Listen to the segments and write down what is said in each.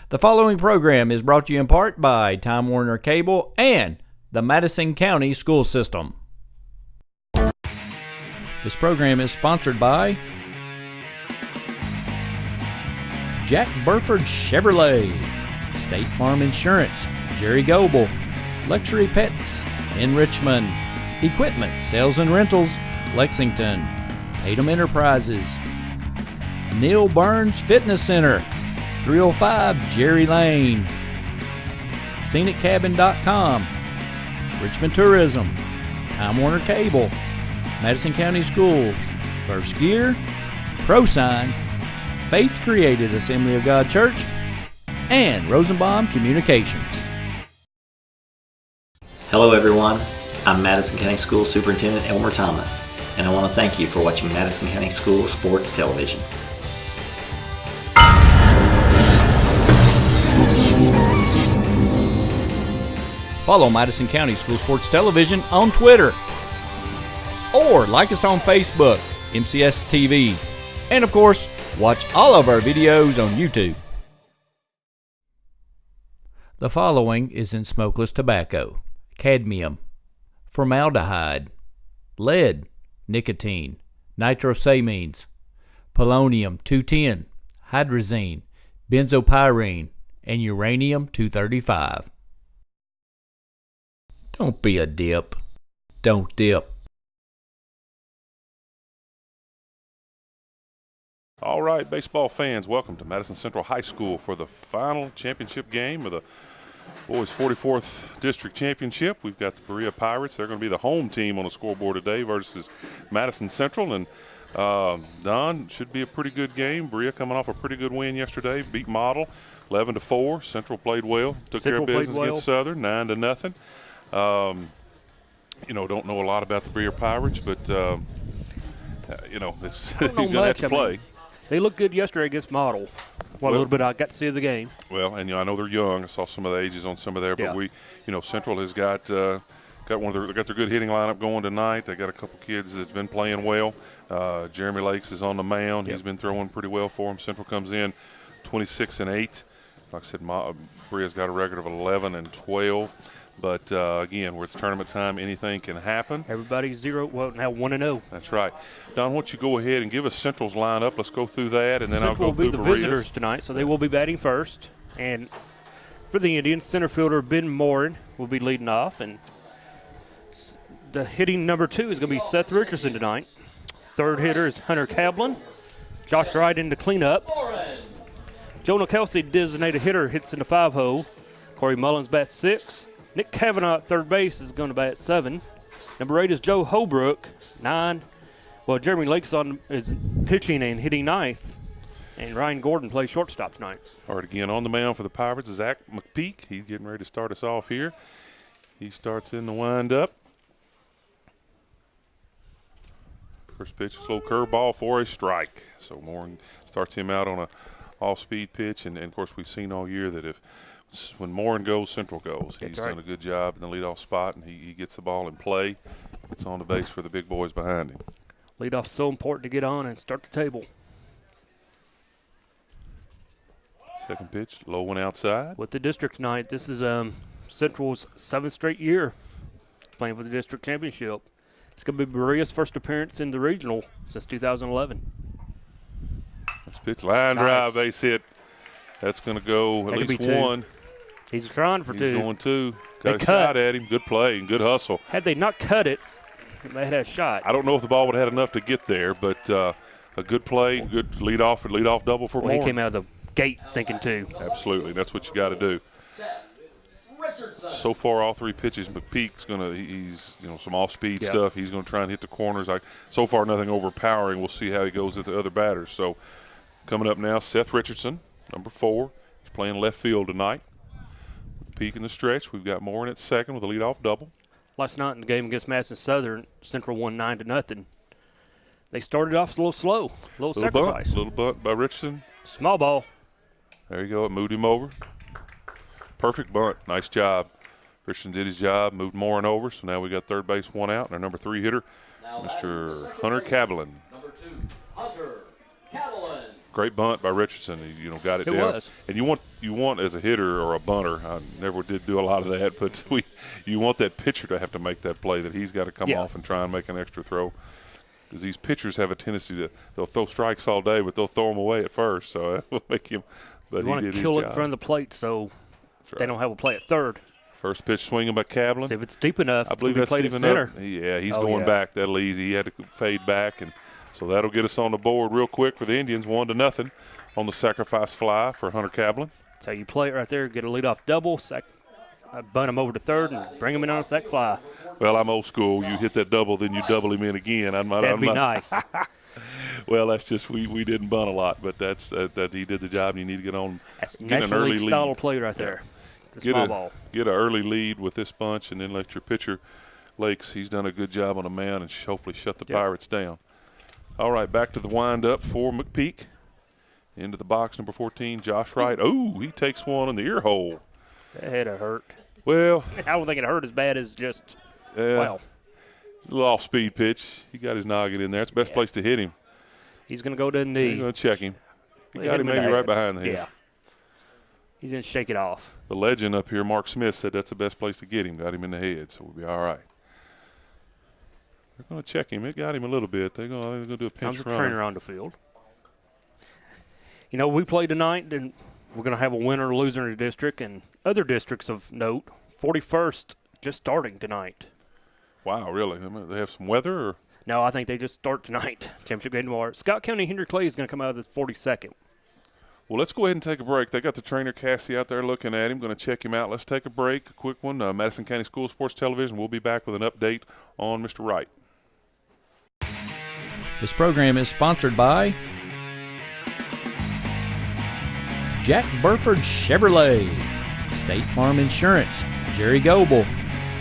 The following program is brought to you in part by Time Warner Cable and the Madison County School System. This program is sponsored by Jack Burford Chevrolet, State Farm Insurance, Jerry Goebel, Luxury Pets in Richmond, Equipment Sales and Rentals, Lexington, Tatum Enterprises, Neil Burns Fitness Center, 305 Jerry Lane, ScenicCabin.com, Richmond Tourism, Time Warner Cable, Madison County Schools, First Gear, ProSigns, Faith Created Assembly of God Church, and Rosenbaum Communications. Hello everyone, I'm Madison County School Superintendent Elmer Thomas, and I want to thank you for watching Madison County School Sports Television. Follow Madison County School Sports Television on Twitter, or like us on Facebook, MCHS TV, and of course, watch all of our videos on YouTube. The following is in smokeless tobacco: cadmium, formaldehyde, lead, nicotine, nitrosamines, polonium-210, hydrazine, benzopyrene, and uranium-235. Don't be a dip. Don't dip. All right, baseball fans, welcome to Madison Central High School for the final championship game of the boys' 44th District Championship. We've got the Berea Pirates. They're going to be the home team on the scoreboard today versus Madison Central. And Don, should be a pretty good game. Berea coming off a pretty good win yesterday, beat Model 11-4. Central played well, took care of business against Southern 9-0. Don't know a lot about the Berea Pirates, but it's you're going to have to play. They looked good yesterday against Model. A little bit. I got to see the game. Well, and I know they're young. I saw some of the ages on some of there, but Central has got their good hitting lineup going tonight. They got a couple kids that's been playing well. Jeremy Lakes is on the mound. He's been throwing pretty well for them. Central comes in 26-8. Like I said, Berea's got a record of 11-12. But, again, where it's tournament time, anything can happen. Everybody's now 1-0. That's right. Don, why don't you go ahead and give us Central's lineup. Let's go through that, and then Central I'll go through will be the Berea's. visitors tonight, so they will be batting first. And for the Indians, center fielder Ben Morin will be leading off. And the hitting number 2 is going to be Seth Richardson tonight. Third hitter is Hunter Cablin. Josh Wright in the cleanup. Jonah Kelsey, designated hitter, hits in the 5-hole. Corey Mullins bats 6. Nick Cavanaugh at third base is going to bat 7. Number 8 is Joe Holbrook. 9. Well, Jeremy Lakes is pitching and hitting 9th. And Ryan Gordon plays shortstop tonight. All right, again, on the mound for the Pirates is Zach McPeak. He's getting ready to start us off here. He starts in the windup. First pitch is a little curveball for a strike. So Morin starts him out on a all-speed pitch. And, of course, we've seen all year that when Morin goes, Central goes. He's done a good job in the leadoff spot, and he gets the ball in play. Gets on the base for the big boys behind him. Leadoff's so important to get on and start the table. Second pitch, low one outside. With the district tonight, this is Central's 7th straight year playing for the district championship. It's going to be Berea's first appearance in the regional since 2011. Next pitch, line drive, base hit. That's going to go at least 1. He's trying for 2. He's going 2. Got a shot at him. Good play and good hustle. Had they not cut it, they had a shot. I don't know if the ball would have had enough to get there, but a good play, good leadoff double for Moore. He came out of the gate thinking 2. Absolutely. That's what you got to do. So far, all 3 pitches, McPeak's he's some off-speed stuff. He's going to try and hit the corners. So far, nothing overpowering. We'll see how he goes with the other batters. So coming up now, Seth Richardson, number 4. He's playing left field tonight. Peak in the stretch. We've got Morin at second with a leadoff double. Last night in the game against Madison Southern, Central won 9-0. They started off a little slow, a little sacrifice. Little bunt by Richardson. Small ball. There you go. It moved him over. Perfect bunt. Nice job. Richardson did his job, moved Morin over. So now we got third base, 1 out, and our number 3 hitter, Mr. Hunter Cablin. Number 2, Hunter Cablin. Great bunt by Richardson. He, got it down. It was. And you want as a hitter or a bunter. I never did do a lot of that, but you want that pitcher to have to make that play, that he's got to come off and try and make an extra throw. Because these pitchers have a tendency they'll throw strikes all day, but they'll throw them away at first. So that will make him. But you want to kill it in front of the plate so they don't have a play at third. First pitch swinging by Cablin. See, if it's deep enough, I believe that's played deep at center. enough. Yeah, he's going back. That'll easy. He had to fade back, and so that'll get us on the board real quick for the Indians, 1-0 on the sacrifice fly for Hunter Cablin. That's how you play it right there. Get a leadoff double, bunt him over to third, and bring him in on a sac fly. Well, I'm old school. You hit that double, then you double him in again. That'd be nice. Well, that's just we didn't bunt a lot, but that's that he did the job. And you need to get on. That's get an early style of play right there. Get an early lead with this bunch, and then let your pitcher, Lakes, he's done a good job on the mound, and hopefully shut the Pirates down. All right, back to the windup for McPeak. Into the box, number 14, Josh Wright. Oh, he takes one in the ear hole. That had to hurt. Well, I don't think it hurt as bad as just, wow. It's a little off-speed pitch. He got his noggin in there. It's the best place to hit him. He's going to go to the knee. He's going to check him. He got him maybe right behind the head. Yeah. He's going to shake it off. The legend up here, Mark Smith, said that's the best place to get him. Got him in the head, so we'll be all right. They're going to check him. It got him a little bit. They're going to do a pinch run. Comes the trainer on the field. We play tonight, and we're going to have a winner or loser in the district, and other districts of note. 41st just starting tonight. Wow, really? They have some weather? Or? No, I think they just start tonight. Championship game tomorrow. Scott County Henry Clay is going to come out of the 42nd. Well, let's go ahead and take a break. They got the trainer, Cassie, out there looking at him. Going to check him out. Let's take a break, a quick one. Madison County School Sports Television. We'll be back with an update on Mr. Wright. This program is sponsored by Jack Burford Chevrolet, State Farm Insurance, Jerry Goebel,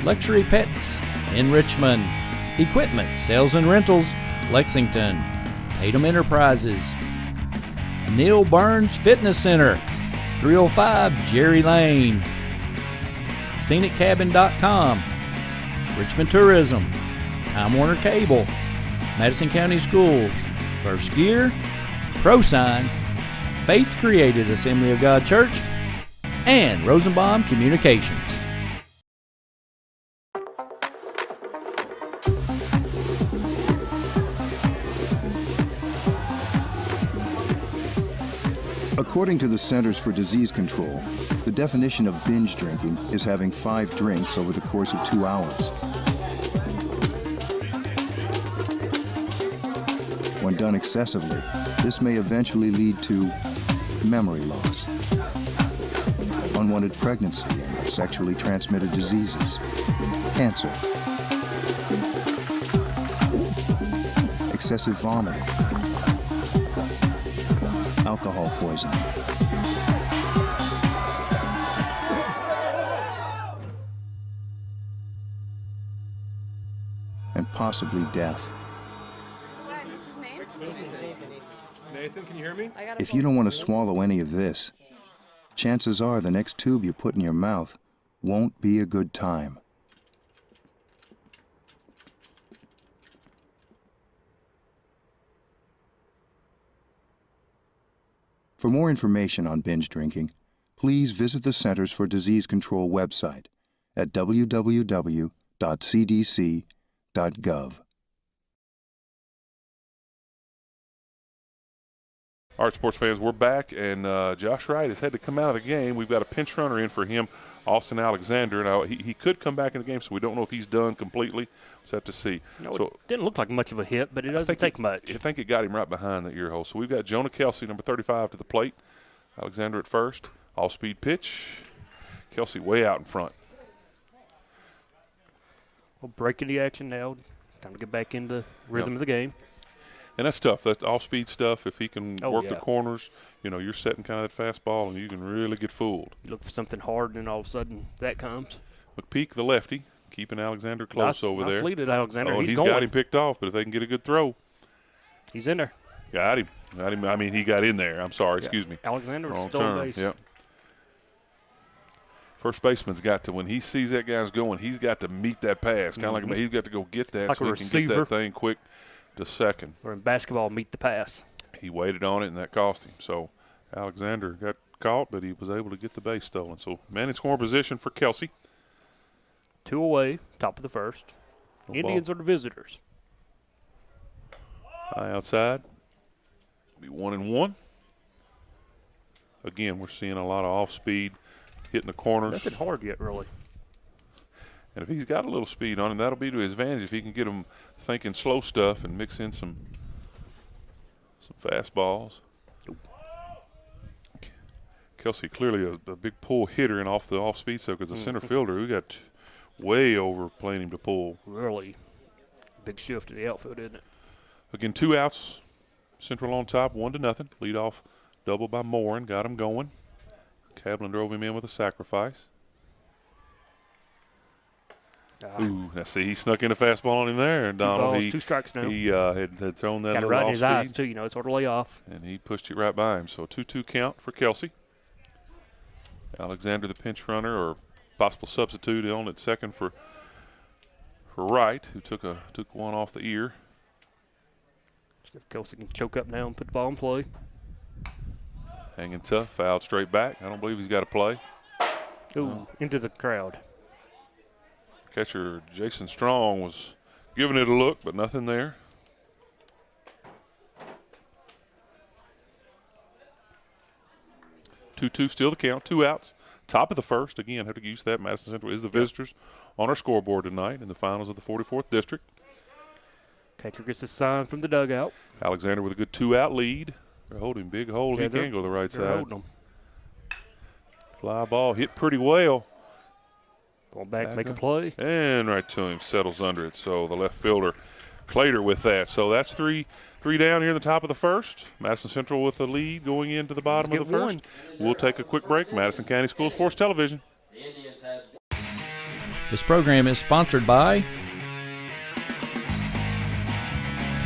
Luxury Pets in Richmond, Equipment Sales and Rentals, Lexington, Tatum Enterprises, Neil Burns Fitness Center, 305 Jerry Lane, ScenicCabin.com, Richmond Tourism, Time Warner Cable, Madison County Schools, First Gear, ProSigns, Faith Created Assembly of God Church, and Rosenbaum Communications. According to the Centers for Disease Control, the definition of binge drinking is having 5 drinks over the course of 2 hours. When done excessively, this may eventually lead to memory loss, unwanted pregnancy, and sexually transmitted diseases, cancer, excessive vomiting, alcohol poisoning, and possibly death. Nathan, can you hear me? If you don't want to swallow any of this, chances are the next tube you put in your mouth won't be a good time. For more information on binge drinking, please visit the Centers for Disease Control website at www.cdc.gov. All right, sports fans, we're back, and Josh Wright has had to come out of the game. We've got a pinch runner in for him, Austin Alexander. Now, he could come back in the game, so we don't know if he's done completely. We'll have to see. It didn't look like much of a hit, but it doesn't take much. I think it got him right behind the ear hole. So we've got Jonah Kelsey, number 35, to the plate. Alexander at first. All-speed pitch. Kelsey way out in front. Well, breaking the action now. Time to get back into rhythm of the game. And that's tough. That's all-speed stuff. If he can work the yeah. corners, you're setting kind of that fastball, and you can really get fooled. You look for something hard, and then all of a sudden that comes. McPeak, the lefty, keeping Alexander close over there. Nice lead at Alexander. He's got him picked off, but if they can get a good throw. He's in there. Got him. I mean, he got in there. I'm sorry. Yeah. Excuse me. Alexander is still turn. on base. Yep. First baseman's got to, when he sees that guy's going, he's got to meet that pass. Kind of like he's got to go get that like so he can get that thing quick to second. Or in basketball, meet the pass. he waited on it, and that cost him. So Alexander got caught, but he was able to get the base stolen. So man in scoring position for Kelsey. 2 away, top of the first. No Indians ball. are the visitors. High outside. Be 1-1. Again, we're seeing a lot of off-speed hitting the corners. Nothing hard yet, really. And if he's got a little speed on him, that'll be to his advantage if he can get him thinking slow stuff and mix in some fastballs. Kelsey clearly a big pull hitter and off the off-speed stuff because the center fielder, we got way over playing him to pull. Really big shift in the outfield, isn't it? Again, 2 outs. Central on top, 1-0. Lead off double by Morin, got him going. Cablin drove him in with a sacrifice. Ooh, I see he snuck in a fastball on him there, Donald. 2 balls, 2 strikes now. He had thrown that Got it little right in his off-speed, eyes, too. You know, it's sort of lay off. and he pushed it right by him. So 2-2 count for Kelsey. Alexander, the pinch runner, or possible substitute on at second for Wright, who took one off the ear. If Kelsey can choke up now and put the ball in play. Hanging tough, fouled straight back. I don't believe he's got a play. Ooh, into the crowd. Catcher Jason Strong was giving it a look, but nothing there. Two still the count, 2 outs. Top of the first. Again, have to get used to that. Madison Central is the visitors on our scoreboard tonight in the finals of the 44th District. Catcher gets a sign from the dugout. Alexander with a good 2-out lead. They're holding big hole. Yeah, He can go to the right they're side. holding them. Fly ball hit pretty well. Going back, make a up. play. And right to him, settles under it. So the left fielder, Clater, with that. So that's three down here in the top of the first. Madison Central with the lead going into the bottom of the first. We'll take a quick break. Madison County School Sports Television. This program is sponsored by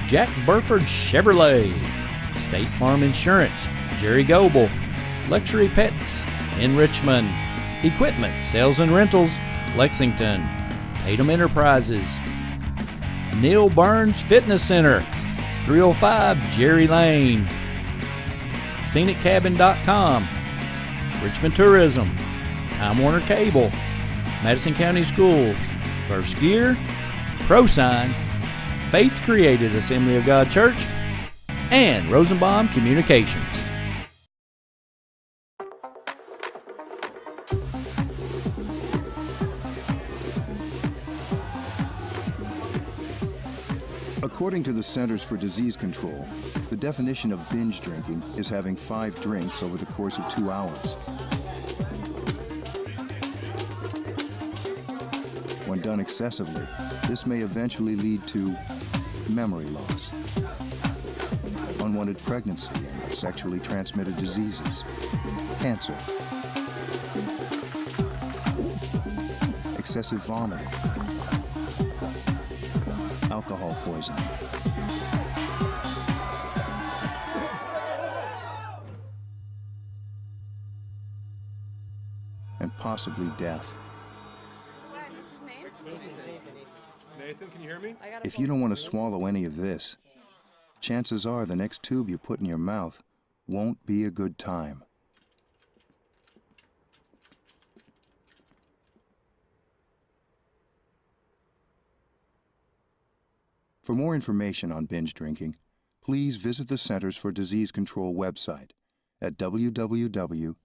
Jack Burford Chevrolet, State Farm Insurance, Jerry Goebel, Luxury Pets in Richmond, Equipment Sales and Rentals, Lexington, Tatum Enterprises, Neil Burns Fitness Center, 305 Jerry Lane, ScenicCabin.com, Richmond Tourism, Time Warner Cable, Madison County Schools, First Gear, Pro Signs, Faith Created Assembly of God Church, and Rosenbaum Communications. According to the Centers for Disease Control, the definition of binge drinking is having 5 drinks over the course of 2 hours. When done excessively, this may eventually lead to memory loss, unwanted pregnancy and sexually transmitted diseases, cancer, excessive vomiting, alcohol poisoning, and possibly death. Nathan, can you hear me? If you don't want to swallow any of this, chances are the next tube you put in your mouth won't be a good time. For more information on binge drinking, please visit the Centers for Disease Control website at www.cdc.gov.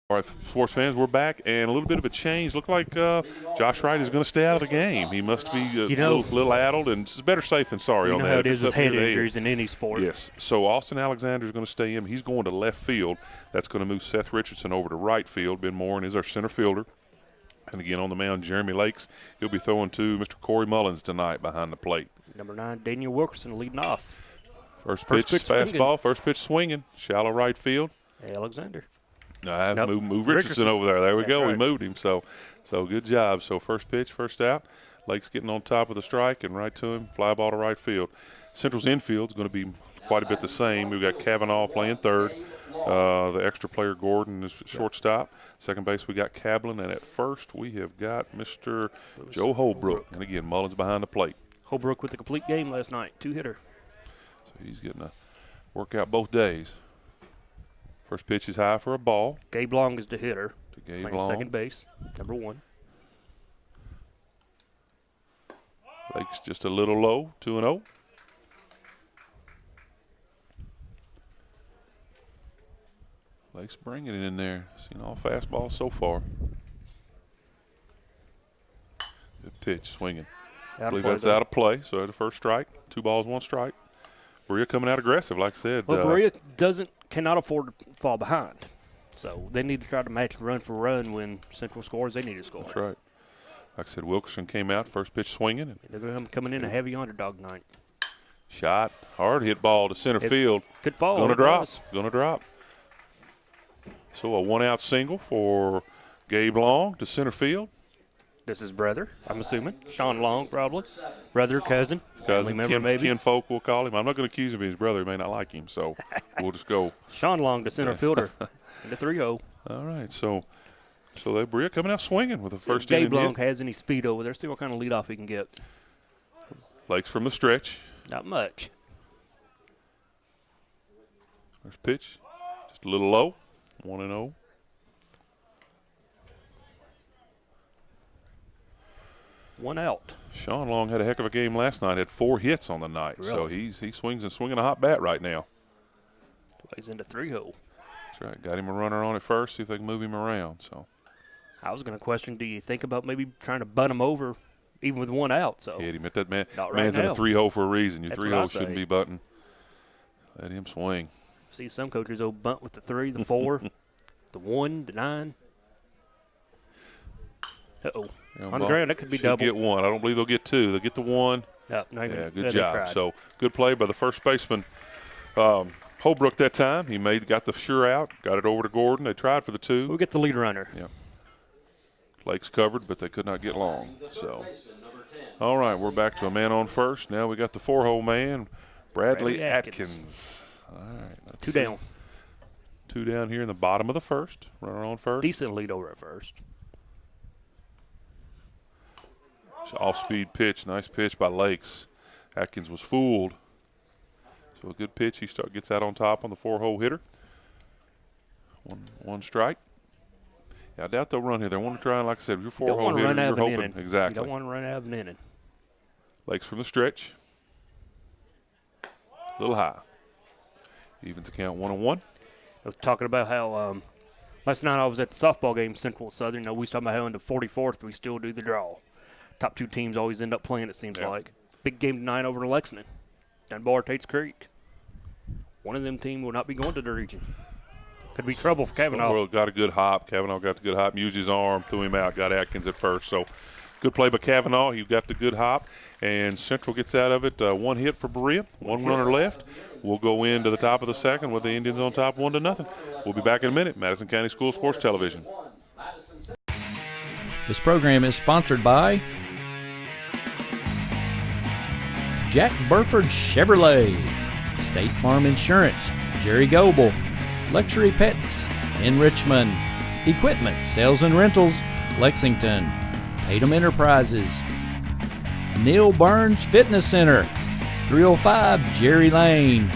All right, sports fans, we're back, and a little bit of a change. Look like Josh Wright is going to stay out of the game. He must be a little addled, and it's better safe than sorry You on know that. how it is with head It's up near the injuries in any sport. Yes. So Austin Alexander is going to stay in. He's going to left field. That's going to move Seth Richardson over to right field. Ben Morin is our center fielder. And again, on the mound, Jeremy Lakes. He'll be throwing to Mr. Corey Mullins tonight behind the plate. Number 9, Daniel Wilkerson leading off. First pitch fastball. First pitch swinging. Shallow right field. Alexander. No, move Richardson over there. There we go. Right. We moved him. So good job. So first pitch, first out. Lake's getting on top of the strike and right to him. Fly ball to right field. Central's infield is going to be quite a bit the same. We've got Kavanaugh playing third. The extra player Gordon is shortstop. Second base we got Cablin, and at first we have got Mr. Joe Holbrook. And again, Mullins behind the plate. Holbrook with a complete game last night, 2-hitter. So he's getting a workout both days. First pitch is high for a ball. Gabe Long is the hitter. To Gabe playing Long. second base, number 1. Lake's just a little low, 2-0. Lake's bringing it in there. Seen all fastballs so far. Good pitch, swinging. I believe that's out of play, so the first strike. 2 balls, 1 strike. Berea coming out aggressive, like I said. Well, Berea cannot afford to fall behind. So they need to try to match run for run when Central scores. They need to score. That's right. Like I said, Wilkerson came out, first pitch swinging. They're coming in a heavy underdog night. Shot, hard hit ball to center field. Could fall. Gonna drop. So a 1-out single for Gabe Long to center field. This is brother, I'm assuming. Sean Long, probably. Brother, cousin. Cousin, member, maybe. kinfolk, we'll call him. I'm not going to accuse him of his brother. He may not like him, so we'll just go. Sean Long, the center fielder, in the 3-0. All right, so they Berea coming out swinging with the first inning. Gabe Long has any speed over there. See what kind of leadoff he can get. Lakes from the stretch. Not much. First pitch, just a little low, 1-0. One out. Sean Long had a heck of a game last night. Had 4 hits on the night, really? So he swings and swinging a hot bat right now. He's into 3-0. That's right. Got him a runner on at first. See if they can move him around. So I was going to question: do you think about maybe trying to bunt him over, even with 1 out? So hit him at that man. Not Man's right in a 3-0 for a reason. Your That's 3-0 what I shouldn't say. be bunting. Let him swing. See some coaches bunt with the 3, the 4, the 1, the 9. Uh-oh. On the ground, that could be double. Get 1. I don't believe they'll get 2. They'll get the 1. No, not even, Yeah, good job. So good play by the first baseman, Holbrook that time. He got the sure out, got it over to Gordon. They tried for the 2. We'll get the lead runner. Yeah. Lakes covered, but they could not get long. So, all right, we're back to a man on first. Now we got the 4-hole man, Bradley Atkins. All right. 2 down. 2 down here in the bottom of the first. Runner on first. Decent lead over at first. Off-speed pitch, nice pitch by Lakes. Atkins was fooled. So a good pitch. He gets out on top on the 4-hole hitter. One strike. Yeah, I doubt they'll run here. They want to try, like I said, your 4-hole hitter, you're hoping. Exactly. You don't want to run out of an inning. Lakes from the stretch. A little high. Evens the count 1-1. I was talking about how last night I was at the softball game, Central Southern. We was talking about how in the 44th we still do the draw. Top 2 teams always end up playing, it seems like. Big game tonight over in Lexington, down Bar Tate's Creek. One of them team will not be going to the region. Could be trouble for Kavanaugh. Well, got a good hop. Kavanaugh got the good hop. Used his arm, threw him out, got Atkins at first. So good play by Kavanaugh. He got the good hop. And Central gets out of it. 1 hit for Berea. 1 runner left. We'll go into the top of the second with the Indians on top 1-0. We'll be back in a minute. Madison County School Sports Television. This program is sponsored by Jack Burford Chevrolet, State Farm Insurance, Jerry Goebel, Luxury Pets in Richmond, Equipment Sales and Rentals, Lexington, Tatum Enterprises, Neil Burns Fitness Center, 305 Jerry Lane,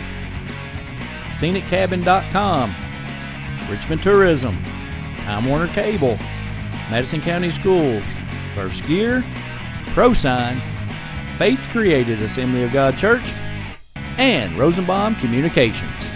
ScenicCabin.com, Richmond Tourism, Time Warner Cable, Madison County Schools, First Gear, Pro Signs, Faith Created Assembly of God Church, and Rosenbaum Communications.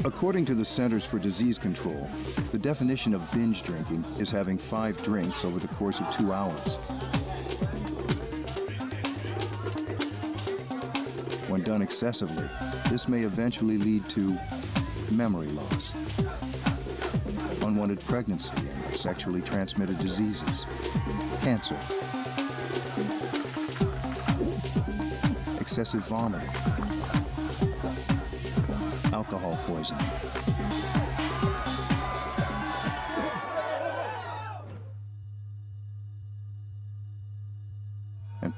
According to the Centers for Disease Control, the definition of binge drinking is having 5 drinks over the course of 2 hours. When done excessively, this may eventually lead to memory loss, unwanted pregnancy, and sexually transmitted diseases, cancer, excessive vomiting, alcohol poisoning,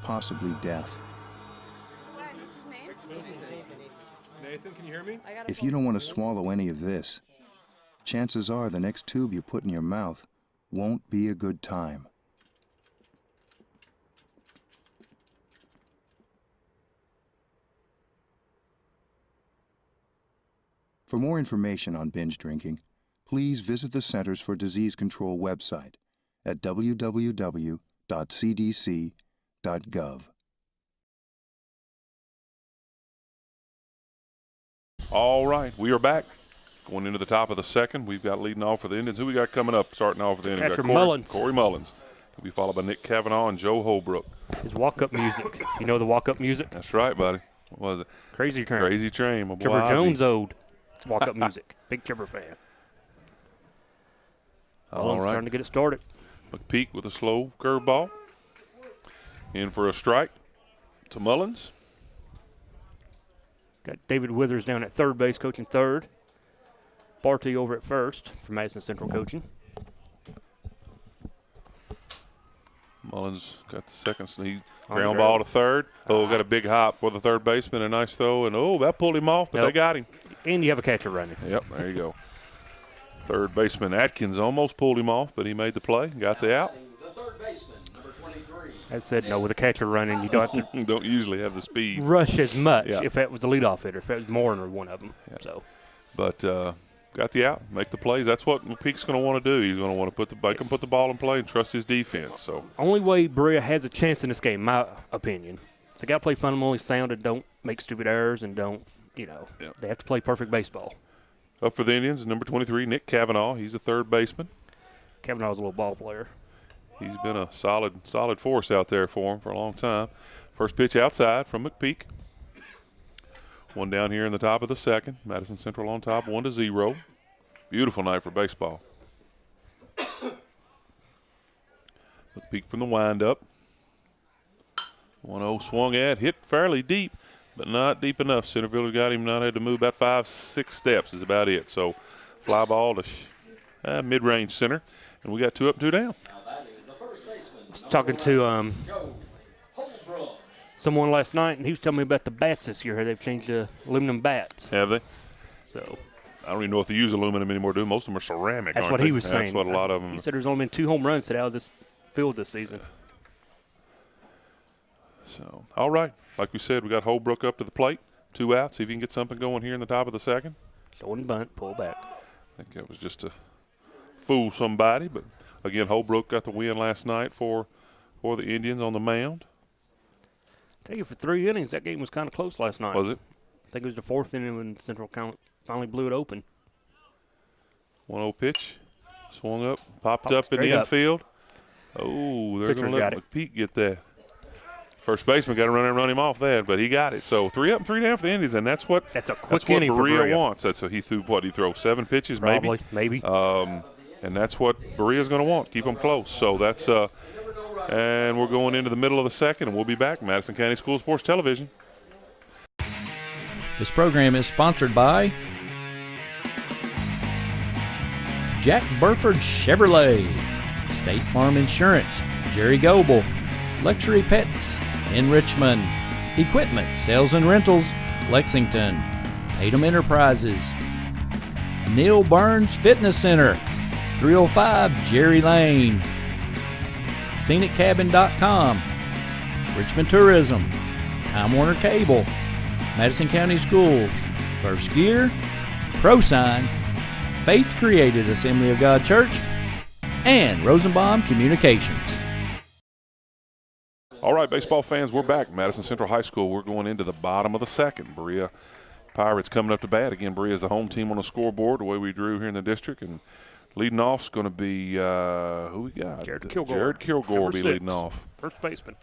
possibly death. Nathan, can you hear me? If you don't want to swallow any of this, chances are the next tube you put in your mouth won't be a good time. For more information on binge drinking, please visit the Centers for Disease Control website at www.cdc.gov. All right, we are back. Going into the top of the second, we've got leading off for the Indians. Who we got coming up, starting off for the Indians? Catcher Mullins. Corey Mullins. He'll be followed by Nick Cavanaugh and Joe Holbrook. His walk-up music. You know the walk-up music? That's right, buddy. What was it? Crazy Train. Crazy Train. My boy Chipper Ozzie. Jones owed. It's walk-up music. Big Chipper fan. All Mullins right. trying to get it started. McPeak with a slow curveball. In for a strike to Mullins. Got David Withers down at third base, coaching third. Barty over at first for Madison Central coaching. Mullins got the second sneak. On the Ground ground. ball to third. Oh, got a big hop for the third baseman. A nice throw. And, oh, that pulled him off, but Yep. they got him. And you have a catcher running. Yep, there you go. Third baseman Atkins almost pulled him off, but he made the play, got the out. The third baseman, number 23. I said no, with a catcher running, you don't have to Don't usually have the speed. rush as much Yeah. if that was the leadoff hitter, if that was Morin or one of them. So But got the out, make the plays. That's what McPeak's going to want to do. He's going to want to put the ball in play and trust his defense. So only way Berea has a chance in this game, my opinion, is they got to play fundamentally sound and don't make stupid errors and don't, Yep. they have to play perfect baseball. up for the Indians, number 23, Nick Cavanaugh. He's a third baseman. Kavanaugh's a little ball player. He's been a solid force out there for him for a long time. First pitch outside from McPeak. One down here in the top of the second. Madison Central on top, 1-0. Beautiful night for baseball. McPeak from the windup. 1-0 swung at, hit fairly deep, but not deep enough. Center fielder got him, not had to move about 5-6 steps is about it. So fly ball to mid-range center. And we got 2 up, 2 down. I was talking to someone last night, and he was telling me about the bats this year. They've changed to aluminum bats. Have they? So I don't even know if they use aluminum anymore, do most of them are ceramic. that's aren't what they? he was saying. That's what a lot of them. He said there's only been 2 home runs hit out of this field this season. So, all right. Like we said, we got Holbrook up to the plate. 2 outs. See if he can get something going here in the top of the second. Throwing bunt, pull back. I think that was just to fool somebody. But, again, Holbrook got the win last night for the Indians on the mound. Tell you, for 3 innings, that game was kind of close last night. Was it? I think it was the 4th inning when Central finally blew it open. 1-0 pitch. Swung up. Popped Popped up in the straight up. infield. Oh, they're going Pitcher's to got let it. McPeak get that. First baseman got to run and run him off that, but he got it. So 3 up and 3 down for the Indians, and that's what That's a quick what inning for Berea Berea. wants. That's he threw what he threw 7 pitches Probably, maybe. and that's what Berea's going to want. Keep them close. So that's and we're going into the middle of the second, and we'll be back. Madison County School Sports Television. This program is sponsored by Jack Burford Chevrolet, State Farm Insurance, Jerry Goebel, Luxury Pets in Richmond, Equipment Sales and Rentals, Lexington, Tatum Enterprises, Neil Burns Fitness Center, 305 Jerry Lane, ScenicCabin.com, Richmond Tourism, Time Warner Cable, Madison County Schools, First Gear, ProSigns, Faith Created Assembly of God Church, and Rosenbaum Communications. All right, baseball fans, we're back. Madison Central High School. We're going into the bottom of the second. Berea Pirates coming up to bat. Again, Berea is the home team on the scoreboard, the way we drew here in the district. And leading off is going to be, who we got? Jared Kilgore. Jared Kilgore will be Number 6. leading off. First baseman.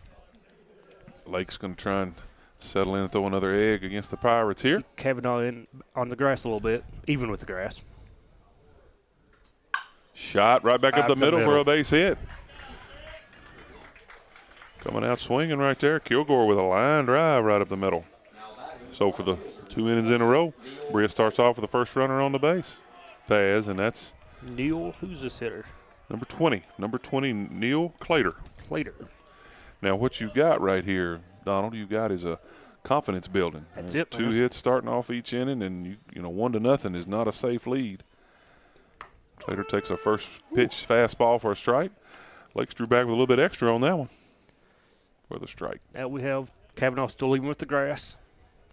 Lake's going to try and settle in and throw another egg against the Pirates here. Kavanaugh in on the grass a little bit, even with the grass. Shot right back up the middle for middle. a base hit. Coming out swinging right there. Kilgore with a line drive right up the middle. So for the 2 innings in a row, Berea starts off with the first runner on the base. Paz, and that's Neil, who's this hitter? number 20. Number 20, Neil Clater. Later. Now, what you got right here, Donald, you got is a confidence building. That's There's it, 2 man. hits starting off each inning, and you know 1-0 is not a safe lead. Clater takes a first pitch fastball for a strike. Lakes drew back with a little bit extra on that one for the strike. Now we have Kavanaugh still even with the grass.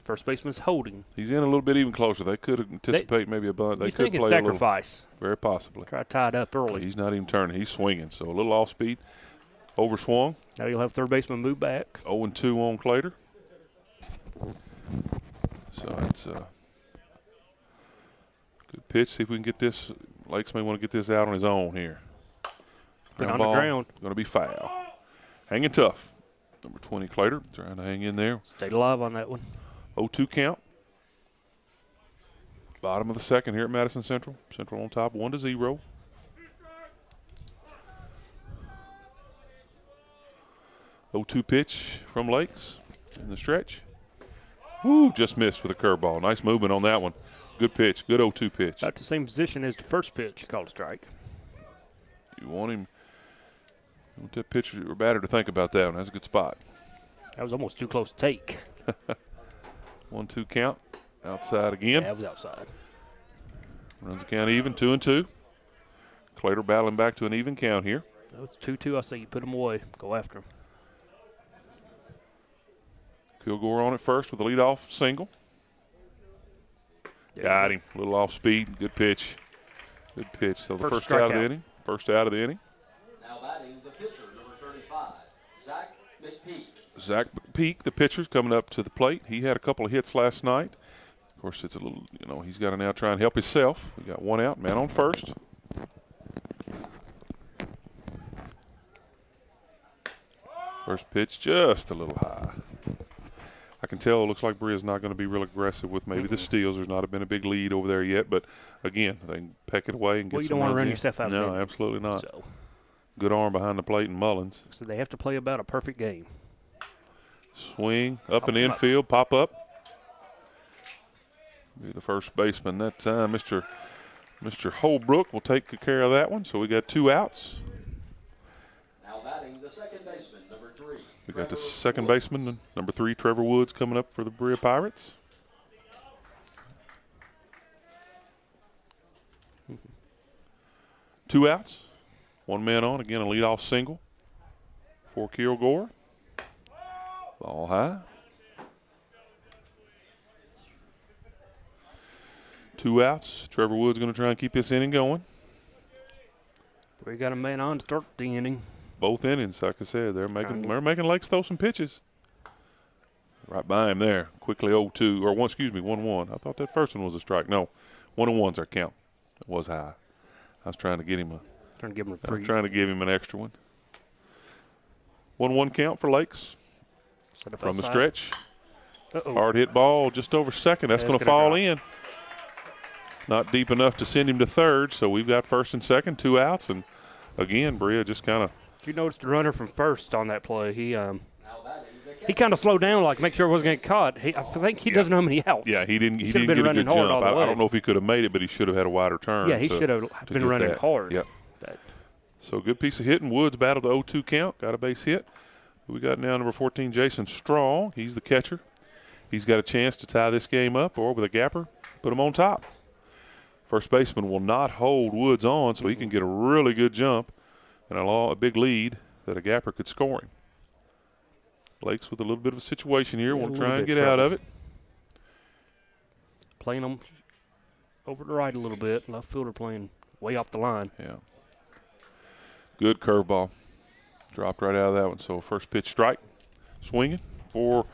First baseman's holding. He's in a little bit even closer. They could anticipate maybe a bunt. They You could think it's play a little, sacrifice. very possibly. Try to tie it up early. He's not even turning. He's swinging. So a little off speed, overswung. Now you'll have third baseman move back. 0-2 on Clater. So it's a good pitch. See if we can get this. Lakes may want to get this out on his own here. Been on the ground. Going to be foul. Hanging tough. Number 20, Clater, trying to hang in there. Stayed alive on that one. 0-2 count. Bottom of the second here at Madison Central. Central on top, 1-0. Oh, 2 pitch from Lakes in the stretch. Woo, just missed with a curveball. Nice movement on that one. Good pitch. Good 0-2 pitch. About the same position as the first pitch. Called a strike. You want him. You want that pitcher or batter to think about that one. That's a good spot. That was almost too close to take. 1-2 count. Outside again. That was outside. Runs the count even, 2-2. Clater battling back to an even count here. That was 2-2. I say you put him away. Go after him. Kilgore on it first with a leadoff single. Got him. A little off speed. Good pitch. Good pitch. So the first out of the inning. First out of the inning. Now batting the pitcher, number 35, Zach McPeak. Zach McPeak, the pitcher's coming up to the plate. He had a couple of hits last night. Of course, it's a little, he's got to now try and help himself. We got 1 out, man on first. First pitch just a little high. I can tell it looks like Berea's not going to be real aggressive with maybe the steals. There's not been a big lead over there yet, but again, they can peck it away and get some you don't want to runs run in. yourself out of No, it. absolutely not. So Good arm behind the plate and Mullins. they have to play about a perfect game. Swing up in the infield, pop up. Be the first baseman that time. Mr. Holbrook will take care of that one. So we got 2 outs. Now batting the second baseman, number 3. We got the Trevor second Woods. baseman, number 3, Trevor Woods, coming up for the Berea Pirates. Two outs. 1 man on. Again, a leadoff single for Kilgore. Ball high. 2 outs. Trevor Woods going to try and keep this inning going. We got a man on to start the inning. Both innings, like I said, they're making Lakes throw some pitches. Right by him there. Quickly 0-2, or 1-1. I thought that first one was a strike. No, 1-1's our count. It was high. I was trying to get him Trying to give him a I'm free. trying to give him an extra one. 1-1 count for Lakes Set up from the outside. stretch. Uh-oh. Hard hit ball just over second. That's Yeah, going it's to gonna fall drop. in. Not deep enough to send him to third, so we've got first and second, 2 outs, and again, Berea just kind of. Did you notice the runner from first on that play? He Now batting the he kind of slowed down, like make sure it wasn't getting caught. I think he doesn't know how many outs. Yeah, he didn't. He Should've didn't been get a running good hard jump. all the I way. don't know if he could have made it, but he should have had a wider turn. Yeah, he to- should have to been get running that. hard. Yep. But So good piece of hitting. Woods battled the 0-2 count, got a base hit. We got now number 14, Jason Strong. He's the catcher. He's got a chance to tie this game up, or with a gapper, put him on top. First baseman will not hold Woods on, so he can get a really good jump and a big lead that a gapper could score him. Lakes with a little bit of a situation here. Yeah, Want a to little try and bit get out of it. playing them over the right a little bit. Left fielder playing way off the line. Yeah. Good curveball. Dropped right out of that one. So first pitch strike. Swinging for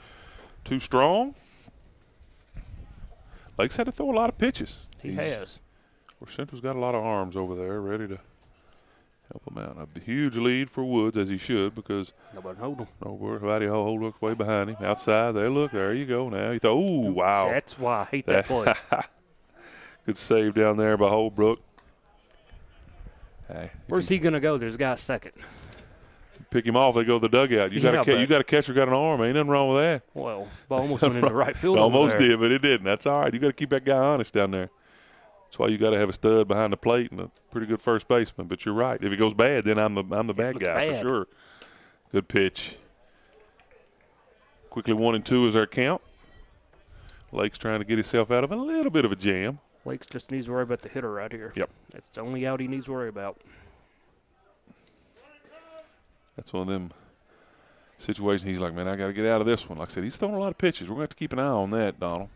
2 Strong. Lakes had to throw a lot of pitches. He has. Well, Central's got a lot of arms over there ready to help him out. A huge lead for Woods, as he should, because Nobody hold him. nobody hold way behind him. Outside, there you go. Now he thought, ooh, wow. That's why I hate that play. Good save down there by Holbrook. Hey, Where's he going to go? There's a guy second. pick him off, they go to the dugout. You Yeah, got a catcher, got an arm. Ain't nothing wrong with that. Well, ball almost went into right field. It over almost there. did, but it didn't. That's all right. You got to keep that guy honest down there. That's why you got to have a stud behind the plate and a pretty good first baseman. But you're right. If it goes bad, then I'm the bad looks guy for bad. sure. Good pitch. Quickly 1-2 is our count. Lake's trying to get himself out of a little bit of a jam. Lakes just needs to worry about the hitter right here. Yep. That's the only out he needs to worry about. That's one of them situations he's like, man, I got to get out of this one. Like I said, he's throwing a lot of pitches. We're going to have to keep an eye on that, Donald.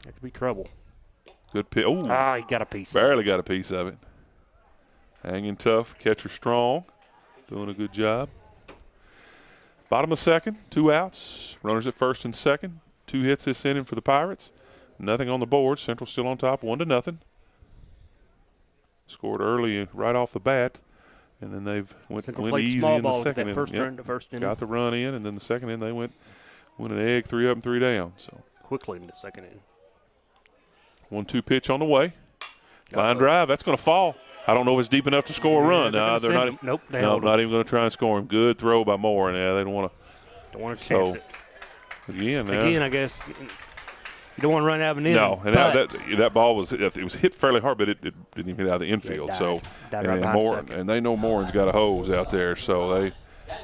That could be trouble. Good pitch. Oh, he got a piece barely of it. got a piece of it. Hanging tough, catcher strong, doing a good job. Bottom of second, 2 outs. Runners at first and second. 2 hits this inning for the Pirates. Nothing on the board. Central still on top, 1-0. Scored early right off the bat, and then they've went easy in the second inning. First inning. Got the run in, and then the second inning they went an egg, 3 up and 3 down. So quickly in the second inning. 1-2 pitch on the way. Line drive, that's going to fall. I don't know if it's deep enough to score a run. They're not. Nope. Not even going to try and score him. Good throw by Moore. Yeah, they don't want to. Don't want to chance it. Again, I guess you don't want to run out of an inning. No, and that ball was hit fairly hard, but it didn't even hit out of the infield. Died right and they know Morin's got a hose out there, so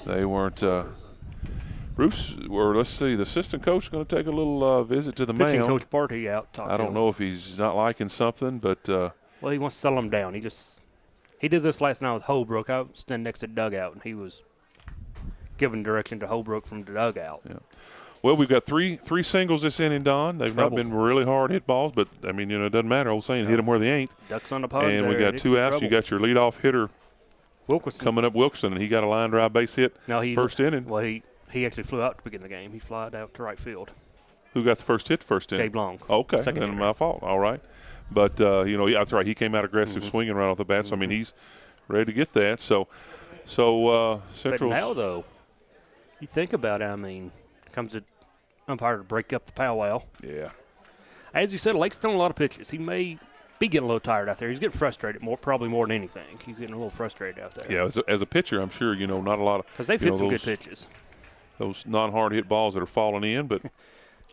they weren't. Bruce, or let's see, the assistant coach is going to take a little visit to the mound. Pitching coach Barty out. I don't know if he's not liking something, but. Well, he wants to settle him down. He did this last night with Holbrook. I was standing next to the dugout, and he was giving direction to Holbrook from the dugout. Yeah. Well, we've got three singles this inning, Don. They've not been really hard hit balls, but, I mean, it doesn't matter. Old saying, hit them where they ain't. Ducks on the pond. And we got 2 outs. Trouble. You got your leadoff hitter Wilkerson coming up, Wilkerson, and he got a line drive base hit first inning. Well, he actually flew out to begin the game. He flied out to right field. Who got the first hit first inning? Gabe Long. Okay, then my fault. All right. But, that's right. He came out aggressive, swinging right off the bat. So, I mean, he's ready to get that. So Central. But now, though, you think about it, I mean, comes the umpire to break up the powwow. Yeah. As you said, Lake's throwing a lot of pitches. He may be getting a little tired out there. He's getting frustrated, probably more than anything. He's getting a little frustrated out there. Yeah, as a pitcher, I'm sure, not a lot of – because they've hit some good pitches. Those non-hard hit balls that are falling in, but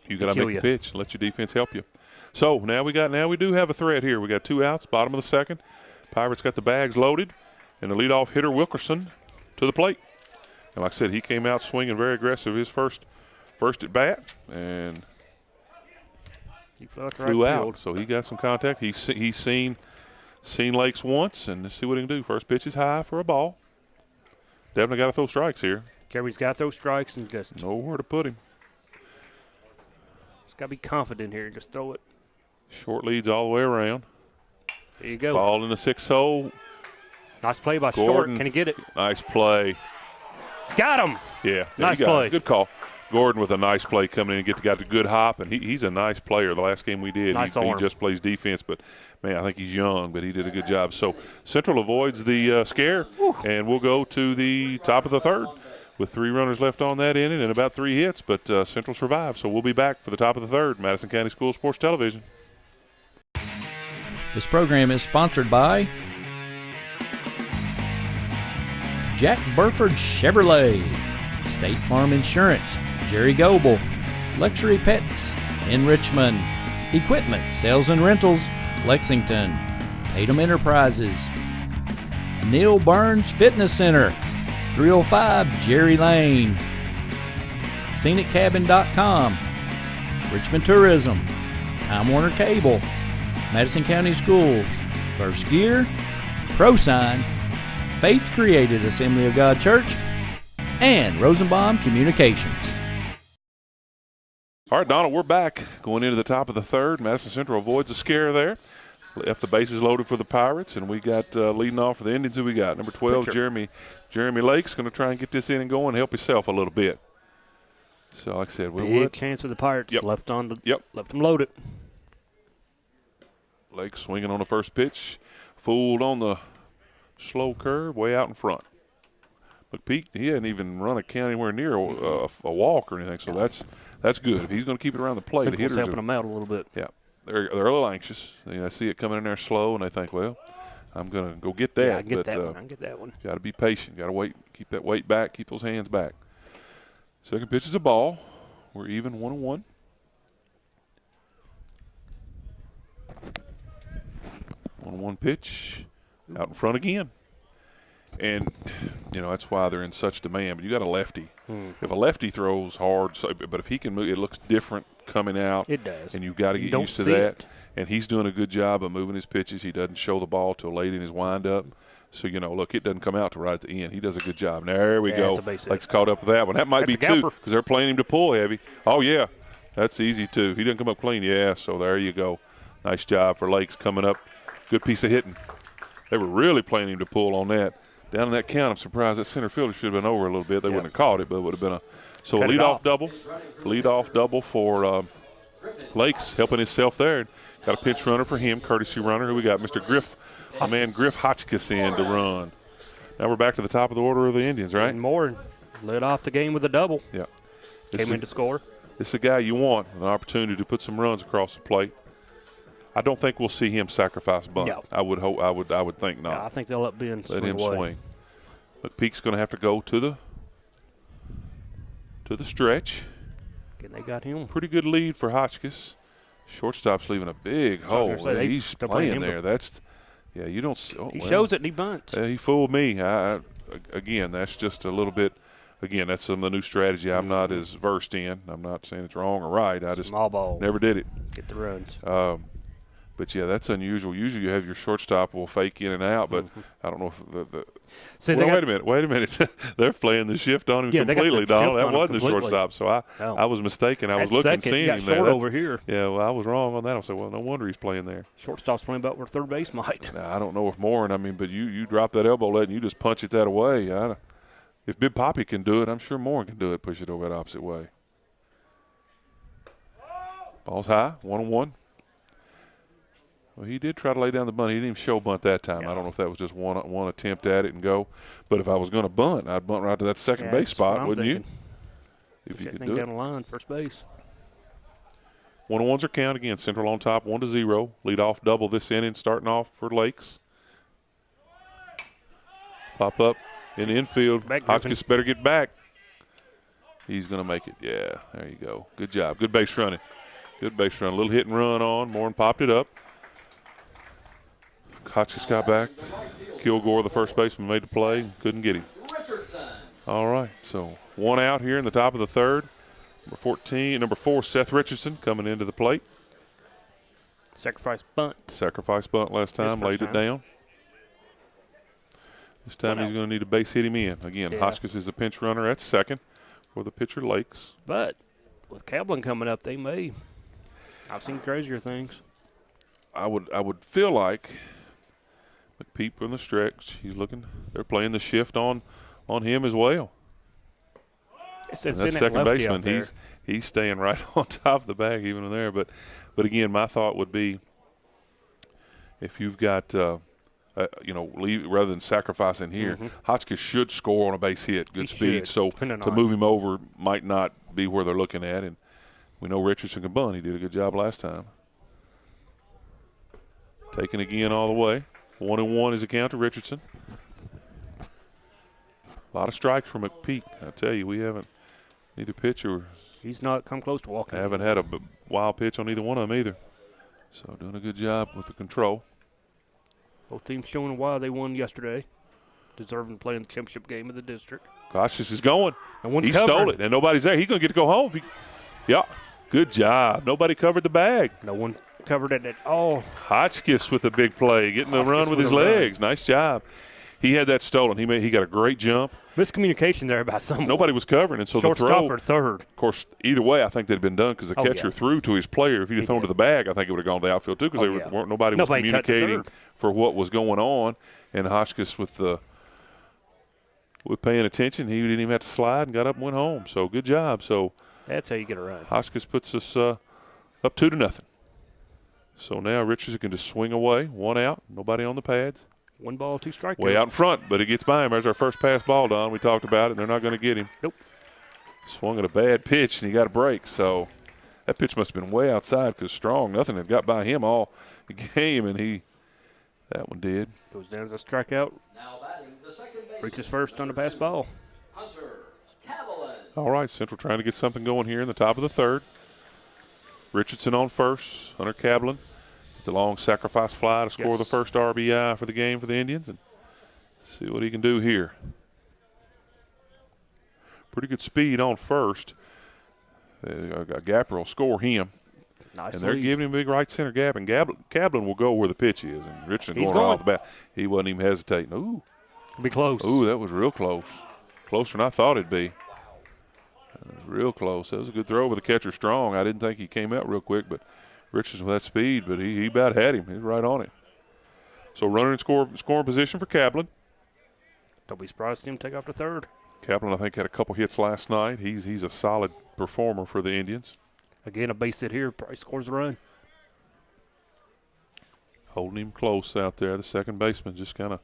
you got to make the pitch and let your defense help you. So now we do have a threat here. We got 2 outs, bottom of the second. Pirates got the bags loaded, and the leadoff hitter Wilkerson to the plate. And like I said, he came out swinging very aggressive his first at bat, and he flew out. So he got some contact. He's seen Lakes once, and let's see what he can do. First pitch is high for a ball. Definitely got to throw strikes here. Kerry's got those strikes and just nowhere to put him. Just got to be confident here and just throw it. Short leads all the way around. There you go. Ball in the 6 hole. Nice play by Gordon, Short. Can he get it? Nice play. Got him. Yeah. Nice play. Good call. Gordon with a nice play coming in and got the good hop, and he's a nice player. The last game we did, he just plays defense, but, man, I think he's young, but he did a good job. So Central avoids the scare, and we'll go to the top of the third with 3 runners left on that inning and about 3 hits, but Central survived. So we'll be back for the top of the third, Madison County School Sports Television. This program is sponsored by Jack Burford Chevrolet, State Farm Insurance, Jerry Goebel, Luxury Pets in Richmond, Equipment Sales and Rentals, Lexington, Tatum Enterprises, Neil Burns Fitness Center, 305 Jerry Lane, ScenicCabin.com, Richmond Tourism, Time Warner Cable, Madison County Schools, First Gear, ProSigns, Faith Created Assembly of God Church, and Rosenbaum Communications. All right, Donald, we're back going into the top of the third. Madison Central avoids a scare there. Left the bases loaded for the Pirates, and we got leading off for the Indians. Who we got? Number 12, Jeremy Lake's going to try and get this inning going and help himself a little bit. So, like I said, big chance for the Pirates. Left them loaded. Lake swinging on the first pitch, fooled on the slow curve, way out in front. McPeak, he hadn't even run a count anywhere near a walk or anything, so that's good. If he's going to keep it around the plate, the hitters helping them out a little bit. Yeah, they're a little anxious. They see it coming in there slow, and they think, well, I'm going to go get that. Yeah, I get that one. Got to be patient. Got to wait. Keep that weight back. Keep those hands back. Second pitch is a ball. We're even 1-1. One pitch, out in front again. And You know, that's why they're in such demand. But you got a lefty. If a lefty throws hard, but if he can move, it looks different coming out. It does. And you've got to get used to that. And he's doing a good job of moving his pitches. He doesn't show the ball till late in his windup. So, you know, look, it doesn't come out till right at the end. He does a good job. There we go. Lake's caught up with that one. That might be two because they're playing him to pull heavy. Oh, yeah. That's easy, too. He doesn't come up clean. Yeah, so there you go. Nice job for Lakes coming up. Good piece of hitting. They were really playing him to pull on that. Down in that count, I'm surprised that center fielder should have been over a little bit. They wouldn't have caught it, but it would have been a leadoff double. Leadoff double for Lakes, helping himself there. Got a pinch runner for him, courtesy runner. Who we got? Mr. Griff, my man Griff Hotchkiss in to run. Now we're back to the top of the order of the Indians, right? And Moore led off the game with a double. Yeah. Came in to score. This is a guy you want, an opportunity to put some runs across the plate. I don't think we'll see him sacrifice bunt. No. I would hope. I would think not. Yeah, I think they'll let Ben let him swing. McPeak's going to have to go to the stretch. And they got him. Pretty good lead for Hotchkiss. Shortstop's leaving a big hole. He's playing there. You don't. He shows it and he bunts. He fooled me. Again, that's just a little bit. Again, that's some of the new strategy I'm not as versed in. I'm not saying it's wrong or right. I just small ball. Never did it. Get the runs. But, yeah, that's unusual. Usually you have your shortstop will fake in and out, but I don't know if wait a minute. They're playing the shift on him completely, Donald. That wasn't the shortstop, so I was mistaken. I was looking, seeing him there. Over here. Yeah, well, I was wrong on that. I said, well, no wonder he's playing there. Shortstop's playing about where third base might. Now, I don't know if Morin, but you drop that elbow let and you just punch it that away. If Big Poppy can do it, I'm sure Morin can do it, push it over that opposite way. Ball's high, 1-1. Well, he did try to lay down the bunt. He didn't even show bunt that time. I don't know if that was just one attempt at it and go. But if I was going to bunt, I'd bunt right to that second base spot, wouldn't you? If you could do it. Down the line, first base. 1-1's are count again. Central on top, 1-0. Lead off double this inning, starting off for Lakes. Pop up in the infield. Hotchkiss better get back. He's going to make it. Yeah, there you go. Good job. Good base running. Good base run. A little hit and run on. Morin popped it up. Hotchkiss got back. Kilgore, the first baseman, made the play. Couldn't get him. All right, so one out here in the top of the third. Number 4, Seth Richardson coming into the plate. Sacrifice bunt. Sacrifice bunt last time, laid it down. This time he's going to need a base hit him in. Again, Hotchkiss is a pinch runner at second for the pitcher Lakes. But with Kaplan coming up, they may. I've seen crazier things. I would feel like McPeak from the stretch. He's looking. They're playing the shift on him as well. It's that second baseman, he's staying right on top of the bag even in there. But again, my thought would be if you've got leave rather than sacrificing here, Hotchkiss should score on a base hit, good speed. So to move him over might not be where they're looking at. And we know Richardson can bunt. He did a good job last time. Taken again all the way. 1-1 is the count to Richardson. A lot of strikes from McPeak. I tell you, we haven't either pitcher. He's not come close to walking. Haven't had a wild pitch on either one of them either. So doing a good job with the control. Both teams showing why they won yesterday. Deserving to play in the championship game of the district. Gosh, this is going. He covered. Stole it, and nobody's there. He's going to get to go home. Yeah, good job. Nobody covered the bag. No one covered it at all. Hotchkiss with a big play, getting the run with his legs. Nice job. He had that stolen. He got a great jump. Miscommunication there by someone. Nobody was covering, and so the throw. Shortstop or third. Of course, either way, I think they'd been done because the catcher threw to his player. If he'd have thrown to the bag, I think it would have gone to the outfield too because nobody was communicating for what was going on. And Hotchkiss with paying attention, he didn't even have to slide and got up and went home. So good job. So that's how you get a run. Hotchkiss puts us up 2-0. So now Richardson can just swing away, one out, nobody on the pads. 1 ball, 2 strikes. Way out in front, but he gets by him. There's our first pass ball, Don. We talked about it, and they're not going to get him. Nope. Swung at a bad pitch, and he got a break. So that pitch must have been way outside because Strong, nothing had got by him all the game, and that one did. Goes down as a strikeout. Now batting the second baseman. Reaches first on the pass ball. Hunter Cavalin. All right, Central trying to get something going here in the top of the third. Richardson on first, Hunter Cavalin. The long sacrifice fly to score the first RBI for the game for the Indians, and see what he can do here. pretty good speed on first. A gapper will score him. Nice And they're lead. giving him a big right center gap. And Cablin will go where the pitch is. And Richmond He's going right going. off the bat. He wasn't even hesitating. Ooh. Be close. Ooh, that was real close. Closer than I thought it'd be. Real close. That was a good throw with the catcher strong. I didn't think he came out real quick, but Richards with that speed, but he about had him. He was right on it. So runner in scoring position for Cablin. Don't be surprised to see him take off to third. Cablin, I think, had a couple hits last night. He's a solid performer for the Indians. Again, a base hit here. Probably scores a run. Holding him close out there. The second baseman just kind of,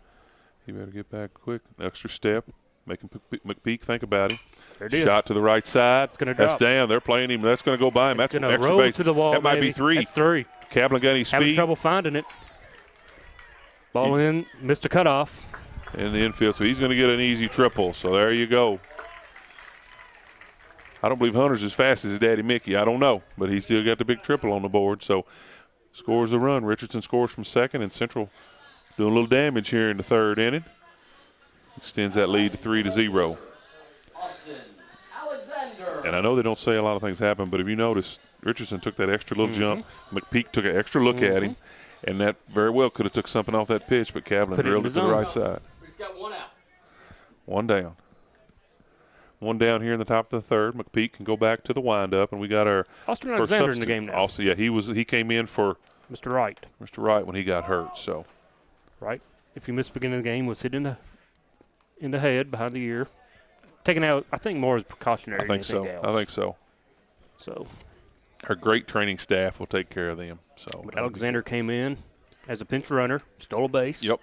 he better get back quick. An extra step. Making McPeak think about him. There it is. Shot to the right side. It's gonna That's drop. down. They're playing him. That's going to go by him. It's That's an gonna extra roll base. to the wall. That might be maybe. 3. That's 3. Cablin got his Having speed. trouble finding it. Ball in. Missed a cutoff. In the infield, so he's going to get an easy triple. So there you go. I don't believe Hunter's as fast as his daddy Mickey. I don't know, but he's still got the big triple on the board. So scores the run. Richardson scores from second, and Central doing a little damage here in the third inning. Extends that lead to 3-0. Austin Alexander. And I know they don't say a lot of things happen, but if you notice, Richardson took that extra little jump. McPeak took an extra look at him, and that very well could have took something off that pitch, but Cablin Put it in drilled the it to the zone. right side. He's got 1 out. One down. One down here in the top of the third. McPeak can go back to the windup, and we got our Austin first Alexander in the substitute. game now. Also, yeah, he came in for Mr. Wright. Mr. Wright when he got hurt. So Right. If you missed the beginning of the game, was hit in the head behind the ear. Taken out, I think, more as precautionary I think than anything so. else. I think so. So, Her great training staff will take care of them. So but Alexander came in as a pinch runner, stole a base. Yep.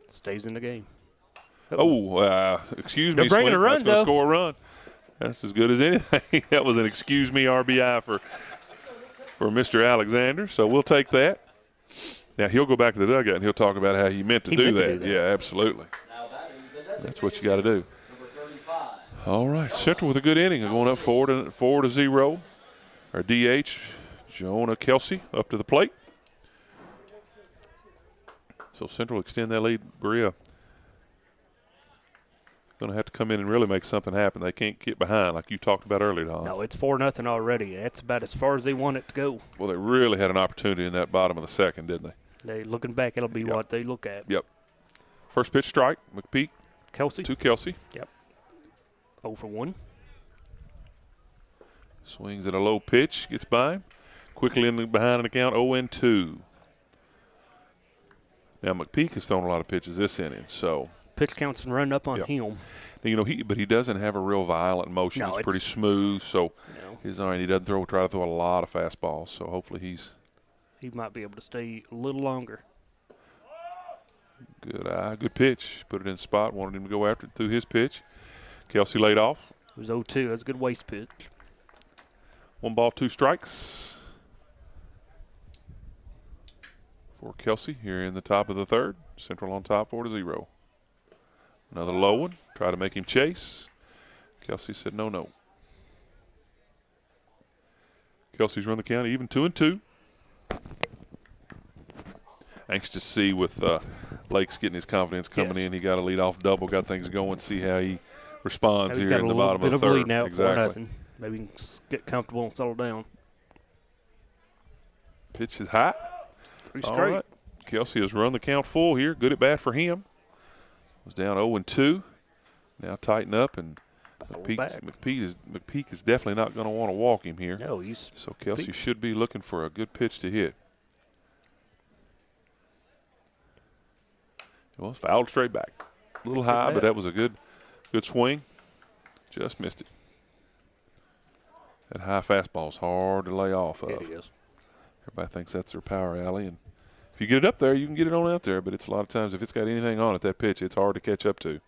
Stays in the game. Excuse They're me, bringing Swint. a run, That's going to though. score a run. That's as good as anything. That was an excuse me RBI for Mr. Alexander. So we'll take that. Now he'll go back to the dugout and he'll talk about how he meant to do that. Yeah, absolutely. Now batting the designated That's what you got to do. Number 35. All right, Central with a good inning, going up 4-0. Our DH, Jonah Kelsey, up to the plate. So Central extend that lead. Berea going to have to come in and really make something happen. They can't get behind like you talked about earlier, Don. No, it's 4-0 already. That's about as far as they want it to go. Well, they really had an opportunity in that bottom of the second, didn't They looking back, it'll be Yep. what they look at. they? Yep. First pitch strike, McPeak Kelsey, to Kelsey. 0 for 1. Swings at a low pitch, gets by him. Quickly behind an count, 0-2. Now, McPeak has thrown a lot of pitches this inning, so Pitch counts and run up on Yep. him. you know but he doesn't have a real violent motion. No, it's it's- pretty smooth, so No. his he doesn't try to throw a lot of fastballs. So hopefully he's He might be able to stay a little longer. good eye, good pitch. Put it in the spot. Wanted him to go after it through his pitch. Kelsey laid off. It was 0-2. That's a good waste pitch. 1 ball, 2 strikes for Kelsey here in the top of the third. Central on top, 4-0. Another low one. Try to make him chase. Kelsey said no. Kelsey's run the count even 2-2. Anxious to see with Lakes getting his confidence coming Yes. in. He got a leadoff double, got things going, see how he responds He's here got in a the little bottom bit of of the a third. lead now, Exactly. 4-0. Maybe he can get comfortable and settle down. Pitch is high. 3 All straight. right. Kelsey has run the count full here. Good at bat for him. Was down 0-2. Now tighten up, and McPeak is definitely not going to want to walk him here. No, he's So Kelsey Peak. should be looking for a good pitch to hit. Well, fouled straight back. A little high, but that was a good swing. Just missed it. That high fastball is hard to lay off of. it is. Everybody thinks that's their power alley, and if you get it up there, you can get it on out there. But it's a lot of times if it's got anything on it, that pitch, it's hard to catch up to.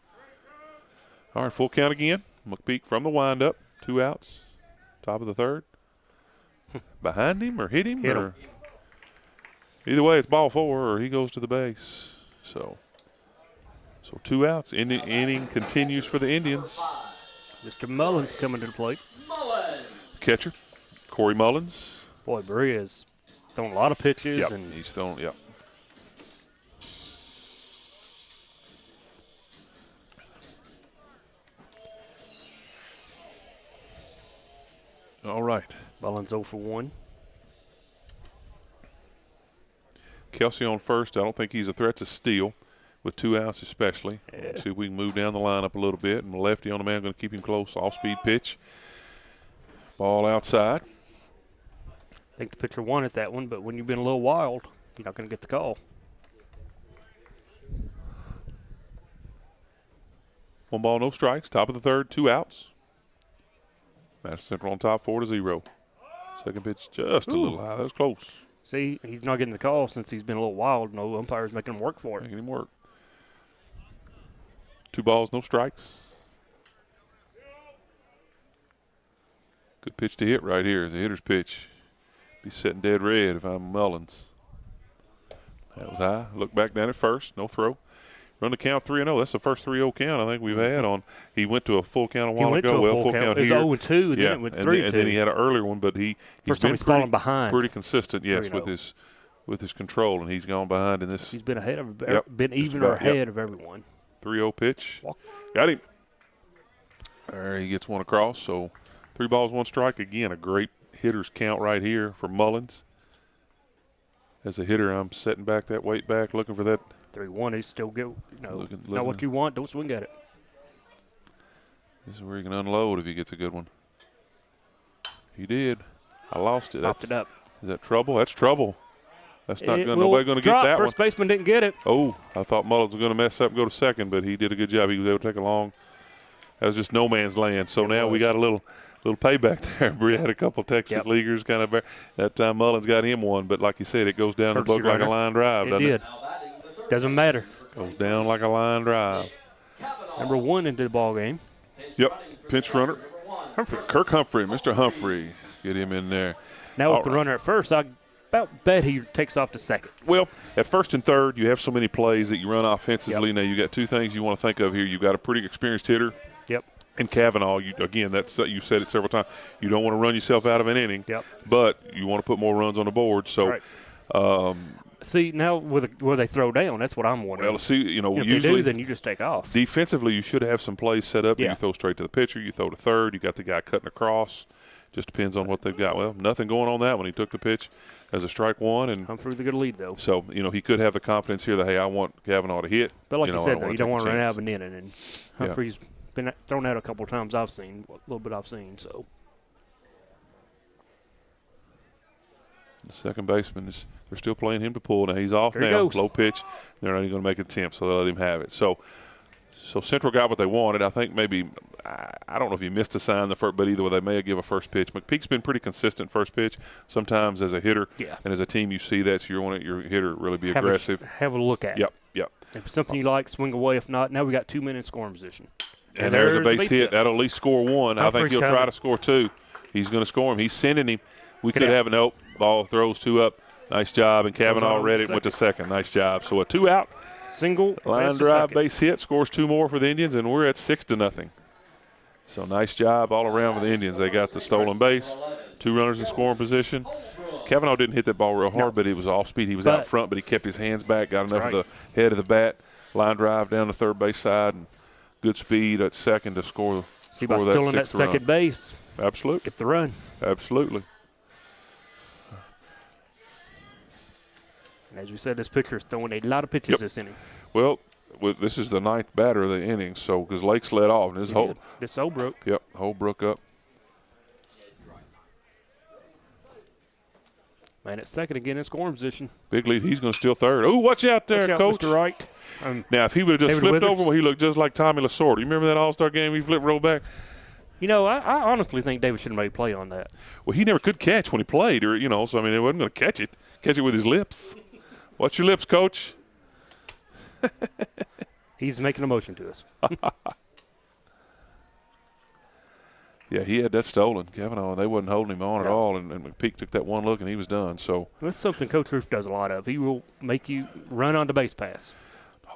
All right, full count again. McPeak from the windup, 2 outs, top of the third. Behind him or hit him, Hit or him. either way, it's ball 4 or he goes to the base. So 2 outs. Inning continues for the Indians. Mr. Mullins coming to the plate. Mullen. Catcher, Corey Mullins. Boy, Berea's thrown a lot of pitches. Yep, And he's thrown. Yep. All right. Mullins 0 for 1. Kelsey on first. I don't think he's a threat to steal with 2 outs especially. Yeah. See if we can move down the lineup a little bit. And the lefty on the man going to keep him close. Off-speed pitch. Ball outside. I think the pitcher wanted that one, but when you've been a little wild, you're not going to get the call. 1 ball, no strikes. Top of the third, 2 outs. Madison Central on top, 4-0. Second pitch just a little high. That was close. See, he's not getting the call since he's been a little wild. No umpire's making him work for it. Making him work. 2 balls, no strikes. Good pitch to hit right here is a hitter's pitch. Be sitting dead red if I'm Mullins. That was high. Look back down at first. No throw. Run the count 3-0. That's the first 3-0 count I think we've had on. He went to a full count a while ago. Well, full count. It was 0-2, yeah, then it went 3-2. And then he had an earlier one, but he's been falling behind. Pretty consistent, yes, 3-0. with his control, and he's gone behind in this. He's been ahead of Yep. been even or ahead of everyone. 3-0 pitch. Got him. There he gets one across. So 3 balls, 1 strike. Again, a great hitter's count right here for Mullins. As a hitter, I'm setting back that weight back, looking for that. 3-1, he still get, Looking not what you want, don't swing at it. This is where he can unload if he gets a good one. He did. I lost it. Popped it up. Is that trouble? That's trouble. That's not good. will Nobody going to get that First one. baseman didn't get it. Oh, I thought Mullins was going to mess up and go to second, but he did a good job. He was able to take a long. That was just no man's land. So now we got a little payback there. Berea had a couple Texas leaguers kind of. That time Mullins got him one, but like you said, it goes down the book like a line drive, doesn't it? Doesn't matter. Goes down like a line drive. Number 1 into the ball game. Yep, pinch runner. Kirk Humphrey, Mr. Humphrey. Get him in there. Now with the runner at first, I about bet he takes off to second. Well, at first and third, you have so many plays that you run offensively. Now you got 2 things you want to think of here. You've got a pretty experienced hitter. Yep. And Kavanaugh, you've said it several times. You don't want to run yourself out of an inning. Yep. But you want to put more runs on the board. So. Right. See, now will they throw down? That's what I'm wondering. Well, see, if usually they do, then you just take off. Defensively, you should have some plays set up. Yeah. You throw straight to the pitcher. You throw to third. You got the guy cutting across. Just depends on what they've got. Well, nothing going on that when he took the pitch as a strike 1. And Humphrey's a good lead, though. So, he could have the confidence here that, hey, I want Kavanaugh to hit. But like you said, you don't want to run out of an an inning. And Humphrey's been thrown out a couple of times a little bit I've seen. So the second baseman they're still playing him to pull. Now he's off there now. He Low pitch. They're not even going to make an attempt, so they let him have it. So Central got what they wanted. I think maybe I don't know if he missed a sign the first, but either way they may have given a first pitch. McPeak's been pretty consistent first pitch. Sometimes as a hitter and as a team you see that, so you want your hitter really be aggressive. Have a look at it. Yep. If it's something you like, swing away. If not, now we got 2 men in scoring position. And there's a base hit. That'll at least score 1. I think he'll try to score 2. He's going to score him. He's sending him. We could have a nope. Ball throws 2 up. Nice job. And Kavanaugh read it and went to second. Nice job. So a 2 out. Single. Line drive, base hit. Scores 2 more for the Indians, and we're at 6-0. So nice job all around for the Indians. They got the stolen base. 2 runners in scoring position. Kavanaugh didn't hit that ball real hard, but it was off speed. He was out front, but he kept his hands back, got enough of the head of the bat. Line drive down the third base side, and good speed at second to score. See by stealing that second base. Absolutely. Get the run. Absolutely. And as we said, this pitcher is throwing a lot of pitches this inning. Well, this is the 9th batter of the inning, so because Lakes led off. And this Holbrook. Yep, Holbrook up. Man at second again in scoring position. Big lead. He's going to steal third. Oh, watch out there, Coach. Mr. Wright. Now, if he would have just flipped over, well, he looked just like Tommy Lasorda. You remember that All-Star game he flipped roll back? I honestly think David should have made a play on that. Well, he never could catch when he played, so, I mean, he wasn't going to catch it with his lips. Watch your lips, Coach. He's making a motion to us. Yeah, he had that stolen. Kavanaugh, they wasn't holding him on at all, and McPeak took that one look, and he was done. So that's something Coach Roof does a lot of. He will make you run on the base pass,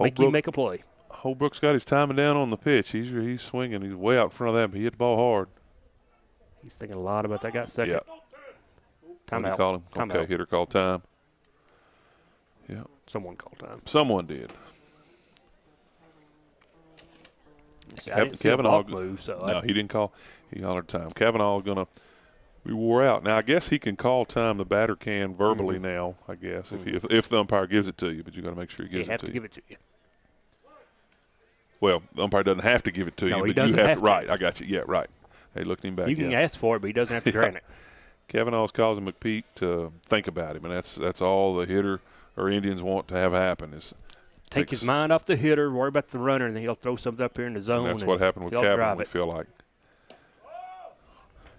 make you make a play. Holbrook's got his timing down on the pitch. He's swinging. He's way out in front of that, but he hit the ball hard. He's thinking a lot about that guy second. Yeah. Time out. Call him? Okay, hitter called time. Yeah. Someone called time. Someone did. I didn't see a Kavanaugh move, so no, he didn't call. He hollered time. Kavanaugh going to We wore out. Now, I guess he can call time. The batter can verbally now, I guess, if the umpire gives it to you. But you got to make sure he gives it to you. You have to give it to you. Well, the umpire doesn't have to give it to No, you, he but you doesn't have to. have to. Right, I got you. Yeah, right. Hey, looked him back. You can ask for it, but he doesn't have to grant it. Kavanaugh's causing McPeak to think about him, and that's all the hitter or Indians want to have happen is Take his mind off the hitter, worry about the runner, and then he'll throw something up here in the zone. And that's what happened with Chapman, we feel like.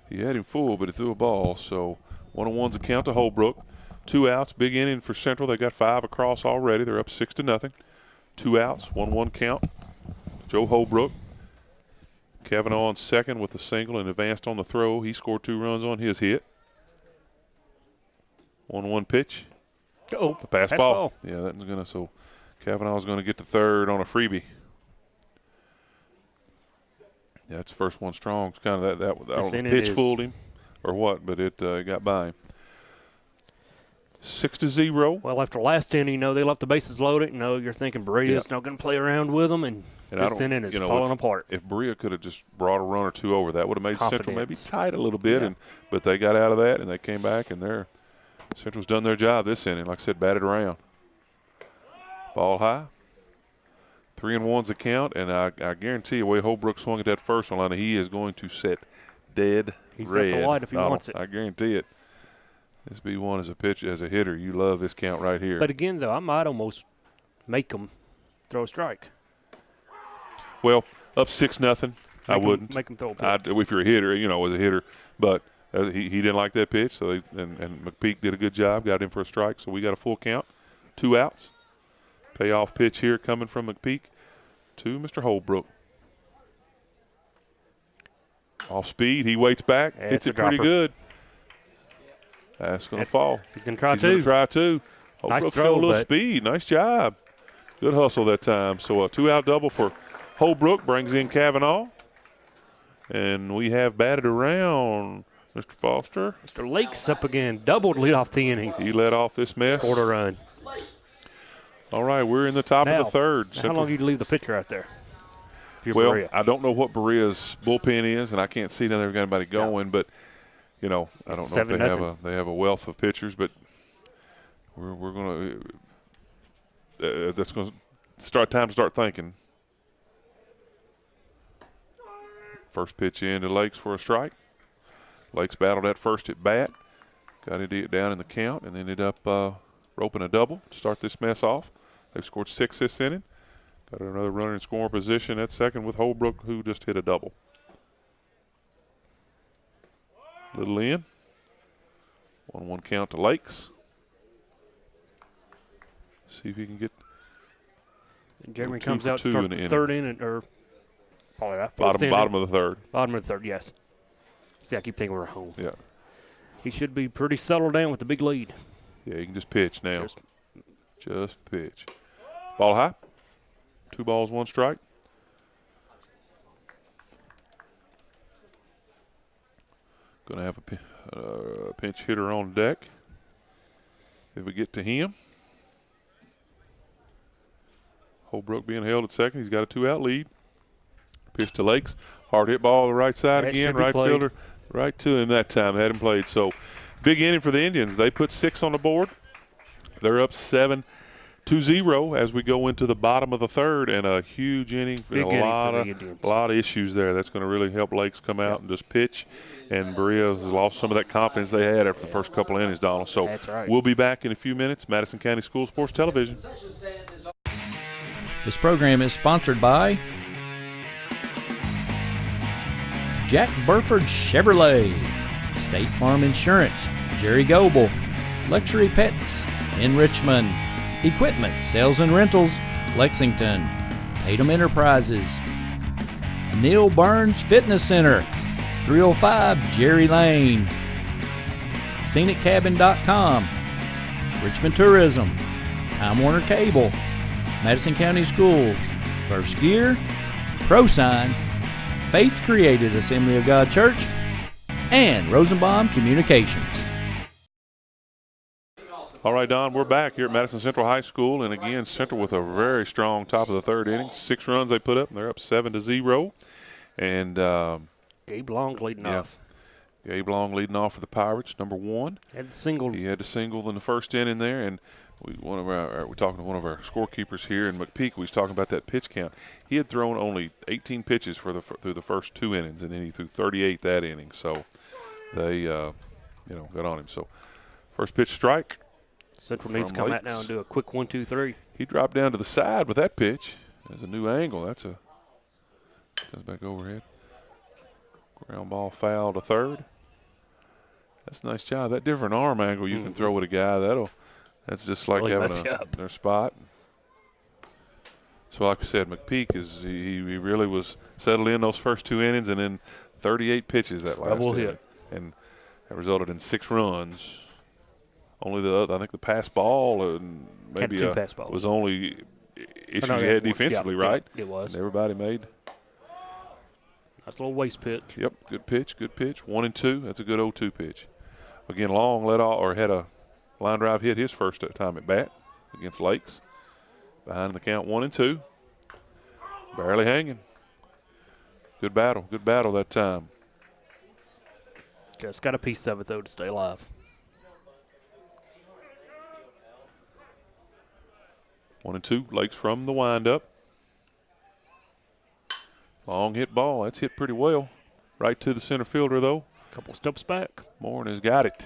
He had him full, but he threw a ball. So 1-on-1's a count to Holbrook. 2 outs, big inning for Central. They got 5 across already. They're up 6-0. 2 outs, 1-1 count. Joe Holbrook. Kavanaugh on second with a single and advanced on the throw. He scored 2 runs on his hit. 1-1 pitch. Oh, A pass ball. Yeah, that's gonna. So Kavanaugh's going to get to third on a freebie. Yeah, that's the first one strong. It's kind of that I don't know if the pitch fooled him or what, but it got by him. 6-0. Well, after last inning, they left the bases loaded. You're thinking Berea's not going to play around with them, and this inning is falling apart. If Berea could have just brought a run or 2 over, that would have made Central maybe tight a little bit, Yeah. but they got out of that and they came back, and Central's done their job this inning. Like I said, batted around. Ball high. 3-1's a count, and I guarantee you, the way Holbrook swung at that first one, he is going to set dead red. He's got the light if he wants it. I guarantee it. This B1 as a pitcher, as a hitter, you love this count right here. But again, though, I might almost make him throw a strike. Well, up 6-0, I wouldn't. Make him throw a pitch. If you're a hitter, as a hitter. But he didn't like that pitch, so and McPeak did a good job, got him for a strike. So we got a full count, 2 outs. Payoff pitch here coming from McPeak to Mr. Holbrook. Off speed, he waits back, hits it pretty good. That's going to fall. He's going to try He's going to try two. Nice Holbrook throw, showed a little but speed. Nice job. Good hustle that time. So a 2-out double for Holbrook brings in Kavanaugh. And we have batted around Mr. Foster. Mr. Lakes up again. Doubled lead off the inning. He led off this mess. Scored a run. All right, we're in the top of the third. How long do you leave the pitcher out there? Well, Berea? I don't know what Berea's bullpen is, and I can't see now they've got anybody going. But I don't know if they have a wealth of pitchers. But we're going to that's going to start thinking. First pitch in to Lakes for a strike. Lakes battled at first at bat, got it down in the count, and ended up roping a double to start this mess off. They've scored 6 this inning. Got another runner in scoring position at second with Holbrook, who just hit a double. Little in. 1-1 count to Lakes. See if he can get. Jeremy comes out to start the third inning, or probably that bottom of the third. Bottom of the third, yes. See, I keep thinking we're home. Yeah. He should be pretty settled down with the big lead. Yeah, you can just pitch now. Just pitch. Ball high. 2 balls, 1 strike. Going to have a pinch hitter on deck. If we get to him. Holbrook being held at second. He's got a 2-out lead. Pitch to Lakes. Hard hit ball to the right side that again. Right fielder. Right to him that time. Had him played. So big inning for the Indians. They put 6 on the board. They're up 7-0 as we go into the bottom of the third, and a huge inning. Big a lot of issues there. That's going to really help Lakes come out and just pitch. And Berea's lost some of that confidence they had after the first couple of innings, Donald. So we'll be back in a few minutes. Madison County School Sports Television. This program is sponsored by Jack Burford Chevrolet, State Farm Insurance, Jerry Goebel, Luxury Pets in Richmond, Equipment Sales and Rentals, Lexington, Tatum Enterprises, Neil Burns Fitness Center, 305 Jerry Lane, ScenicCabin.com, Richmond Tourism, Time Warner Cable, Madison County Schools, First Gear, ProSigns, Faith Created Assembly of God Church, and Rosenbaum Communications. All right, Don, we're back here at Madison Central High School, and again, Central with a very strong top of the third inning. 6 runs they put up, and they're up 7-0. And Gabe Long's leading off. Gabe Long leading off for the Pirates, number 1. Had the single. He had a single in the first inning there, and we're talking to one of our scorekeepers here in McPeak. We was talking about that pitch count. He had thrown only 18 pitches through the first 2 innings, and then he threw 38 that inning. So they, got on him. So first pitch strike. Central needs to come out now and do a quick 1, 2, 3. He dropped down to the side with that pitch. There's a new angle. Comes back overhead. Ground ball foul to third. That's a nice job. That different arm angle you can throw with a guy, that's just like Really having their spot. So like I said, McPeak he really was settled in those first 2 innings, and then 38 pitches that last Double inning. hit. And that resulted in 6 runs. Only I think the pass ball maybe Had 2 pass balls. was only issues no, he had one. defensively, Yeah, right? it was. And everybody made. Nice little waist pitch. Yep, good pitch. 1 and 2. That's a good 0-2 pitch. Again, Long had a line drive hit his first time at bat against Lakes. Behind the count, 1 and 2. Barely hanging. Good battle that time. Just got a piece of it, though, to stay alive. 1 and 2. Lakes from the windup. Long hit ball. That's hit pretty well. Right to the center fielder, though. Couple steps back. Morin has got it.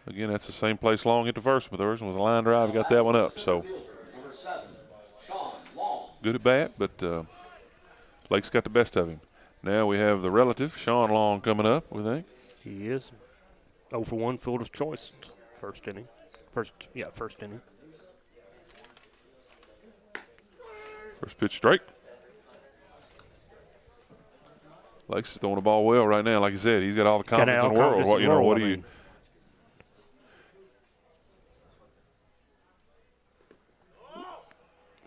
Again, that's the same place Long hit the first, but the first one was a line drive. Got that one up. So Number 7, Sean Long. good at bat, but Lake's got the best of him. Now we have the relative, Sean Long, coming up, we think. He is 0 for 1 fielder's choice. First inning. First inning. First pitch strike. Lakes is throwing the ball well right now. Like you said, he's got all the confidence in the world. What do you?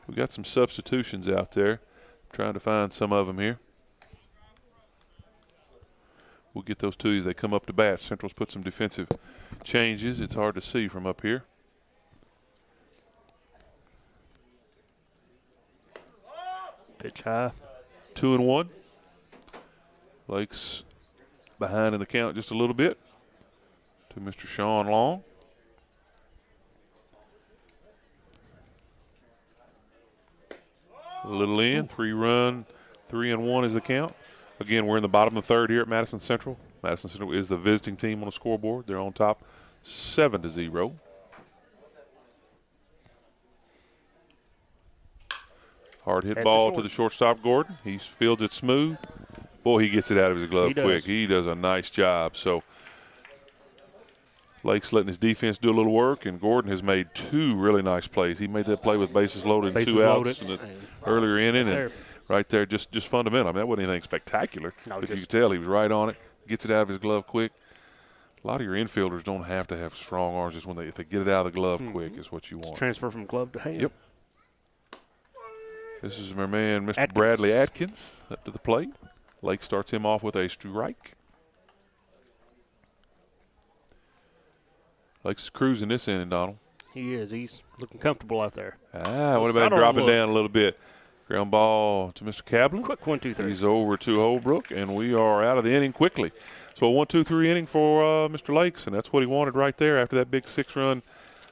We got some substitutions out there. Trying to find some of them here. We'll get those to you as they come up to bat. Central's put some defensive changes. It's hard to see from up here. Pitch high. 2 and 1. Lakes behind in the count just a little bit to Mr. Sean Long. A little in, 3-run, 3 and 1 is the count. Again, we're in the bottom of the third here at Madison Central. Madison Central is the visiting team on the scoreboard. They're on top 7-0. Hard hit ball to the shortstop, Gordon. He fields it smooth. Boy, he gets it out of his glove quick. He does a nice job. So Lake's letting his defense do a little work, and Gordon has made 2 really nice plays. He made that play with bases loaded and 2 outs in the earlier inning, and right there, just fundamental. I mean, that wasn't anything spectacular. No, but you could tell he was right on it, gets it out of his glove quick. A lot of your infielders don't have to have strong arms. Just if they get it out of the glove quick is what you want. Transfer from glove to hand. Yep. This is my man, Mr. Atkins. Bradley Atkins, up to the plate. Lake starts him off with a strike. Lake's cruising this inning, Donald. He is. He's looking comfortable out there. What about dropping down a little bit? Ground ball to Mr. Kaplan. Quick 1, 2, 3. He's over to Holbrook, and we are out of the inning quickly. So a 1, 2, 3 inning for Mr. Lakes, and that's what he wanted right there after that big 6-run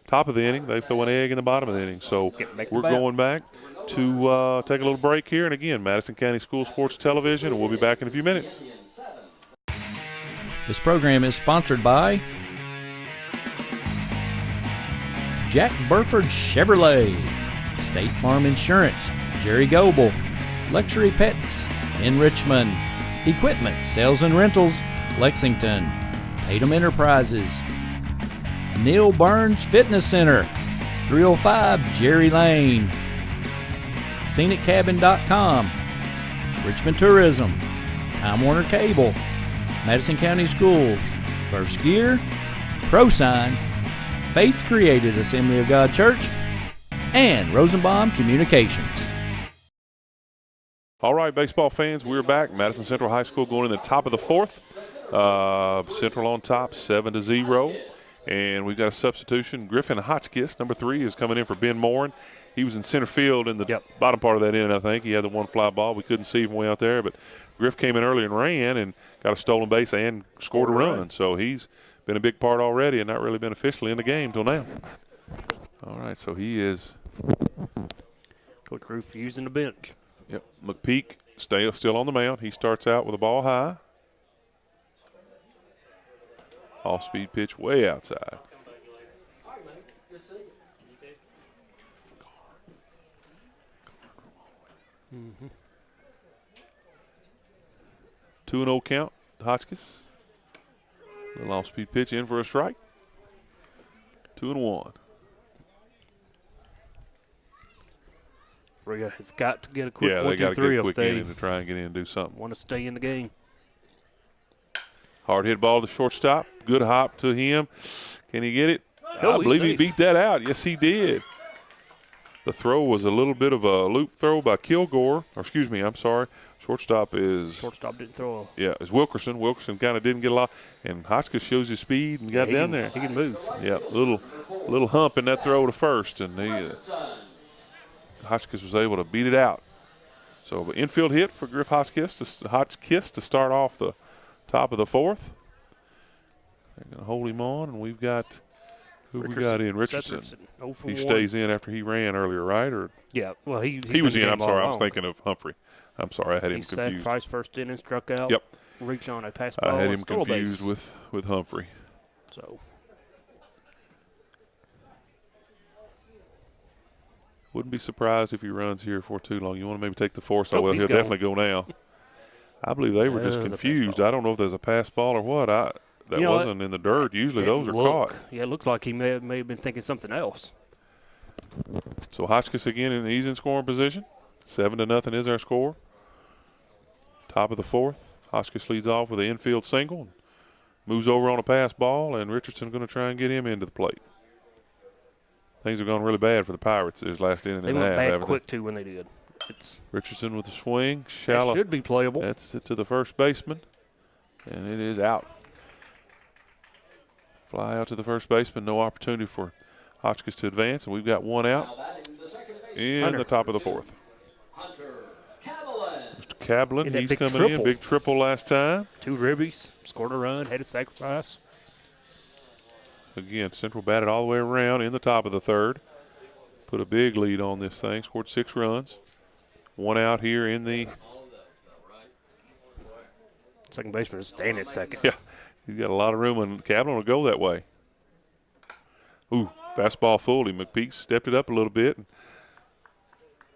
top of the inning. They throw an egg in the bottom of the inning. So we're going back to take a little break here. And again, Madison County School Sports Television, and we'll be back in a few minutes. This program is sponsored by Jack Burford Chevrolet, State Farm Insurance, Jerry Goebel, Luxury Pets in Richmond, Equipment Sales and Rentals, Lexington, Tatum Enterprises, Neil Burns Fitness Center, 305 Jerry Lane, ScenicCabin.com, Richmond Tourism, Time Warner Cable, Madison County Schools, First Gear, ProSigns, Faith Created Assembly of God Church, and Rosenbaum Communications. All right, baseball fans, we're back. Madison Central High School going in the top of the 4th. Central on top, 7-0. And we've got a substitution. Griffin Hotchkiss, number 3, is coming in for Ben Morin. He was in center field in the bottom part of that inning, I think. He had the one fly ball. We couldn't see him way out there, but Griff came in early and ran and got a stolen base and scored a run. So he's been a big part already and not really been officially in the game till now. All right, so he is. Coach Roof using the bench. Yep, McPeak still on the mound. He starts out with a ball high. Off-speed pitch way outside. Mm-hmm. 2-0 count, Hotchkiss. Little off-speed pitch in for a strike. 2-1. Berea has got to get a quick they 1, got 2, to 3 get a if quick they inning to try and get in and do something. want to stay in the game. Hard hit ball to shortstop. Good hop to him. Can he get it? Oh, I believe he safe. beat that out. Yes, he did. The throw was a little bit of a loop throw by Kilgore. Or excuse me, I'm sorry. Shortstop didn't throw. Is Wilkerson. Wilkerson kind of didn't get a lot. And Hotchkiss shows his speed and got down there. He can move. Yeah, little hump in that throw to first. And Hotchkiss was able to beat it out. So the infield hit for Griff Hotchkiss to start off the top of the fourth. They're going to hold him on, and we've got we got in Richardson. He stays in after he ran earlier, right? Or yeah, well he was in. I'm sorry, I was thinking of Humphrey. I'm sorry, I had him confused. He sacrificed first inning, struck out. Yep. Reached on a pass ball. I had him stole confused base. with Humphrey. So. Wouldn't be surprised if he runs here for too long. You want to maybe take the force? Nope, Well, he's he'll going. definitely go now. I believe they were just confused. I don't know if there's a pass ball or what. That wasn't in the dirt. Usually those are caught. Yeah, it looks like he may have been thinking something else. So Hotchkiss again, and he's in scoring position. 7-0 is our score. Top of the fourth. Hotchkiss leads off with an infield single. Moves over on a pass ball, and Richardson going to try and get him into the plate. Things have gone really bad for the Pirates this last inning They and a went half. bad quick, too, when they did. Richardson with the swing. Shallow. It should be playable. That's it to the first baseman, and it is out. Fly out to the first baseman. No opportunity for Hotchkiss to advance, and we've got one out in the top of the fourth. Mr. Cablin, he's coming in. Big triple last time. 2 ribbies, scored a run, had a sacrifice. Again, Central batted all the way around in the top of the third. Put a big lead on this thing, scored 6 runs. One out here in the second baseman is staying at second. Yeah, he's got a lot of room, and Cablin will go that way. Ooh, fastball fooled him. McPeak stepped it up a little bit.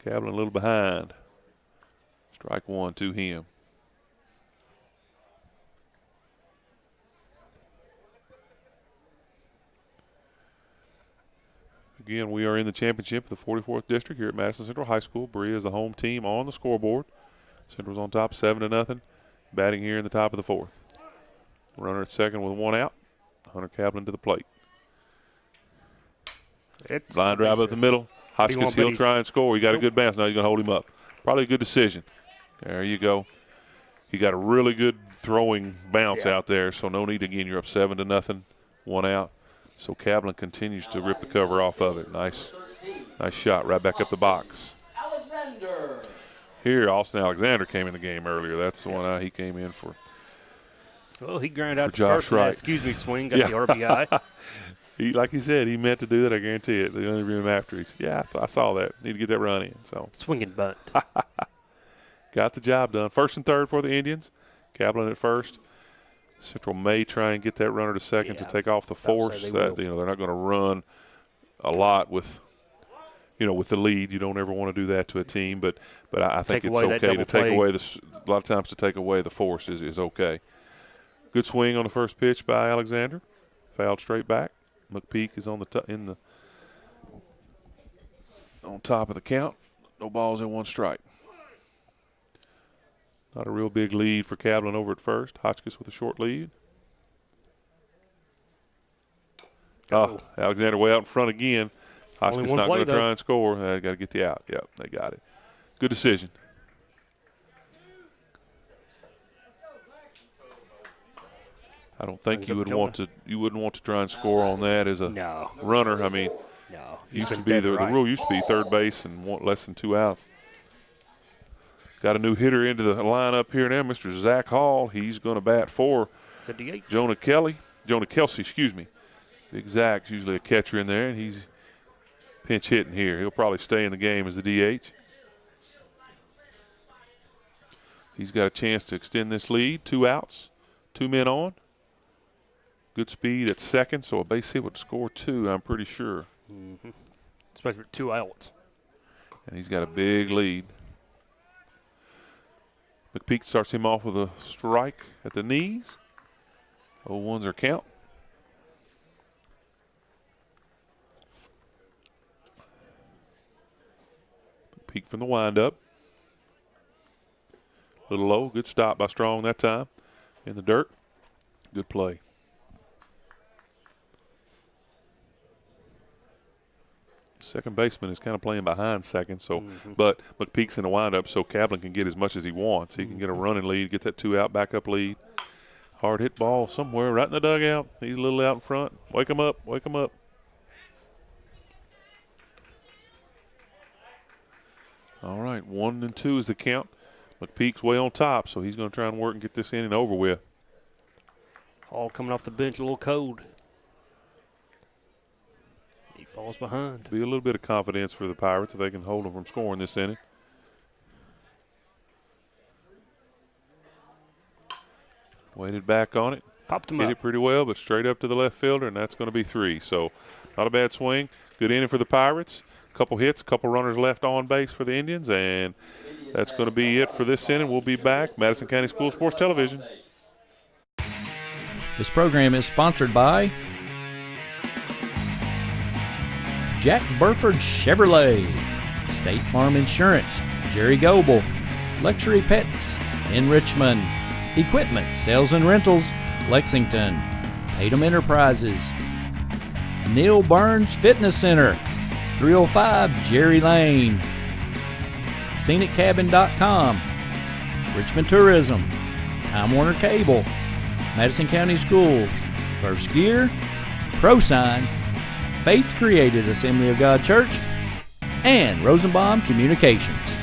Cablin a little behind. Strike one to him. Again, we are in the championship of the 44th District here at Madison Central High School. Berea is the home team on the scoreboard. Central's on top 7-0. Batting here in the top of the fourth. Runner at second with 1 out. Hunter Cablin to the plate. Line drive up the middle. Hotchkiss, he'll try and score. He got a good bounce. Now he's going to hold him up. Probably a good decision. There you go. He got a really good throwing bounce out there, so no need again. You're up 7-0. 1 out. So Cablin continues to rip the cover off of it. Nice shot right back up the box. Here, Austin Alexander came in the game earlier. That's the one he came in for. Well, he ground out the Josh first Wright. swing, got the RBI. Like he said, he meant to do that. I guarantee it. They interviewed him after. He said, "Yeah, I saw that. Need to get that run in." So swinging bunt. Got the job done. First and third for the Indians. Cablin at first. Central may try and get that runner to second to take off the force. They're not going to run a lot with the lead. You don't ever want to do that to a team, but I think it's okay to take away a lot of times to take away the force is okay. Good swing on the first pitch by Alexander. Fouled straight back. McPeak is on top of the count. No balls in 1 strike. Not a real big lead for Cablin over at first. Hotchkiss with a short lead. Alexander way out in front again. Hotchkiss not going to try and score. They got to get the out. Yep, they got it. Good decision. I don't think you wouldn't want to try and score on that as a runner. I mean, no. Used to be the rule used to be third base and less than 2 outs. Got a new hitter into the lineup here now, Mr. Zach Hall. He's going to bat for The DH. Jonah Kelsey, excuse me. Big Zach's usually a catcher in there, and he's pinch hitting here. He'll probably stay in the game as the DH. He's got a chance to extend this lead. 2 outs, 2 men on. Good speed at second, so a base hit would score 2, I'm pretty sure. Mm-hmm. Especially with 2 outs. And he's got a big lead. McPeak starts him off with a strike at the knees. 0-1's our count. McPeak from the windup. A little low. Good stop by Strong that time. In the dirt. Good play. Second baseman is kind of playing behind second, so but McPeak's in the windup, so Kaplan can get as much as he wants. He can get a running lead, get that 2-out backup lead. Hard hit ball somewhere right in the dugout. He's a little out in front. Wake him up, wake him up. All right, 1-2 is the count. McPeak's way on top, so he's going to try and work and get this inning over with. All coming off the bench a little cold. He falls behind. Be a little bit of confidence for the Pirates if they can hold them from scoring this inning. Waited back on it. Popped him Hit up. it pretty well, but straight up to the left fielder, and that's going to be 3. So not a bad swing. Good inning for the Pirates. Couple hits, couple runners left on base for the Indians, and that's going to be it for this inning. We'll be back. Madison County School Sports Television. This program is sponsored by Jack Burford Chevrolet, State Farm Insurance, Jerry Goebel, Luxury Pets in Richmond, Equipment Sales and Rentals, Lexington, Tatum Enterprises, Neil Burns Fitness Center, 305 Jerry Lane, ScenicCabin.com, Richmond Tourism, Time Warner Cable, Madison County Schools, First Gear, ProSigns, Faith Created Assembly of God Church, and Rosenbaum Communications.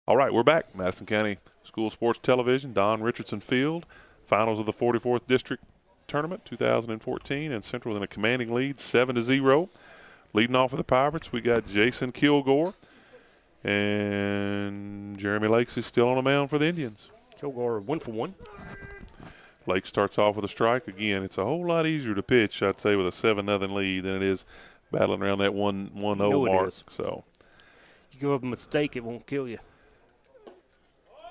All right, we're back. Madison County School Sports Television, Don Richardson Field, finals of the 44th District Tournament 2014, and Central in a commanding lead 7-0. Leading off for the Pirates, we got Jason Kilgore, and Jeremy Lakes is still on the mound for the Indians. Kilgore 1 for 1. Lake starts off with a strike. Again, it's a whole lot easier to pitch, I'd say, with a 7-0 lead than it is battling around that 1-0 mark. So You give up a mistake, it won't kill you.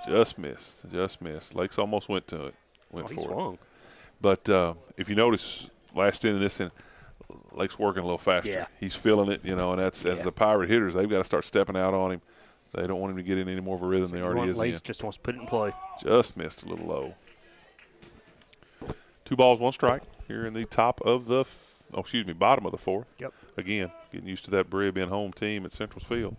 just missed. Lakes almost went to it. Went He's for it. wrong. But if you notice, last inning, this inning, Lake's working a little faster. Yeah. He's feeling it, and that's as the Pirate hitters, they've got to start stepping out on him. They don't want him to get in any more of a rhythm than he already is Lake in. just wants to put it in play. Just missed a little low. 2 balls, 1 strike here in the bottom of the 4th. Yep. Again, getting used to that Berea being home team at Central's Field.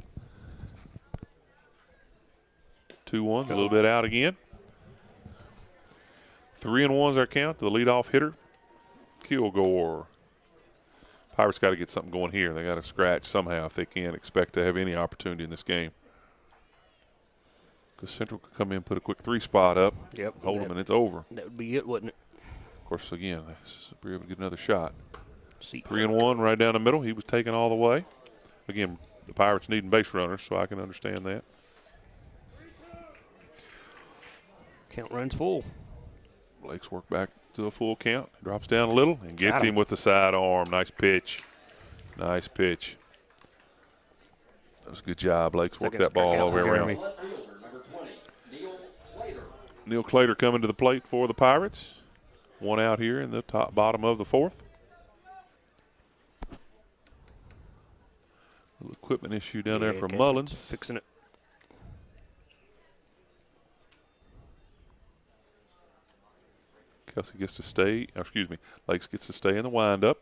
2-1, a little bit out again. 3-1's our count to the leadoff hitter, Kilgore. Pirates got to get something going here. They got to scratch somehow if they can't expect to have any opportunity in this game. Because Central could come in and put a quick 3 spot up, hold them, and it's over. That would be it, wouldn't it? Of course, again, we're able to get another shot. See. 3-1 right down the middle. He was taken all the way. Again, the Pirates needing base runners, so I can understand that. Count runs full. Blake's work back to a full count. Drops down a little and gets him with the side arm. Nice pitch. Nice pitch. That was a good job. Blake's worked that ball all the way around. Left fielder, number 20, Neil Slater. Neil Clater coming to the plate for the Pirates. 1 out here in the bottom of the 4th. Little equipment issue down there for Mullins. Fixing it. Kelsey gets to stay, Lakes gets to stay in the windup.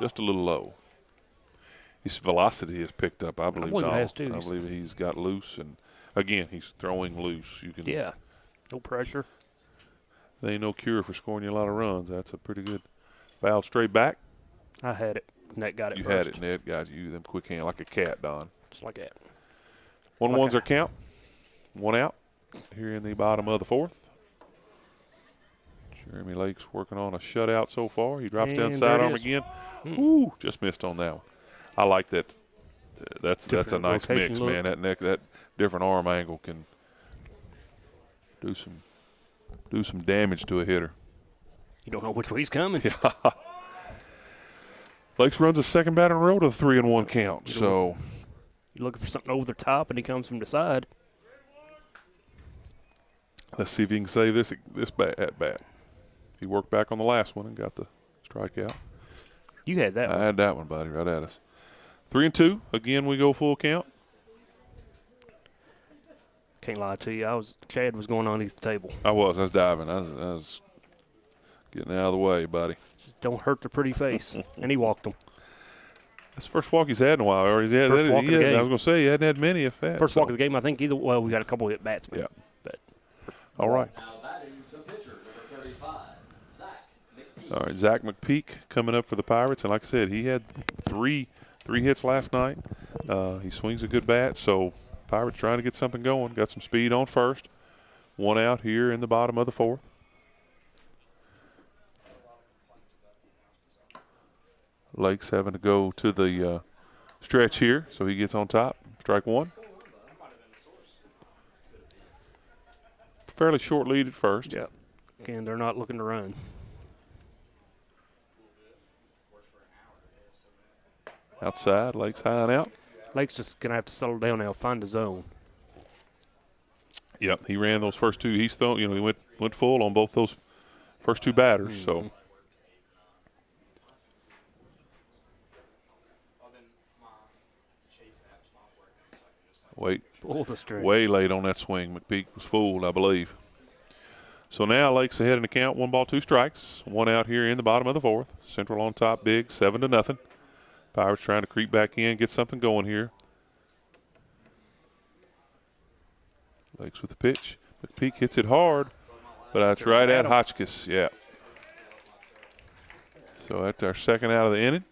Just a little low. His velocity has picked up, I believe. I believe he's got loose, and again, he's throwing loose. No pressure. There ain't no cure for scoring you a lot of runs. That's a pretty good foul straight back. I had it. Net got it You first. had it, Ned. Got you. Them quick hand like a cat, Don. Just like that. 1-1's our count. 1 out here in the bottom of the 4th. Jeremy Lake's working on a shutout so far. He drops down sidearm again. Ooh, just missed on that one. I like that. That's a nice mix, man. That different arm angle can do some damage to a hitter. You don't know which way he's coming. Yeah. Lakes runs a second batter in a row to a 3-1 count. So you're looking for something over the top, and he comes from the side. Let's see if he can save this at bat. He worked back on the last one and got the strikeout. You had that one. I had that one, buddy, right at us. 3-2. Again, we go full count. Can't lie to you. Chad was going underneath the table. I was diving. I was getting out of the way, buddy. Just don't hurt the pretty face. And he walked him. That's the first walk he's had in a while. Or first walk of the game. I was going to say he hadn't had many if that. First walk of the game, I think we got a couple of at-bats. Yeah. But all right. Now batting the pitcher, number 35, Zach McPeak. All right, Zach McPeak coming up for the Pirates. And like I said, he had three hits last night. He swings a good bat, so Pirates trying to get something going. Got some speed on first. 1 out here in the bottom of the 4th. Lakes having to go to the stretch here, so he gets on top. Strike 1. Fairly short lead at first. Yep. Again, they're not looking to run. Outside, Lakes high and out. Lake's just going to have to settle down now, find a zone. Yep, he ran those first 2. He's thrown, he went full on both those first 2 batters. So way late on that swing. McPeak was fooled, I believe. So now Lakes ahead in the count. 1 ball, 2 strikes. 1 out here in the bottom of the 4th. Central on top, big, 7-0. Pirates trying to creep back in, get something going here. Lakes with the pitch. McPeak hits it hard, but that's right at Hotchkiss. Yeah. So that's our second out of the inning.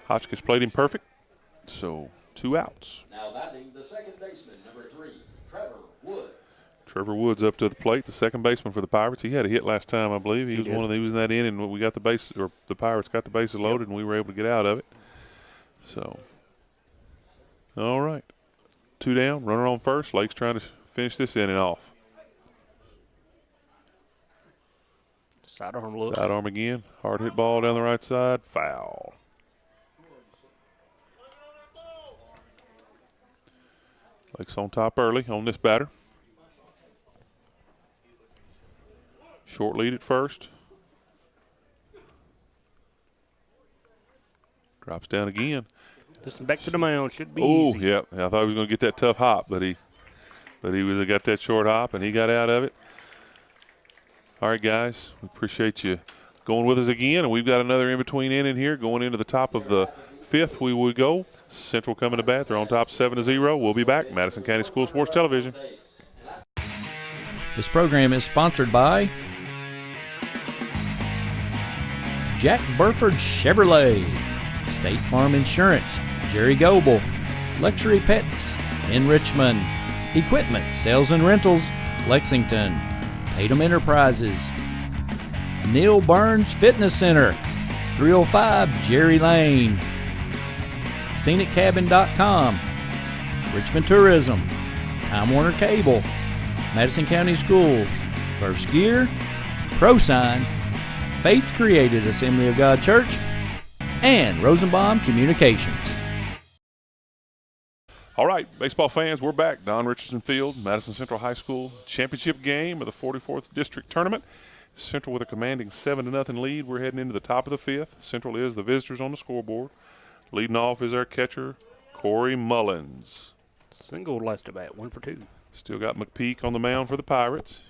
Hotchkiss played him perfect. So 2 outs. Now batting the second baseman, number 3, Trevor Woods. Trevor Woods up to the plate, the second baseman for the Pirates. He had a hit last time, I believe. He was in that inning when we got the bases, or the Pirates got the bases loaded, and we were able to get out of it. So, all right. 2 down, runner on first. Lake's trying to finish this inning off. Sidearm look. Sidearm again. Hard hit ball down the right side. Foul. Lake's on top early on this batter. Short lead at first. Drops down again. Just back to the mound. Should be easy. easy. Yeah. I thought he was going to get that tough hop, but he got that short hop, and he got out of it. All right, guys, we appreciate you going with us again, and we've got another in-between inning here going into the top of the 5th. We will go. Central coming to bat. They're on top 7-0. We'll be back. Madison County School Sports Television. This program is sponsored by Jack Burford Chevrolet, State Farm Insurance, Jerry Goebel, Luxury Pets in Richmond, Equipment Sales and Rentals, Lexington, Tatum Enterprises, Neil Burns Fitness Center, 305 Jerry Lane, ScenicCabin.com, Richmond Tourism, Time Warner Cable, Madison County Schools, First Gear, ProSigns, Faith Created Assembly of God Church, and Rosenbaum Communications. All right, baseball fans, we're back. Don Richardson Field, Madison Central High School championship game of the 44th District Tournament. Central with a commanding 7-0 lead. We're heading into the top of the 5th. Central is the visitors on the scoreboard. Leading off is our catcher, Corey Mullins. Single last at bat, 1 for 2. Still got McPeak on the mound for the Pirates.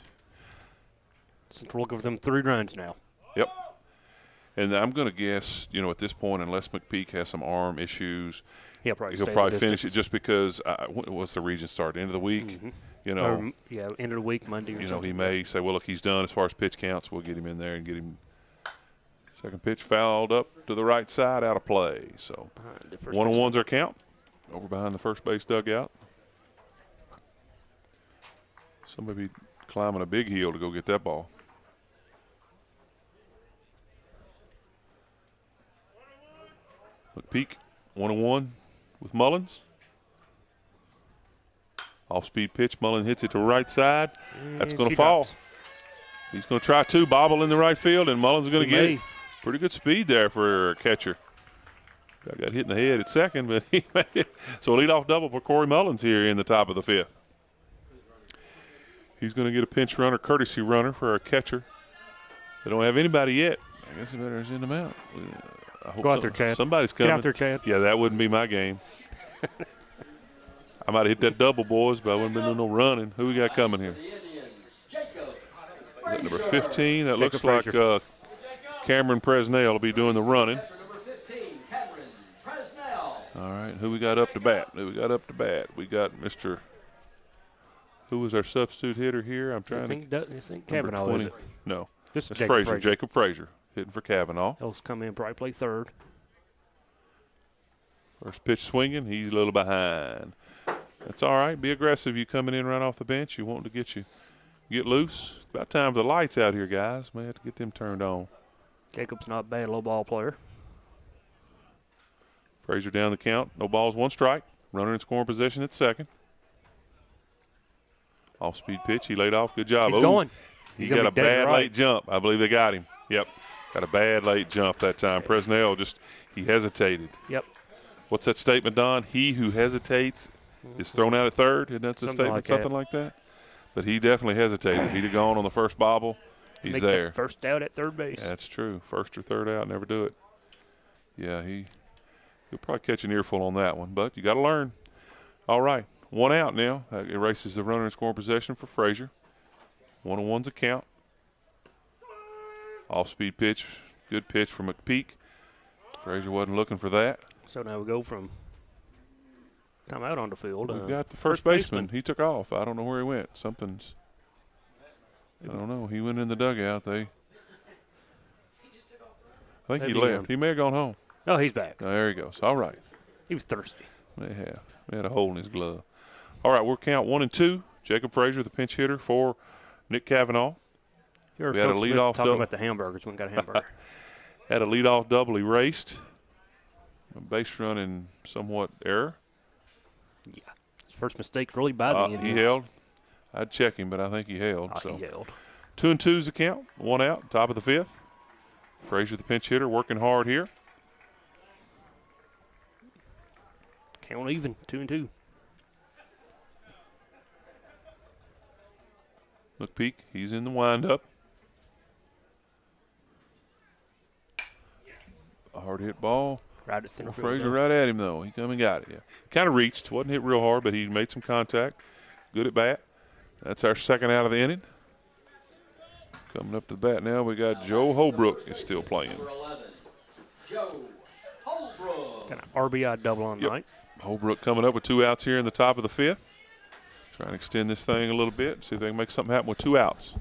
Central looking for them 3 runs now. Yep. And I'm going to guess, at this point, unless McPeak has some arm issues, he'll probably finish it just because what's the region start? End of the week? Mm-hmm. End of the week, Monday or something. He may say, well, look, he's done as far as pitch counts. We'll get him in there and get him. Second pitch fouled up to the right side, out of play. So 1-1's our count. over behind the first base dugout. Somebody be climbing a big hill to go get that ball. McPeak, 1-1 with Mullins. Off-speed pitch. Mullins hits it to right side. That's going to fall. Drops. He's He's going to try to bobble in the right field, and Mullins is going to get it. Pretty good speed there for a catcher. Got hit in the head at second, but he made it. So a leadoff double for Corey Mullins here in the top of the fifth. He's going to get a pinch runner, courtesy runner for a catcher. They don't have anybody yet. I guess they better send them out. I hope Go out there, Chad. Somebody's coming. Get out there, Chad. Yeah, that wouldn't be my game. I might have hit that double, boys, but I wouldn't have been doing no running. Who we got coming here? The Indians, Jacob Is that number Frazier. 15? That Jacob looks like Cameron Presnell will be doing the running. Catcher number 15, Cameron Presnell. All right, who we got up to bat? We got Mr. Who was our substitute hitter here? I'm trying You think Kavanaugh number is 20. it? No, Just it's Jacob Frazier. Jacob Frazier hitting for Kavanaugh. He'll come in, probably play third. First pitch swinging, he's a little behind. That's all right. Be aggressive. You coming in right off the bench. You want to get loose. It's about time for the lights out here, guys. May have to get them turned on. Jacob's not bad, low ball player. Frazier down the count. No balls, one strike. Runner in scoring position at second. Off-speed pitch. He laid off. Good job. He's going. He He's got gonna a be dead bad right. late jump. I believe they got him. Yep. Got a bad late jump that time. Presnell he hesitated. Yep. What's that statement, Don? He who hesitates is thrown out at third. Isn't that the Something statement? like Something that. like that? But he definitely hesitated. He'd have gone on the first bobble. He's Make there. the first out at third base. That's true. First or third out, never do it. Yeah, he'll probably catch an earful on that one, but you got to learn. All right, one out now. That erases the runner in scoring possession for Frazier. 1-1's a count. Off-speed pitch, good pitch from McPeak. Frazier wasn't looking for that. So now we go from time out on the field. We've got the first baseman. He took off. I don't know where he went. I don't know. He went in the dugout. I think he Maybe, left. He may have gone home. Oh, he's back. Oh, there he goes. All right. He was thirsty. They have. He had a hole in his glove. All right, we'll count 1 and 2. Jacob Frazier, the pinch hitter for Nick Kavanaugh. You heard We had a Coach Smith leadoff talking double. about the hamburgers. We got a hamburger. Had a leadoff double erased. A base run in somewhat error. Yeah. His first mistake really by the Indians. He held. I'd check him, but I think he held. So He held. 2 and 2's the count. 1 out, top of the fifth. Frazier, the pinch hitter, working hard here. Count even. 2 and 2. McPeak, he's in the windup. A hard hit ball. Right at center field. Frazier right at him, though. He come and got it. Yeah, kind of reached. Wasn't hit real hard, but he made some contact. Good at bat. That's our second out of the inning. Coming up to the bat now, we got Joe Holbrook is still playing. Number 11, Joe Holbrook. Got an RBI double on Yep. night. Holbrook coming up with 2 outs here in the top of the fifth. Trying to extend this thing a little bit, see if they can make something happen with 2 outs.